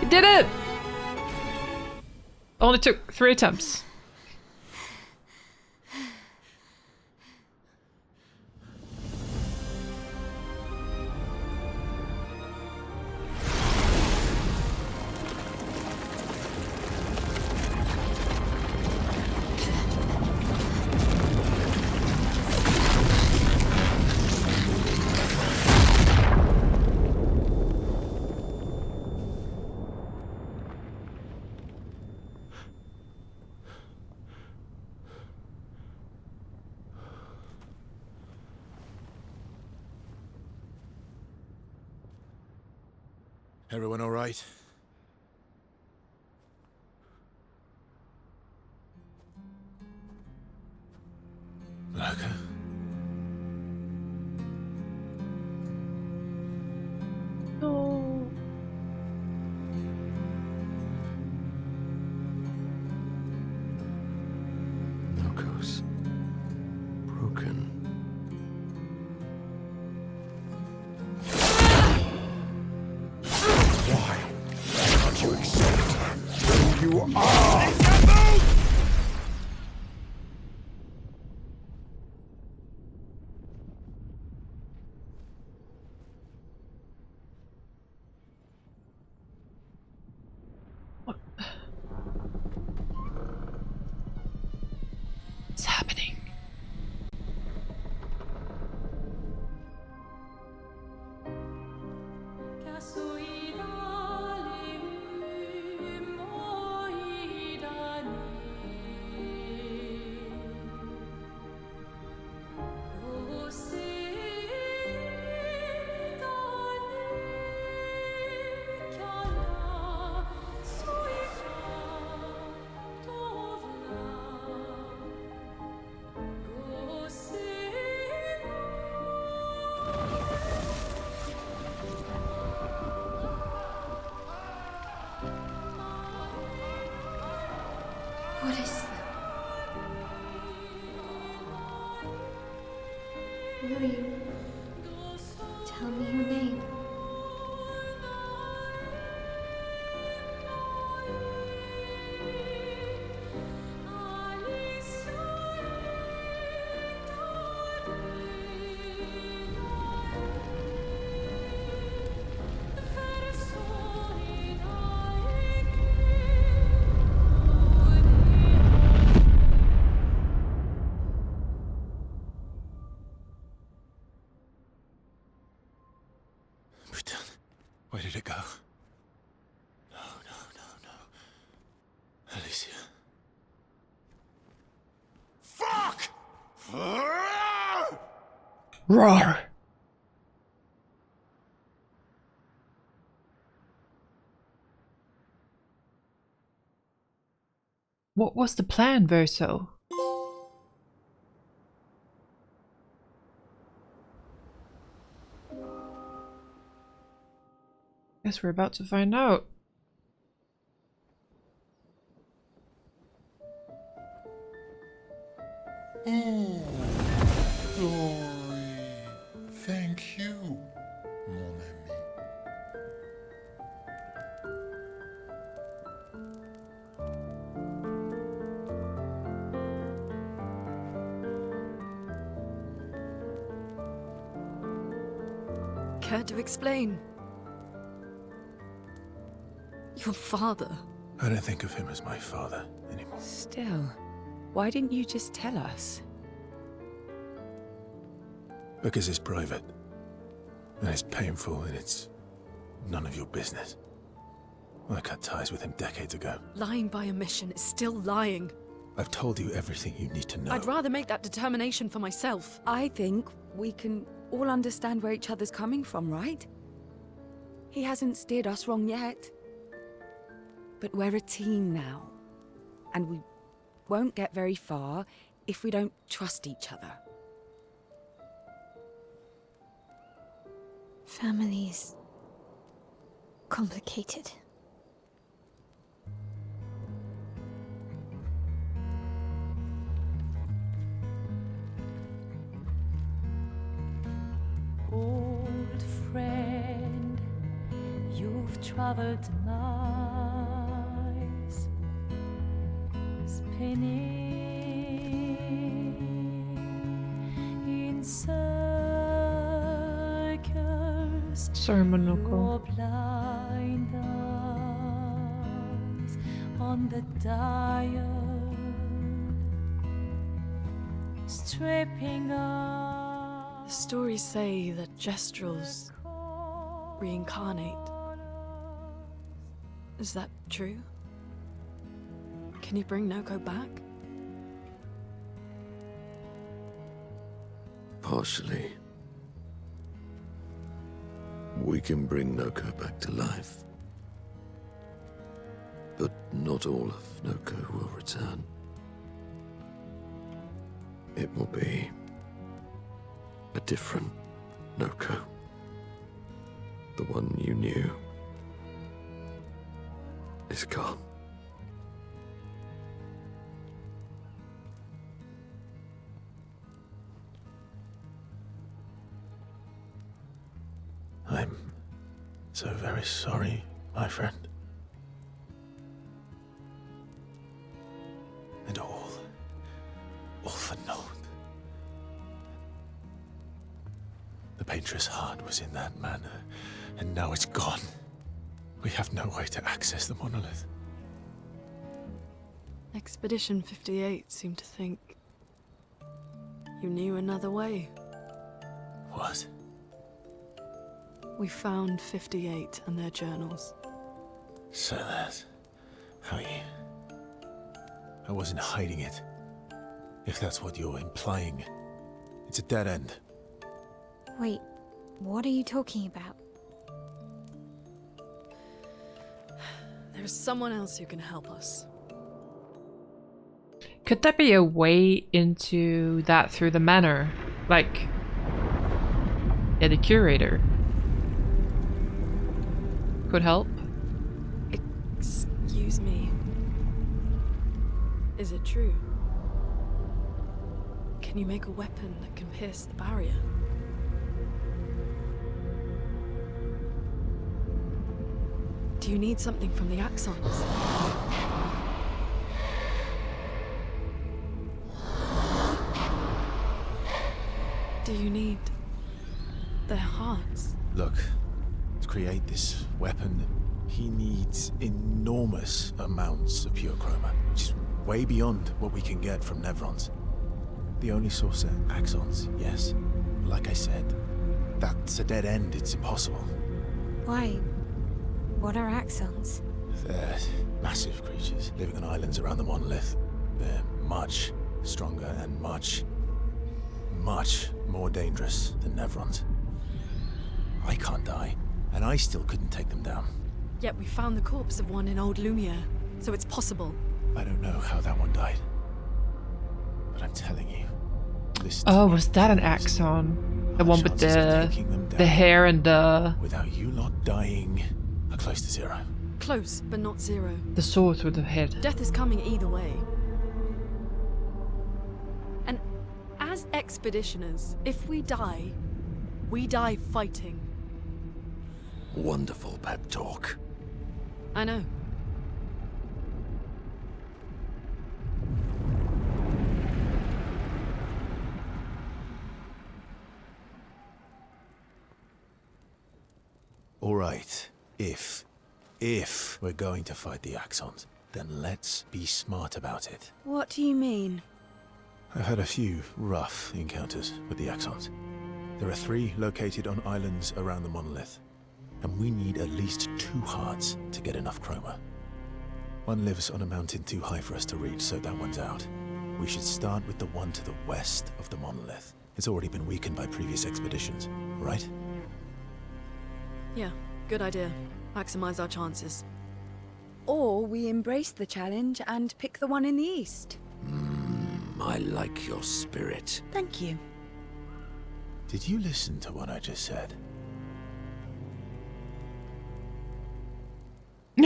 Speaker 1: We did it! Only took 3 attempts.
Speaker 3: Everyone all right? Monokco?
Speaker 1: No.
Speaker 4: Monokco's broken.
Speaker 10: Why can't you accept who you are?
Speaker 1: What's happening?
Speaker 6: What is that? Will you tell me your name?
Speaker 3: Where did it go? No. Alicia.
Speaker 10: Fuck!
Speaker 1: Roar! What was the plan, Verso? Guess we're about to find out.
Speaker 11: Oh, glory. Thank you, mon ami.
Speaker 9: Care to explain? Your father?
Speaker 2: I don't think of him as my father anymore.
Speaker 5: Still, why didn't you just tell us?
Speaker 2: Because it's private. And it's painful and it's none of your business. I cut ties with him decades ago.
Speaker 9: Lying by omission is still lying.
Speaker 2: I've told you everything you need to know.
Speaker 9: I'd rather make that determination for myself.
Speaker 5: I think we can all understand where each other's coming from, right? He hasn't steered us wrong yet. But we're a team now. And we won't get very far if we don't trust each other.
Speaker 6: Family's complicated.
Speaker 12: Old friend, you've traveled miles, spinning in circles.
Speaker 1: Sorry, Monokco.
Speaker 12: Your blind eyes on the dial, stripping off.
Speaker 9: The stories say that Gestrels reincarnate. Is that true? Can you bring Monokco back?
Speaker 4: Partially. We can bring Monokco back to life. But not all of Monokco will return. It will be a different Monokco. The one you knew is gone.
Speaker 2: I'm so very sorry, my friend. And all for naught. The Painter's heart was in that manor, and now it's gone. We have no way to access the monolith.
Speaker 9: Expedition 58 seemed to think you knew another way.
Speaker 2: What?
Speaker 9: We found 58 and their journals.
Speaker 2: So that's how you... I wasn't hiding it. If that's what you're implying. It's a dead end.
Speaker 6: Wait, what are you talking about?
Speaker 9: There is someone else who can help us.
Speaker 1: Could there be a way into that through the manor? Like, yeah, the curator could help?
Speaker 9: Excuse me. Is it true? Can you make a weapon that can pierce the barrier? Do you need something from the Axons? Do you need their hearts?
Speaker 2: Look, to create this weapon, he needs enormous amounts of pure chroma, which is way beyond what we can get from Nevrons. The only source are Axons, yes. Like I said, that's a dead end, it's impossible.
Speaker 6: Why? What are Axons?
Speaker 2: They're massive creatures living on islands around the monolith. They're much stronger and much much more dangerous than Nevrons. I can't die, and I still couldn't take them down.
Speaker 9: Yet we found the corpse of one in old Lumiere, so it's possible.
Speaker 2: I don't know how that one died. But I'm telling you, listen
Speaker 1: Oh,
Speaker 2: to me.
Speaker 1: was that an Axon? The
Speaker 2: Our
Speaker 1: one with
Speaker 2: chances of taking them
Speaker 1: the
Speaker 2: down
Speaker 1: hair and the
Speaker 2: without you lot dying are close to zero.
Speaker 9: Close, but not zero.
Speaker 1: the sword with the head.
Speaker 9: Death is coming either way. And as expeditioners, if we die fighting.
Speaker 4: Wonderful pep talk.
Speaker 9: I know.
Speaker 2: All right, if we're going to fight the Axons, then let's be smart about it.
Speaker 5: What do you mean?
Speaker 2: I've had a few rough encounters with the Axons. There are 3 located on islands around the monolith, and we need at least 2 hearts to get enough chroma. One lives on a mountain too high for us to reach, so that one's out. We should start with the one to the west of the monolith. It's already been weakened by previous expeditions, right?
Speaker 9: Yeah, good idea. Maximize our chances.
Speaker 5: Or we embrace the challenge and pick the one in the east.
Speaker 4: I like your spirit.
Speaker 5: Thank you.
Speaker 2: Did you listen to what I just said?
Speaker 1: Who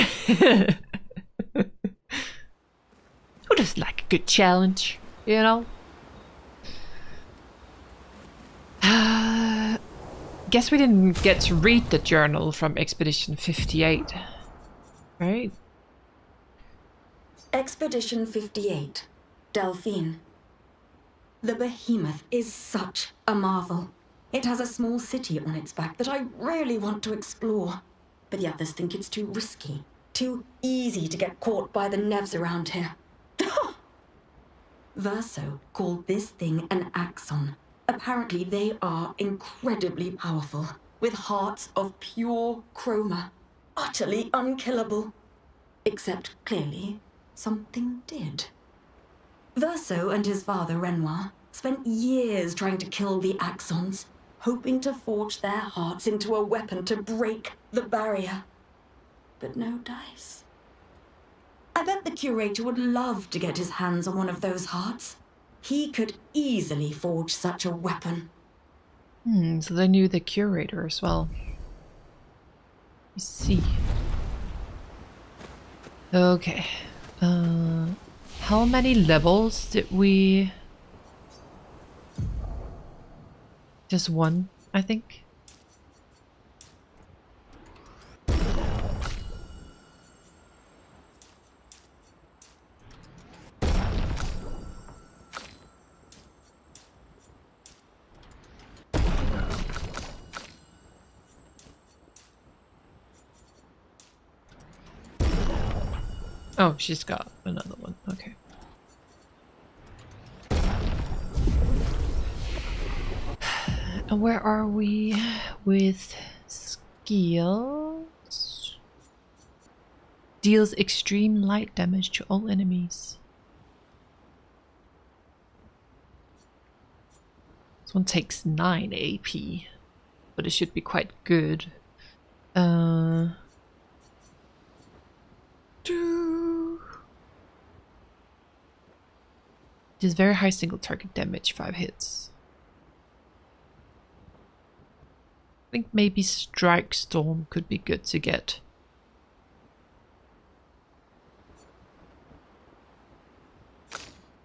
Speaker 1: doesn't like a good challenge, you know? Guess we didn't get to read the journal from Expedition 58, right?
Speaker 13: Expedition 58, Delphine. The behemoth is such a marvel. It has a small city on its back that I really want to explore. But the others think it's too risky, too easy to get caught by the Nevs around here. Verso called this thing an Axon. Apparently they are incredibly powerful, with hearts of pure chroma, utterly unkillable. Except, clearly, something did. Verso and his father, Renoir, spent years trying to kill the Axons, hoping to forge their hearts into a weapon to break the barrier. But no dice. I bet the curator would love to get his hands on one of those hearts. He could easily forge such a weapon.
Speaker 1: So they knew the curator as well. Let's see. Okay. How many levels did we... Just one, I think. Oh, she's got another one. Okay. And where are we with skills? Deals extreme light damage to all enemies. This one takes 9 AP, but it should be quite good. Does very high single target damage, 5 hits. I think maybe Strike Storm could be good to get.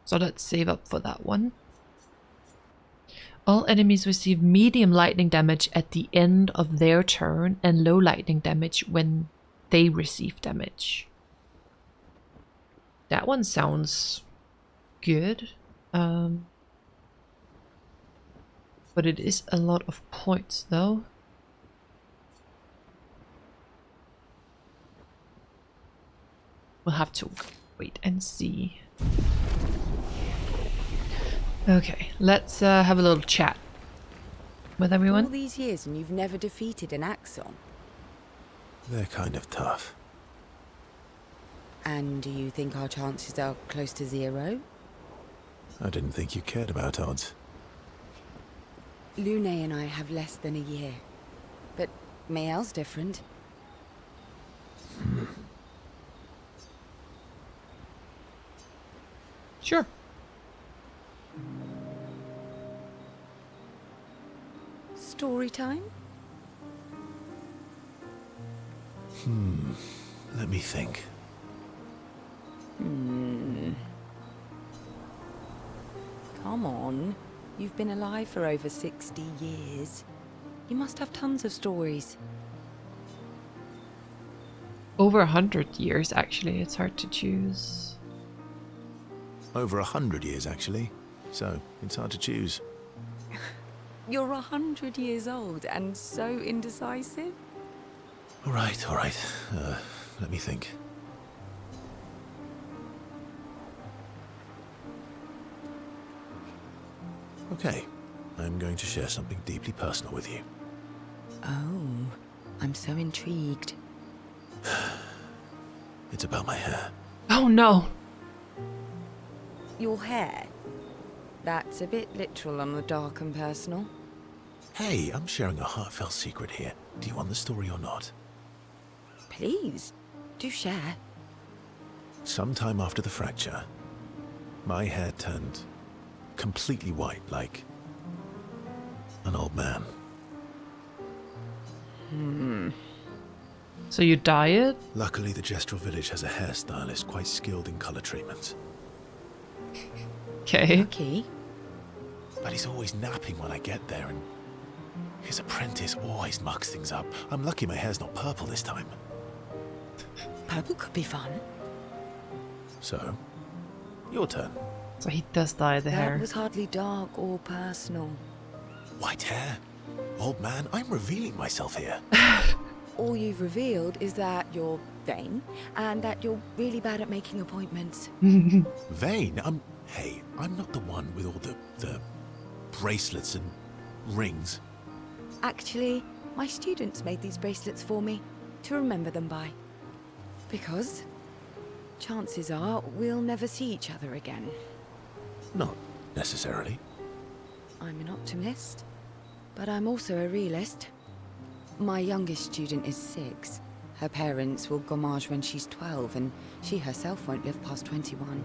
Speaker 1: So let's save up for that one. All enemies receive medium lightning damage at the end of their turn and low lightning damage when they receive damage. That one sounds good. But it is a lot of points though. We'll have to wait and see. Okay, let's have a little chat with everyone.
Speaker 5: All these years and you've never defeated an Axon.
Speaker 2: They're kind of tough.
Speaker 5: And do you think our chances are close to 0?
Speaker 2: I didn't think you cared about odds.
Speaker 5: Lune and I have less than a year. But Mael's different.
Speaker 1: Sure.
Speaker 5: Story time?
Speaker 2: Let me think.
Speaker 5: Come on. You've been alive for over 60 years. You must have tons of stories.
Speaker 1: Over 100 years, actually. It's hard to choose.
Speaker 2: Over 100 years, actually. So, it's hard to choose.
Speaker 5: You're 100 years old and so indecisive?
Speaker 2: All right. Let me think. Okay, I'm going to share something deeply personal with you.
Speaker 5: Oh, I'm so intrigued.
Speaker 2: It's about my hair.
Speaker 1: Oh no!
Speaker 5: Your hair? That's a bit literal on the dark and personal.
Speaker 2: Hey, I'm sharing a heartfelt secret here. Do you want the story or not?
Speaker 5: Please, do share.
Speaker 2: Sometime after the fracture, my hair turned completely white, like an old man.
Speaker 1: So you dye it?
Speaker 2: Luckily, the Gestural village has a hairstylist quite skilled in color treatments.
Speaker 1: Okay.
Speaker 5: Lucky.
Speaker 2: But he's always napping when I get there, and his apprentice always mucks things up. I'm lucky my hair's not purple this time.
Speaker 5: Purple could be fun.
Speaker 2: So, your turn.
Speaker 1: So he does dye the hair.
Speaker 5: That was hardly dark or personal.
Speaker 2: White hair? Old man, I'm revealing myself here.
Speaker 5: All you've revealed is that you're vain and that you're really bad at making appointments.
Speaker 2: Vain? Hey, I'm not the one with all the bracelets and rings.
Speaker 5: Actually, my students made these bracelets for me to remember them by. Because chances are we'll never see each other again.
Speaker 2: Not necessarily.
Speaker 5: I'm an optimist, but I'm also a realist. My youngest student is 6. Her parents will gommage when she's 12, and she herself won't live past 21.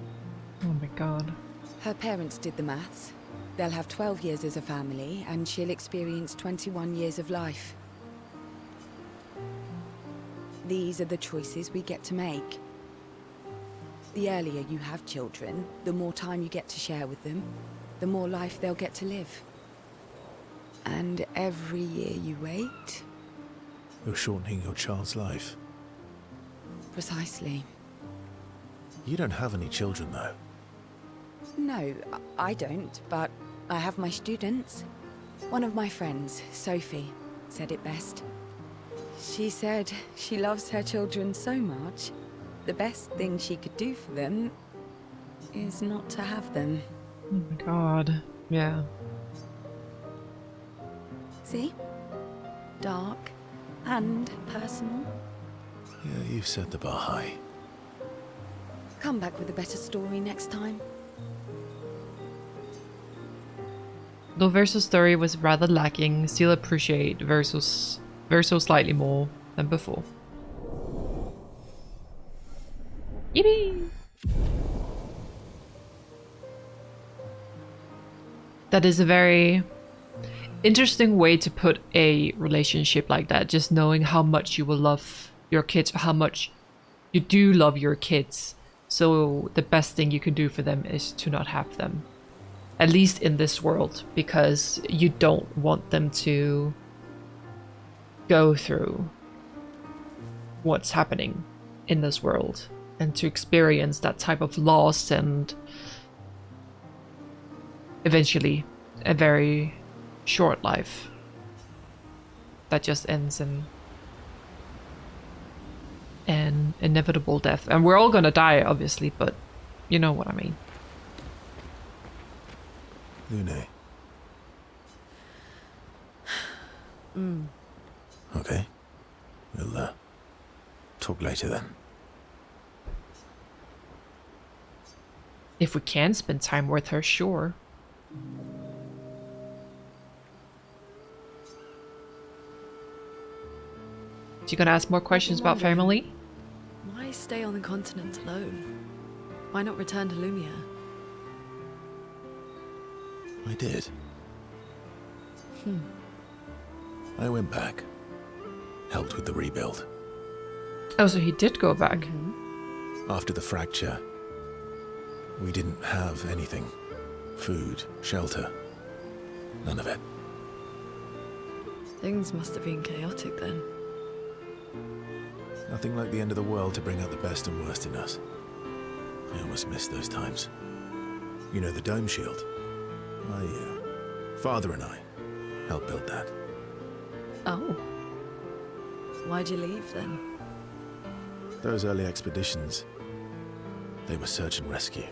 Speaker 1: Oh my god.
Speaker 5: Her parents did the maths. They'll have 12 years as a family, and she'll experience 21 years of life. These are the choices we get to make. The earlier you have children, the more time you get to share with them, the more life they'll get to live. And every year you wait...
Speaker 2: You're shortening your child's life.
Speaker 5: Precisely.
Speaker 2: You don't have any children, though.
Speaker 5: No, I don't, but I have my students. One of my friends, Sophie, said it best. She said she loves her children so much, the best thing she could do for them is not to have them.
Speaker 1: Oh my god. Yeah.
Speaker 5: See? Dark and personal.
Speaker 2: Yeah, you've set the bar high.
Speaker 5: Come back with a better story next time.
Speaker 1: Though Verso's story was rather lacking, still appreciate Verso slightly more than before. Yippee! That is a very interesting way to put a relationship like that, just knowing how much you will love your kids, how much you do love your kids. So the best thing you can do for them is to not have them. At least in this world, because you don't want them to go through what's happening in this world and to experience that type of loss and eventually a very short life that just ends in an inevitable death. And we're all gonna die, obviously, but you know what I mean.
Speaker 2: Lune. Okay. We'll talk later then.
Speaker 1: If we can spend time with her, sure. You gonna ask more questions about family?
Speaker 9: Why stay on the continent alone? Why not return to Lumiere?
Speaker 2: I did. I went back. Helped with the rebuild.
Speaker 1: Oh, so he did go back.
Speaker 2: After the fracture, we didn't have anything. Food, shelter. None of it.
Speaker 9: Things must have been chaotic then.
Speaker 2: Nothing like the end of the world to bring out the best and worst in us. I almost missed those times. You know the dome shield? My father and I helped build that.
Speaker 9: Oh. Why'd you leave then?
Speaker 2: Those early expeditions, they were search and rescue.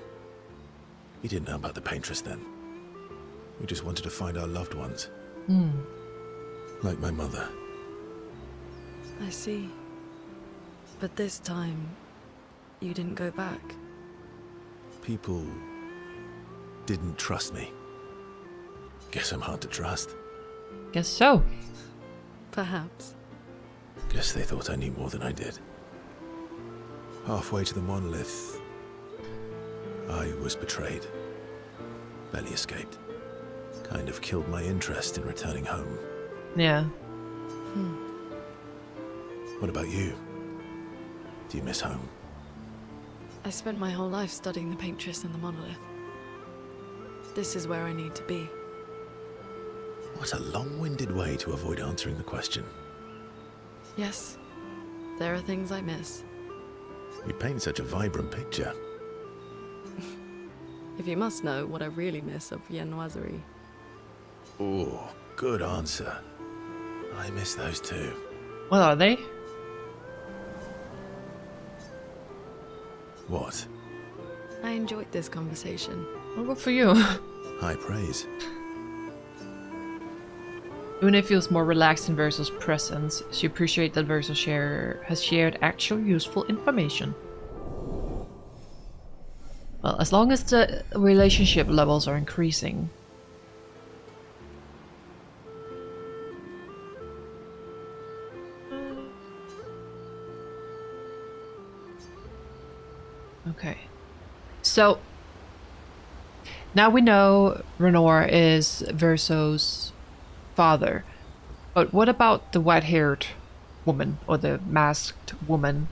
Speaker 2: We didn't know about the Paintress then. We just wanted to find our loved ones. Like my mother.
Speaker 9: I see. But this time, you didn't go back.
Speaker 2: People didn't trust me. Guess I'm hard to trust.
Speaker 1: Guess so.
Speaker 9: Perhaps.
Speaker 2: Guess they thought I knew more than I did. Halfway to the monolith, I was betrayed. Barely escaped. Kind of killed my interest in returning home.
Speaker 1: Yeah.
Speaker 2: What about you? Do you miss home?
Speaker 9: I spent my whole life studying the Paintress and the monolith. This is where I need to be.
Speaker 2: What a long-winded way to avoid answering the question.
Speaker 9: Yes, there are things I miss.
Speaker 2: You paint such a vibrant picture.
Speaker 9: If you must know what I really miss of viennoiserie.
Speaker 2: Oh, good answer. I miss those too.
Speaker 1: What are they?
Speaker 2: What?
Speaker 9: I enjoyed this conversation.
Speaker 1: Well, good for you.
Speaker 2: High praise.
Speaker 1: Una feels more relaxed in Verso's presence. She appreciates that Verso has shared actual useful information. Well, as long as the relationship levels are increasing. Okay. So, now we know Renor is Verso's father. But what about the white-haired woman, or the masked woman?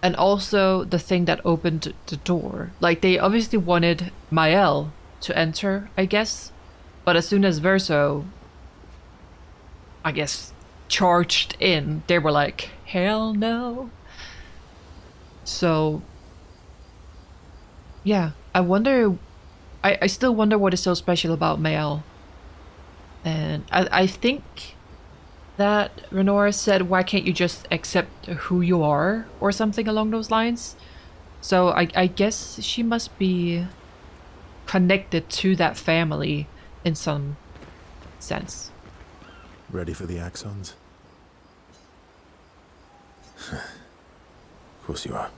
Speaker 1: And also the thing that opened the door. Like, they obviously wanted Mael to enter, I guess. But as soon as Verso, I guess, charged in, they were like, hell no. So, yeah, I wonder, I still wonder what is so special about Mael. And I think that Renora said, why can't you just accept who you are, or something along those lines. So I guess she must be connected to that family in some sense.
Speaker 2: Ready for the axons? Of course you are.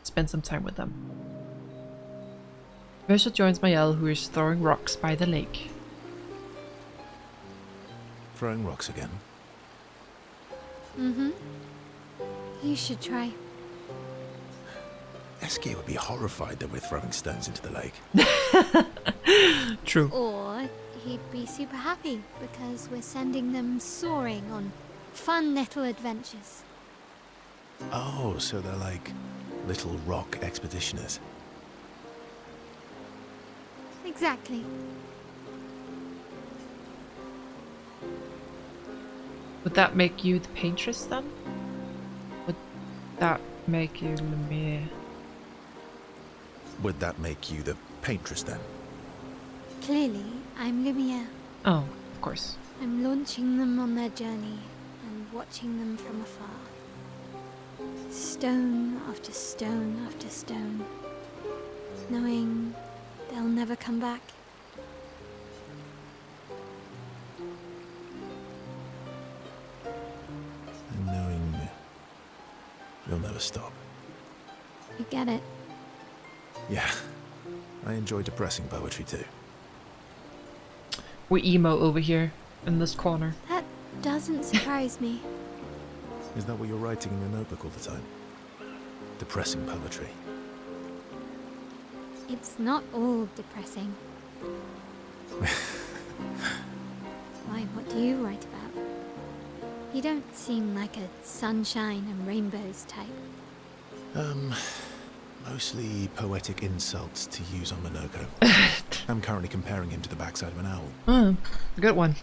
Speaker 1: Spend some time with them. Verso joins Mael, who is throwing rocks by the lake.
Speaker 2: Throwing rocks again?
Speaker 6: You should try.
Speaker 2: Eske would be horrified that we're throwing stones into the lake.
Speaker 1: True.
Speaker 6: Or he'd be super happy because we're sending them soaring on fun little adventures.
Speaker 2: Oh, so they're like little rock expeditioners.
Speaker 6: Exactly.
Speaker 1: Would that make you the Paintress then? Would that make you Lumiere?
Speaker 2: Would that make you the Paintress then?
Speaker 6: Clearly, I'm Lumiere.
Speaker 1: Oh, of course.
Speaker 6: I'm launching them on their journey and watching them from afar. Stone after stone after stone. Knowing they'll never come back.
Speaker 2: And knowing you'll never stop.
Speaker 6: You get it.
Speaker 2: Yeah, I enjoy depressing poetry too.
Speaker 1: We're emo over here. in this corner.
Speaker 6: That doesn't surprise me.
Speaker 2: Is that what you're writing in your notebook all the time? Depressing poetry.
Speaker 6: It's not all depressing. Why, what do you write about? You don't seem like a sunshine and rainbows type.
Speaker 2: Mostly poetic insults to use on Monokco. I'm currently comparing him to the backside of an owl.
Speaker 1: Good one.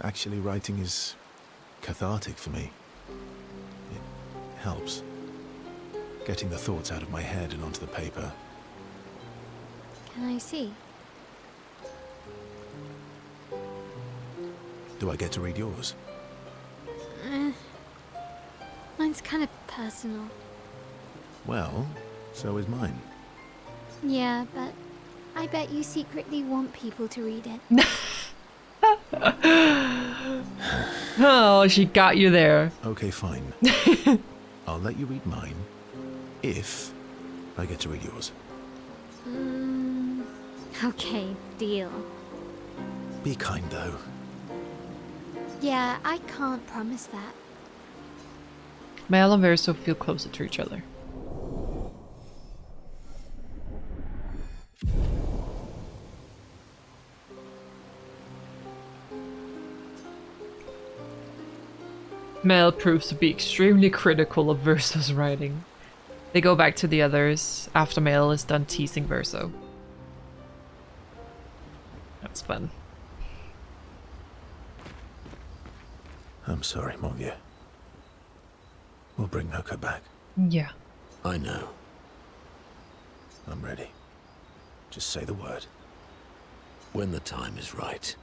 Speaker 2: Actually, writing is cathartic for me. It helps. Getting the thoughts out of my head and onto the paper.
Speaker 6: Can I see?
Speaker 2: Do I get to read yours?
Speaker 6: Mine's kind of personal.
Speaker 2: Well, so is mine.
Speaker 6: Yeah, but I bet you secretly want people to read it.
Speaker 1: Oh, she got you there.
Speaker 2: Okay, fine. I'll let you read mine if I get to read yours.
Speaker 6: Okay, deal.
Speaker 2: Be kind, though.
Speaker 6: Yeah, I can't promise that.
Speaker 1: Mel and Verso feel closer to each other. Mel proves to be extremely critical of Verso's writing. They go back to the others after Mel is done teasing Verso. That's fun.
Speaker 2: I'm sorry, mon vieux. We'll bring Monokco back.
Speaker 1: Yeah.
Speaker 4: I know.
Speaker 2: I'm ready. Just say the word.
Speaker 4: When the time is right.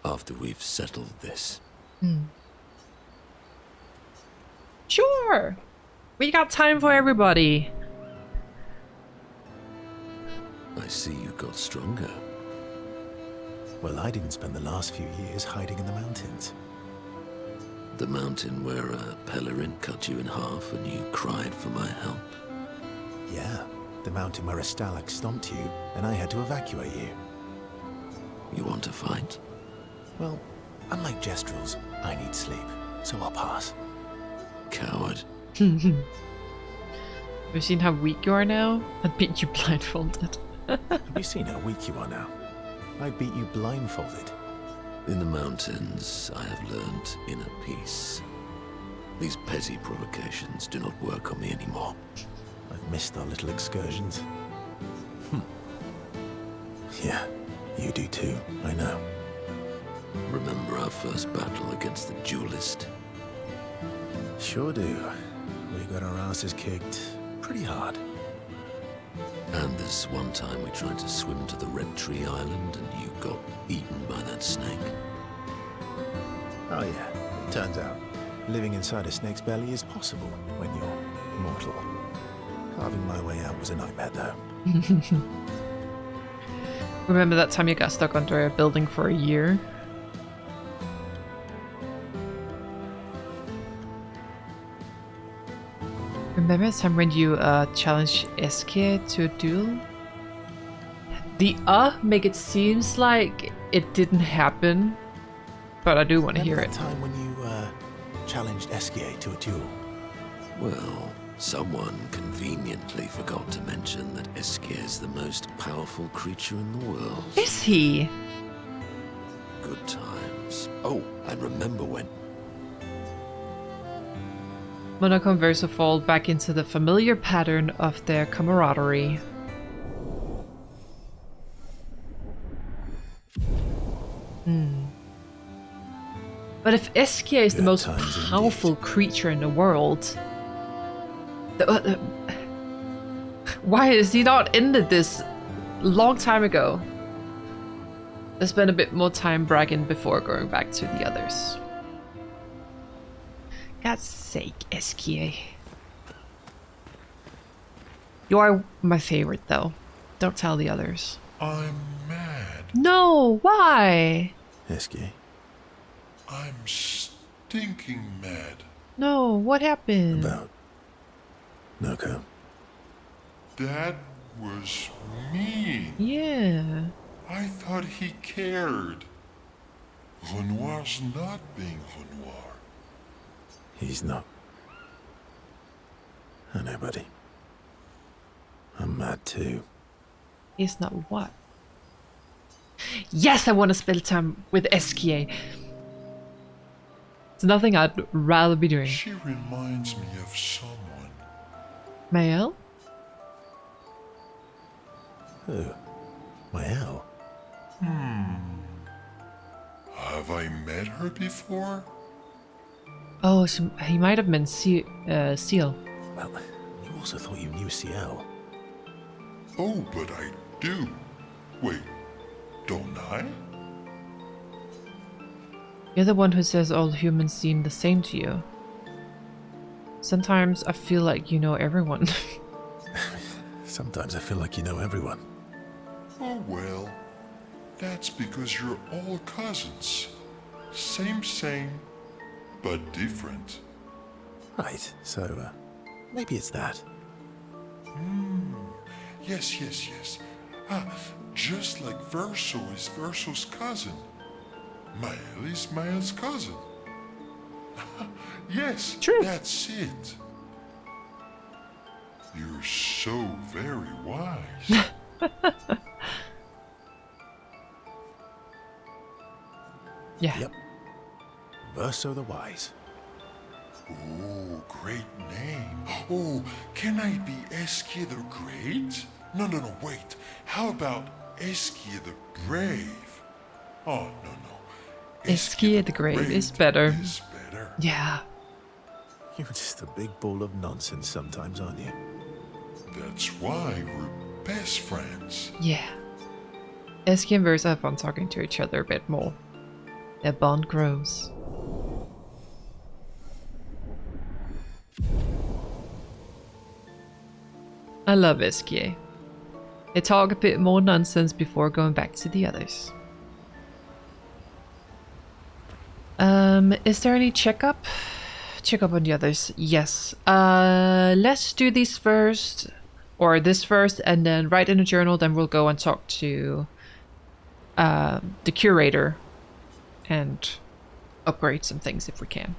Speaker 4: After we've settled this.
Speaker 1: Sure. We got time for everybody.
Speaker 4: I see you got stronger.
Speaker 2: Well, I didn't spend the last few years hiding in the mountains.
Speaker 4: The mountain where a Pelerin cut you in half and you cried for my help.
Speaker 2: Yeah, the mountain where a Stalag stomped you and I had to evacuate you.
Speaker 4: You want to fight?
Speaker 2: Well, unlike Gestrels, I need sleep, so I'll pass.
Speaker 4: Coward.
Speaker 1: Have you seen how weak you are now? I'd beat you blindfolded.
Speaker 2: Have you seen how weak you are now? I beat you blindfolded.
Speaker 4: In the mountains, I have learned inner peace. These petty provocations do not work on me anymore.
Speaker 2: I've missed our little excursions. Yeah, you do too, I know.
Speaker 4: Remember our first battle against the duelist?
Speaker 2: Sure do. We got our asses kicked pretty hard.
Speaker 4: And this one time we tried to swim to the Red Tree Island and you got eaten by that snake.
Speaker 2: Oh yeah, turns out living inside a snake's belly is possible when you're mortal. Carving my way out was a nightmare though.
Speaker 1: Remember that time you got stuck under a building for a year? Remember the time when you challenged Eske to a duel? The make it seems like it didn't happen, but I do want to hear it.
Speaker 2: That time when you challenged Eske to a duel?
Speaker 4: Well, someone conveniently forgot to mention that Eske is the most powerful creature in the world.
Speaker 1: Is he?
Speaker 4: Good times. Oh, and remember when...
Speaker 1: Monokco and Verso fall back into the familiar pattern of their camaraderie. But if Eske is the most powerful creature in the world, why is he not ended this long time ago? They spend a bit more time bragging before going back to the others. God's sake, Eske. You are my favorite, though. Don't tell the others.
Speaker 11: I'm mad.
Speaker 1: No, why?
Speaker 2: Eske.
Speaker 11: I'm stinking mad.
Speaker 1: No, what happened?
Speaker 2: About Monokco.
Speaker 11: That was mean.
Speaker 1: Yeah.
Speaker 11: I thought he cared. Renoir's not being Renoir.
Speaker 2: He's not. I know, buddy. I'm mad too.
Speaker 1: He's not what? Yes, I want to spend time with Esquier. It's nothing I'd rather be doing.
Speaker 11: She reminds me of someone.
Speaker 1: Mael?
Speaker 2: Who? Mael?
Speaker 11: Have I met her before?
Speaker 1: Oh, he might have been Seal.
Speaker 2: Well, you also thought you knew CL.
Speaker 11: Oh, but I do. Wait, don't I?
Speaker 1: You're the one who says all humans seem the same to you. Sometimes I feel like you know everyone.
Speaker 2: Sometimes I feel like you know everyone.
Speaker 11: Oh well, that's because you're all cousins. Same, but different.
Speaker 2: Right, so, maybe it's that.
Speaker 11: Yes. Just like Verso is Verso's cousin. Mael is Mael's cousin. Yes,
Speaker 1: true.
Speaker 11: That's it. You're so very wise.
Speaker 1: Yeah.
Speaker 2: Yep. Verso the Wise.
Speaker 11: Oh, great name. Oh, can I be Esquier the Great? No, wait. How about Esquier the Brave? Oh, no.
Speaker 1: Esquier the Great is better. Yeah.
Speaker 2: You're just a big ball of nonsense sometimes, aren't you?
Speaker 11: That's why we're best friends.
Speaker 1: Yeah. Esquier and Verso have fun talking to each other a bit more. Their bond grows. I love Esquier. They talk a bit more nonsense before going back to the others. Is there any checkup? Checkup on the others? Yes. Let's do these first, or this first, and then write in a journal. Then we'll go and talk to the curator and upgrade some things if we can.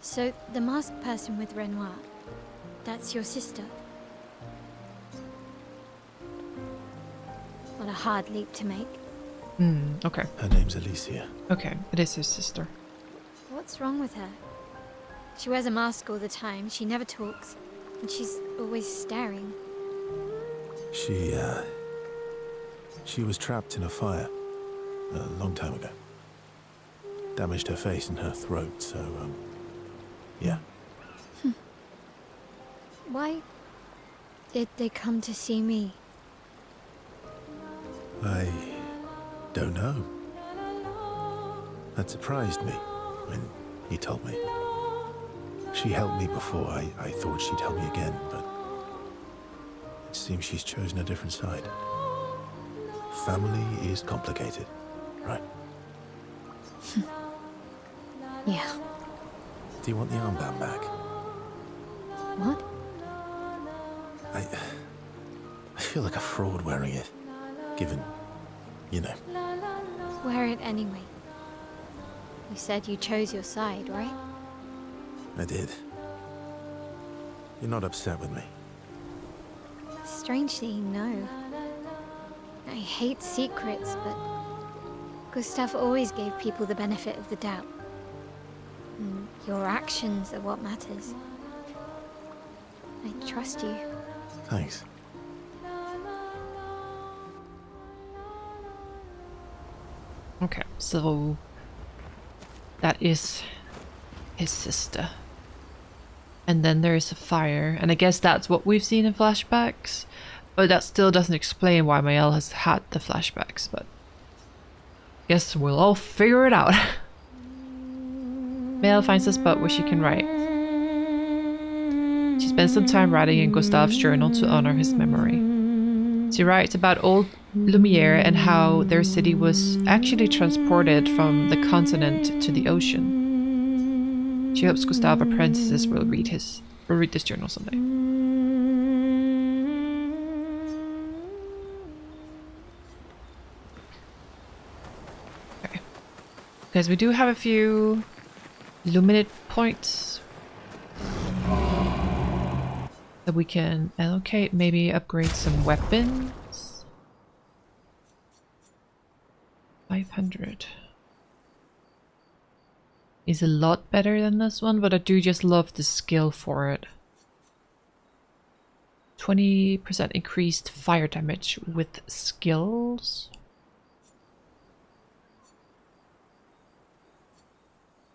Speaker 6: So, the masked person with Renoir, that's your sister? What a hard leap to make.
Speaker 1: Okay.
Speaker 2: Her name's Alicia.
Speaker 1: Okay, it is his sister.
Speaker 6: What's wrong with her? She wears a mask all the time, she never talks, and she's always staring.
Speaker 2: She was trapped in a fire a long time ago. Damaged her face and her throat, so, yeah.
Speaker 6: Why did they come to see me?
Speaker 2: I don't know. That surprised me when he told me. She helped me before. I thought she'd help me again, but it seems she's chosen a different side. Family is complicated, right?
Speaker 6: Yeah.
Speaker 2: Do you want the armband back?
Speaker 6: What?
Speaker 2: I feel like a fraud wearing it, given, you know.
Speaker 6: Wear it anyway. You said you chose your side, right?
Speaker 2: I did. You're not upset with me?
Speaker 6: Strangely, no. I hate secrets, but Gustav always gave people the benefit of the doubt. And your actions are what matters. I trust you.
Speaker 2: Thanks.
Speaker 1: Okay, so that is his sister. And then there is a fire, and I guess that's what we've seen in flashbacks, but that still doesn't explain why Mael has had the flashbacks, but guess we'll all figure it out. Mael finds a spot where she can write. She spends some time writing in Gustav's journal to honor his memory. She writes about old Lumiere and how their city was actually transported from the continent to the ocean. She hopes Gustav apprentices will read this journal someday. Because we do have a few luminate points that we can allocate, maybe upgrade some weapons. 500 is a lot better than this one, but I do just love the skill for it. 20% increased fire damage with skills.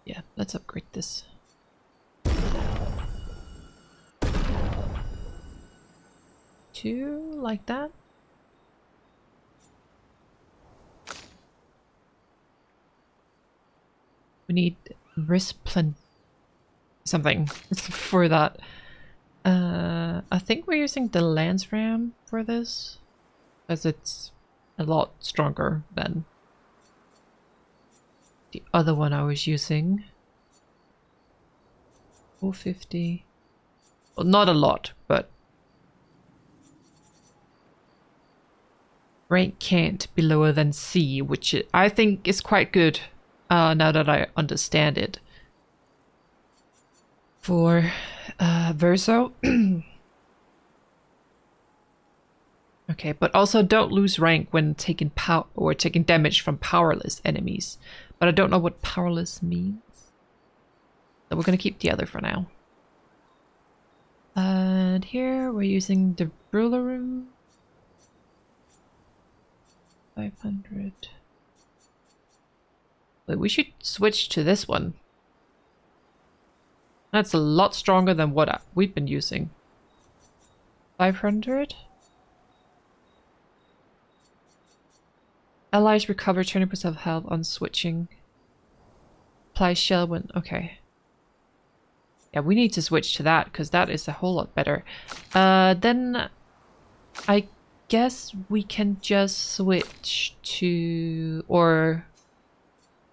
Speaker 1: Yeah, let's upgrade this. Two, like that. We need Risplan something for that. I think we're using the Lance Ram for this, as it's a lot stronger than the other one I was using. 450. Well, not a lot, but rank can't be lower than C, which I think is quite good now that I understand it. For Verso. Okay, but also don't lose rank when taking taking damage from powerless enemies. But I don't know what powerless means. So we're gonna keep the other for now. And here we're using the ruler room. 500. Wait, we should switch to this one. That's a lot stronger than what we've been using. 500. Allies recover 20% of health on switching. Apply shell when... Okay. Yeah, we need to switch to that, because that is a whole lot better. Then I guess we can just switch to... or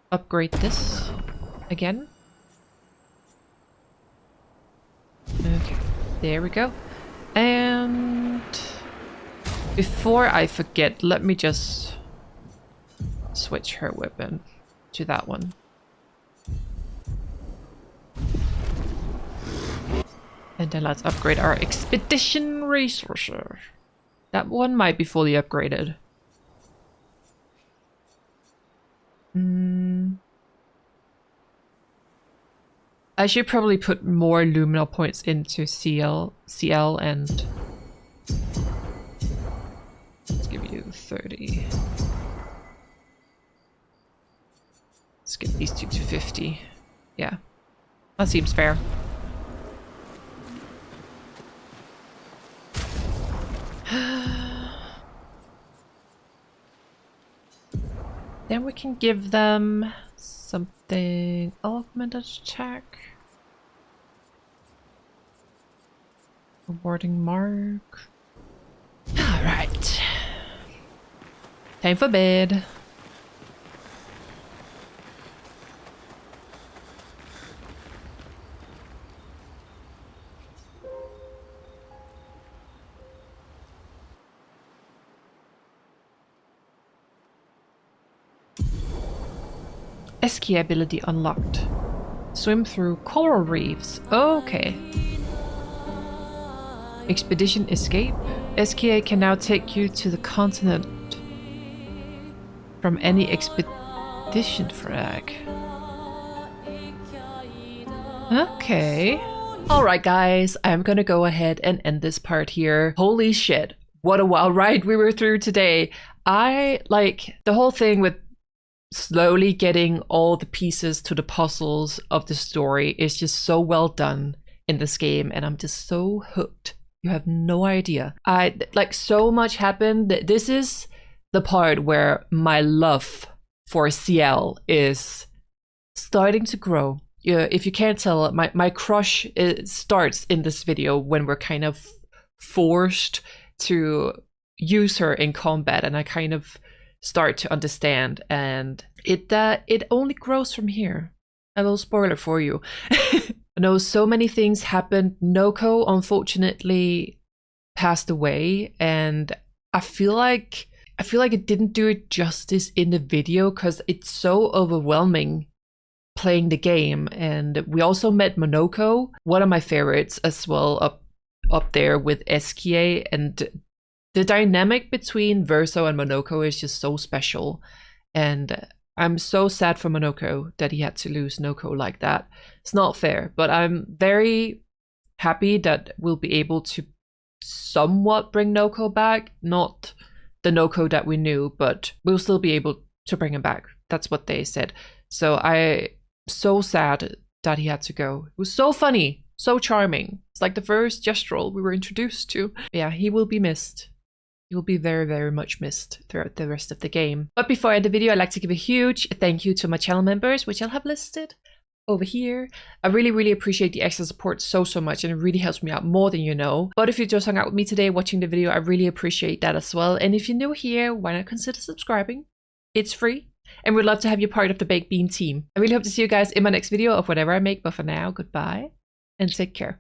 Speaker 1: upgrade this again. Okay, there we go. And before I forget, let me just switch her weapon to that one. And then let's upgrade our expedition resources. That one might be fully upgraded. I should probably put more luminal points into CL and let's give you 30. Let's get these two to 50. Yeah, that seems fair. Then we can give them something. Augmented attack. Rewarding mark. Alright. Time for bed. Escape ability unlocked. Swim through coral reefs. Okay. Expedition escape. SKA can now take you to the continent from any expedition flag. Okay. Alright guys, I'm gonna go ahead and end this part here. Holy shit, what a wild ride we were through today. I like the whole thing with slowly getting all the pieces to the puzzles of the story is just so well done in this game, and I'm just so hooked. You have no idea. Like so much happened. This is the part where my love for CL is starting to grow. If you can't tell, my crush starts in this video when we're kind of forced to use her in combat, and I kind of start to understand, and it only grows from here. A little spoiler for you. I know so many things happened. Monokco unfortunately passed away, and I feel like I feel like it didn't do it justice in the video because it's so overwhelming playing the game. And we also met Monokco, one of my favorites as well, up there with SKA, and the dynamic between Verso and Monokco is just so special. And I'm so sad for Monokco that he had to lose Noko like that. It's not fair, but I'm very happy that we'll be able to somewhat bring Noko back. Not the Noko that we knew, but we'll still be able to bring him back. That's what they said. So I'm so sad that he had to go. It was so funny, so charming. It's like the first gestural we were introduced to. Yeah, he will be missed. He will be very, very much missed throughout the rest of the game. But before I end the video, I'd like to give a huge thank you to my channel members, which I'll have listed over here. I really, really appreciate the extra support so much, and it really helps me out more than you know. But if you just hung out with me today watching the video, I really appreciate that as well. And if you're new here, why not consider subscribing? It's free, and we'd love to have you part of the Baked Bean team. I really hope to see you guys in my next video of whatever I make, but for now, goodbye and take care.